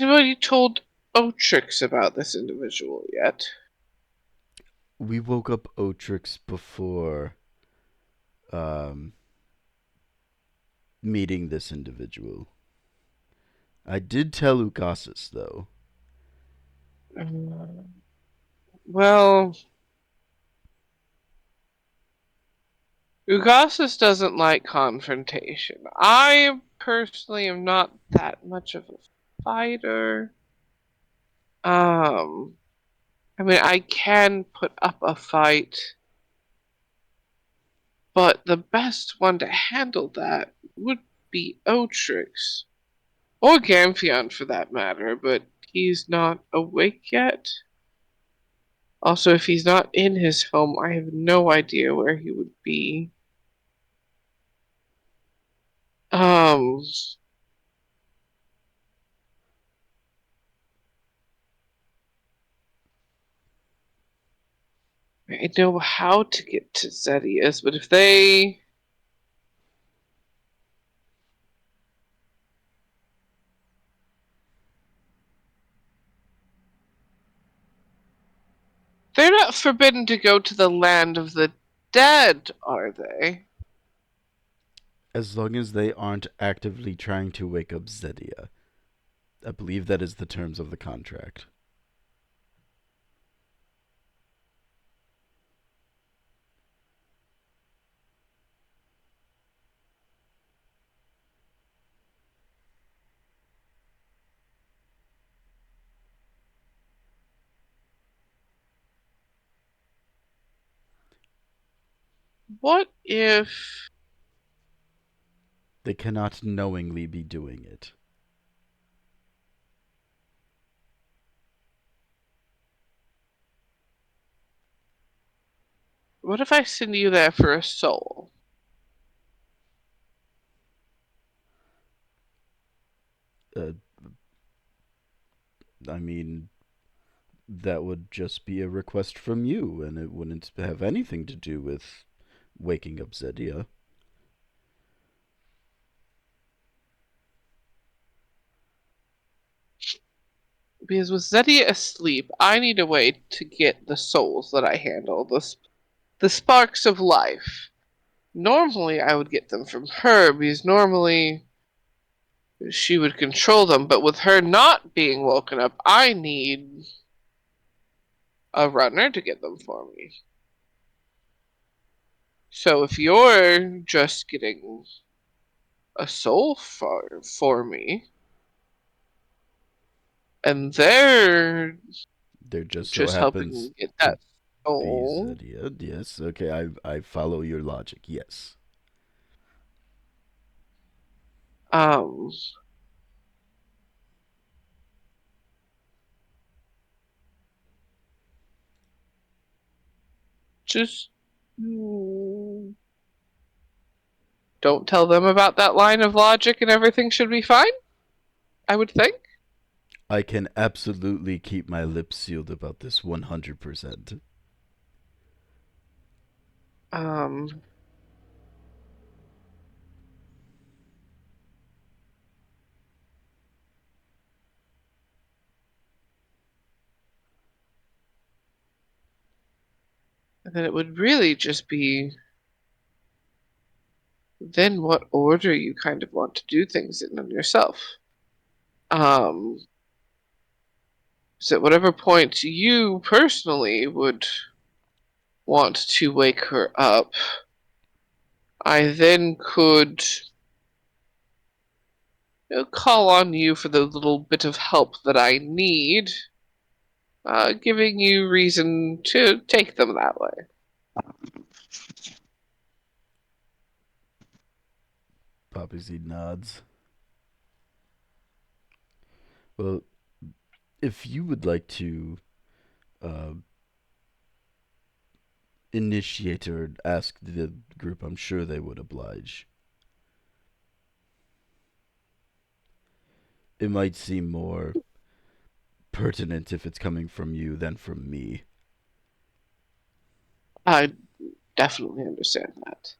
anybody told Otrix about this individual yet? We woke up Otrix before meeting this individual. I did tell Ugasis, though. Well, Ugasis doesn't like confrontation. I personally am not that much of a fighter. I mean, I can put up a fight, but the best one to handle that would be Otrix. Or Gamphion for that matter, but he's not awake yet. Also, if he's not in his home, I have no idea where he would be. I know how to get to Zedius, but if they're not forbidden to go to the land of the dead, are they? As long as they aren't actively trying to wake up Zedia. I believe that is the terms of the contract. What if... They cannot knowingly be doing it. What if I send you there for a soul? I mean, that would just be a request from you, and it wouldn't have anything to do with waking up Zedia. Because with Zedia asleep, I need a way to get the souls that I handle, the sparks of life. Normally, I would get them from her, because normally she would control them, but with her not being woken up, I need a runner to get them for me. So if you're just getting a soul for me, and they're There just so just helping happens me get to that be soul, Zedia. Yes, okay, I follow your logic, yes. um, just don't tell them about that line of logic and everything should be fine, I would think. I can absolutely keep my lips sealed about this 100%. Um, and then it would really just be then what order you kind of want to do things in on yourself. So at whatever point you personally would want to wake her up, I then could call on you for the little bit of help that I need, giving you reason to take them that way. Poppyseed nods. Well, if you would like to uh, initiate or ask the group, I'm sure they would oblige. It might seem more pertinent if it's coming from you than from me. I definitely understand that.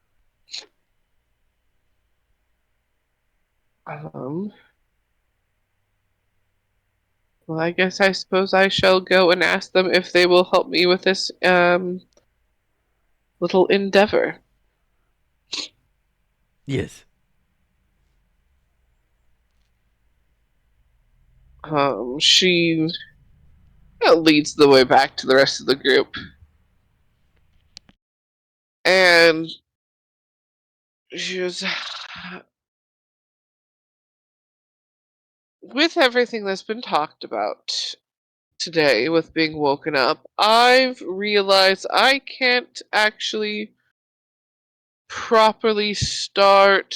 Well, I suppose I shall go and ask them if they will help me with this little endeavor. Yes. She leads the way back to the rest of the group. And she was, with everything that's been talked about today with being woken up, I've realized I can't actually properly start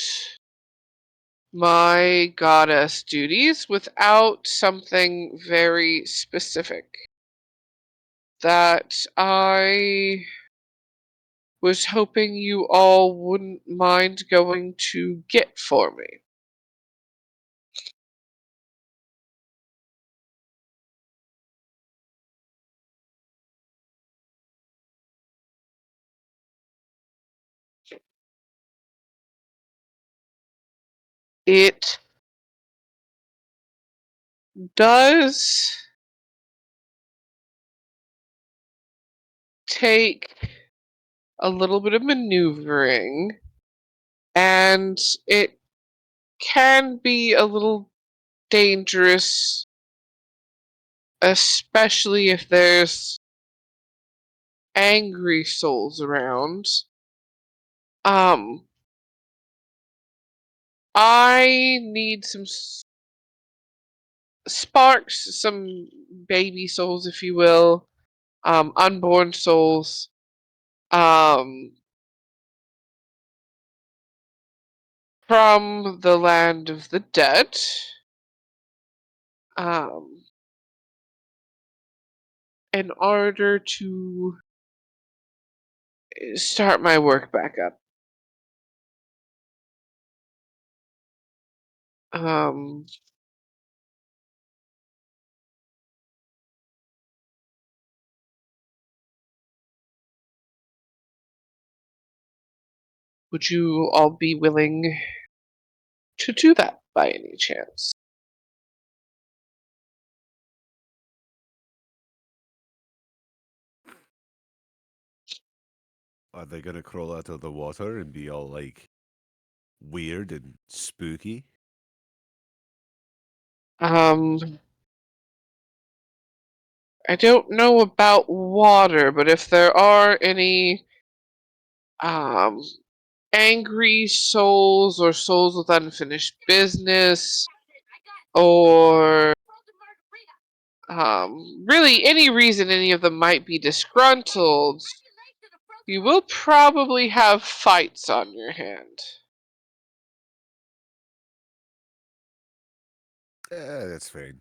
my goddess duties without something very specific that I was hoping you all wouldn't mind going to get for me. It does take a little bit of maneuvering, and it can be a little dangerous, especially if there's angry souls around. I need some sparks, some baby souls, if you will, unborn souls, from the land of the dead, um, in order to start my work back up. Um, would you all be willing to do that by any chance? Are they gonna crawl out of the water and be all like weird and spooky? I don't know about water, but if there are any um angry souls or souls with unfinished business, or really any reason any of them might be disgruntled, you will probably have fights on your hand. That's fine.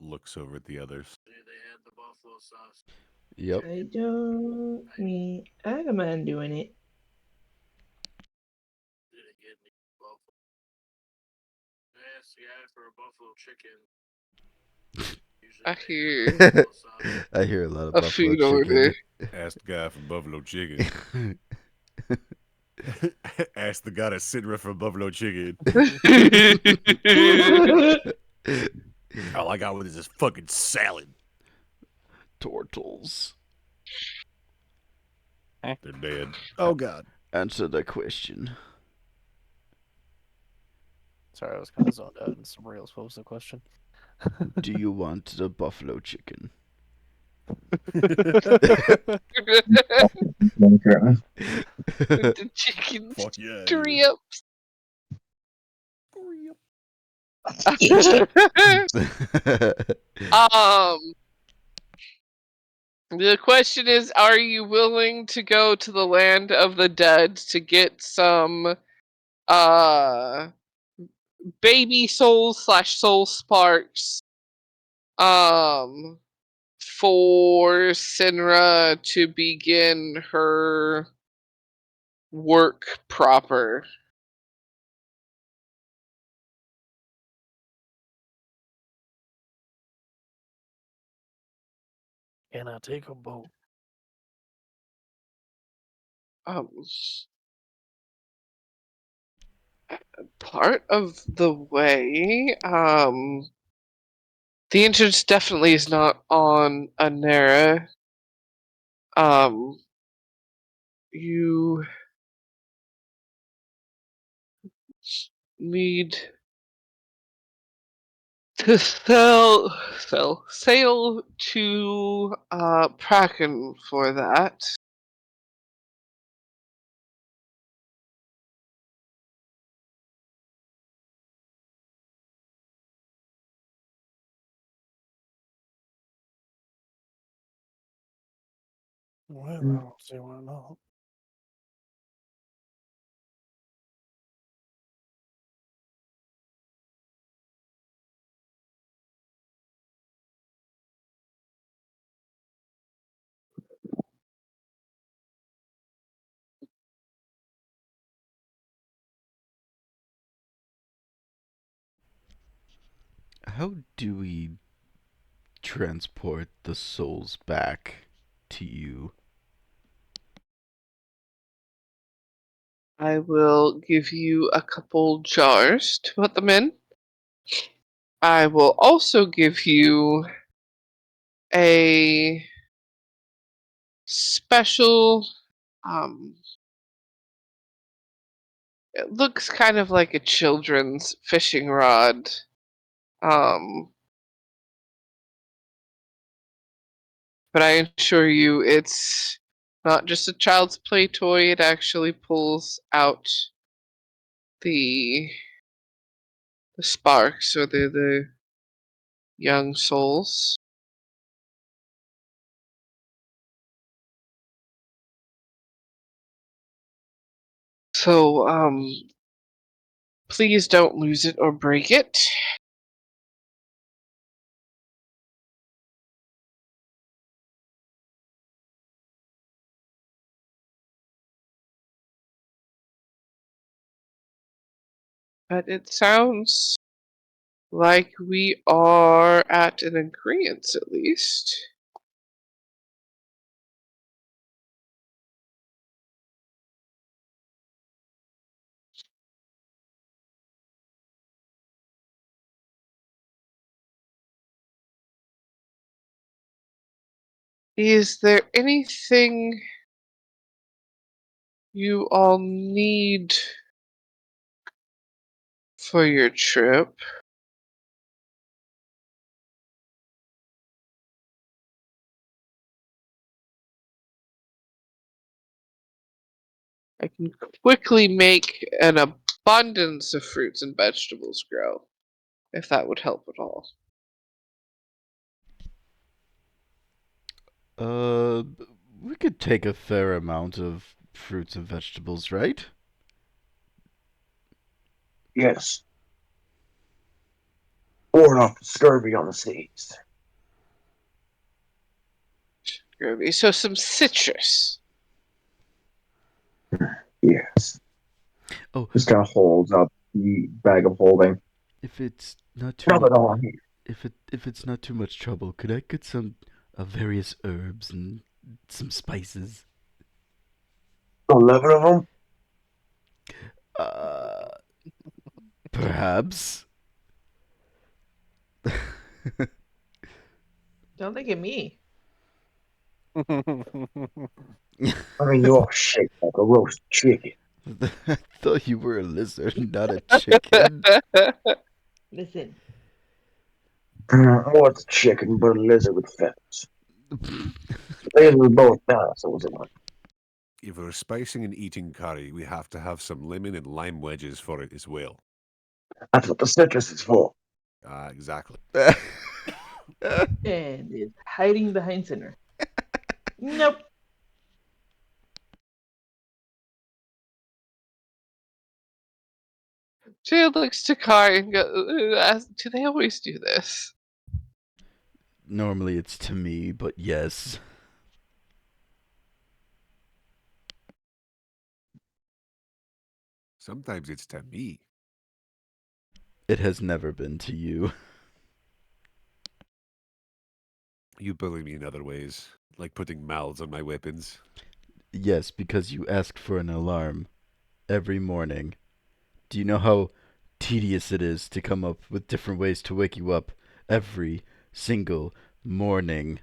Looks over at the others. Yep. I don't mean I don't mind doing it. I hear I hear a lot of a buffalo food order. chicken. Ask the guy from Buffalo Chicken. Ask the guy at Cynra for Buffalo Chicken. All I got with is this fucking salad. Tortles. They're dead. Oh god. Answer the question. Sorry, I was kind of zoned out and somebody else posed the question. Do you want the buffalo chicken? With the chicken Fuck yeah. strips. The question is, are you willing to go to the land of the dead to get some baby souls / soul sparks for Cynra to begin her work proper? Can I take a boat? Um, part of the way, the entrance definitely is not on Anera. You need to sail to Praken for that. Well, I don't see why not. How do we transport the souls back to you? I will give you a couple jars to put them in. I will also give you a special, it looks kind of like a children's fishing rod. But I assure you it's not just a child's play toy, it actually pulls out the sparks or the young souls. So, please don't lose it or break it. But it sounds like we are at an agreement, at least. Is there anything you all need for your trip? I can quickly make an abundance of fruits and vegetables grow, if that would help at all. Uh, we could take a fair amount of fruits and vegetables, right? Yes. Ward off scurvy on the seas. Groovy. So some citrus. Yes. Oh, Just kind of holds up the bag of holding. if it's not too Rub it on here. if it's not too much trouble, could I get some various herbs and some spices? 11 of them? Uh, perhaps. Don't look at me. I mean, you're shaped like a roast chicken. I thought you were a lizard, not a chicken. Listen, What's a chicken but a lizard with feathers? They were both dinosaurs at one. If we're spicing and eating curry, we have to have some lemon and lime wedges for it as well. That's what the citrus is for. Exactly. and is hiding behind Cynra. Nope. Jill looks to Kari and goes, do they always do this? Normally it's to me, but yes. Sometimes it's to me. It has never been to you. You bully me in other ways, like putting mouths on my weapons. Yes, because you ask for an alarm every morning. Do you know how tedious it is to come up with different ways to wake you up every single morning?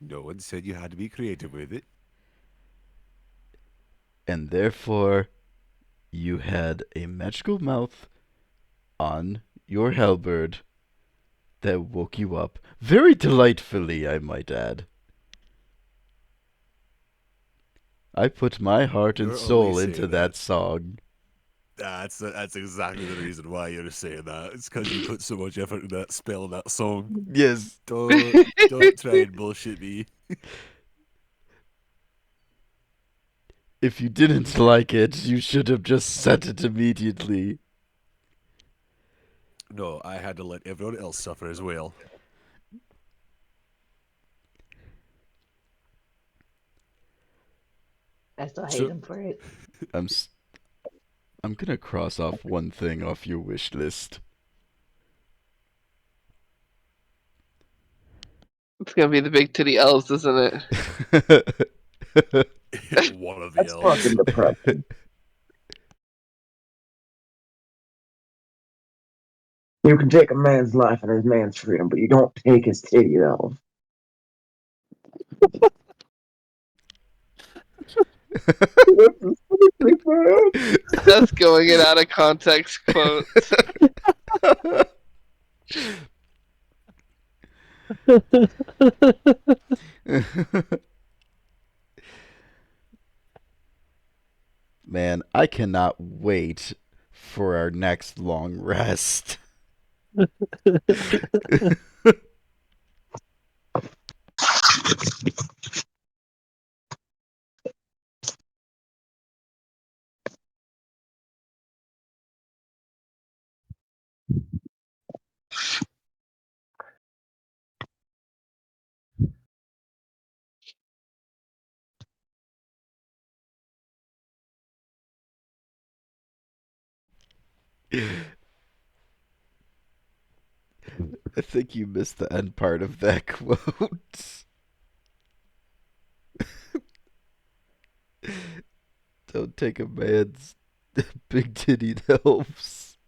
No one said you had to be creative with it. And therefore, you had a magical mouth on your halberd that woke you up very delightfully, I might add. I put my heart and You're soul only into saying that that. song. That's exactly the reason why you're saying that. It's because you put so much effort in that spell and that song. Yes. Don't try and bullshit me. If you didn't like it, you should have just said it immediately. No, I had to let everyone else suffer as well. I still hate So- him for it. I'm gonna cross off one thing off your wish list. It's gonna be the big titty elves, isn't it? One of the That's elves. fucking depressing. You can take a man's life and his man's freedom, but you don't take his titty elf. That's going in out of context quotes. Man, I cannot wait for our next long rest. I think you missed the end part of that quote. Don't take a man's big tittied elves.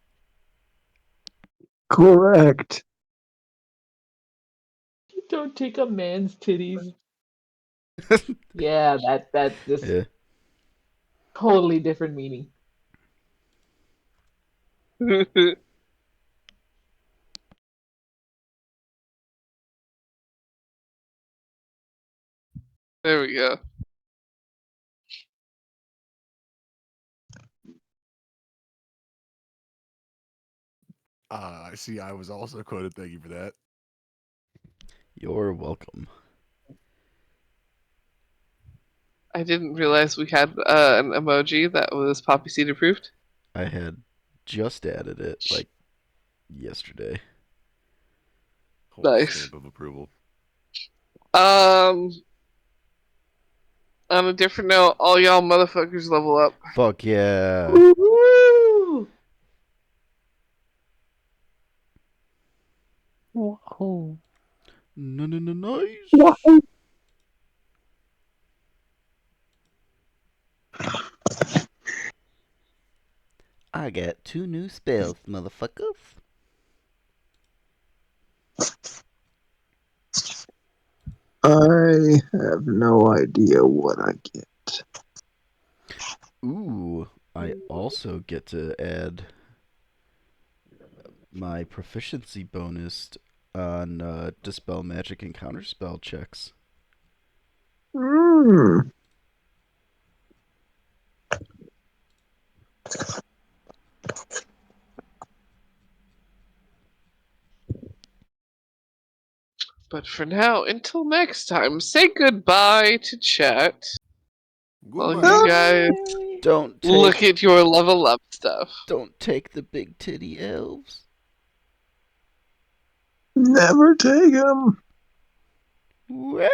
Correct. Don't take a man's titties. Yeah, that just Yeah. totally different meaning. There we go. I see. I was also quoted. Thank you for that. You're welcome. I didn't realize we had an emoji that was Poppyseed approved. I had just added it like yesterday. Whole Nice. stamp of approval. On a different note, all y'all motherfuckers level up. Fuck yeah. Woo! Whoa. No, nice. I got 2 new spells, motherfuckers. I have no idea what I get. Ooh, I also get to add my proficiency bonus on Dispel Magic and Counterspell checks. Hmm. But for now, until next time, say goodbye to chat. While Goodbye. you guys Don't look take, at your level up stuff. don't take the big titty elves. Never take him. Wah.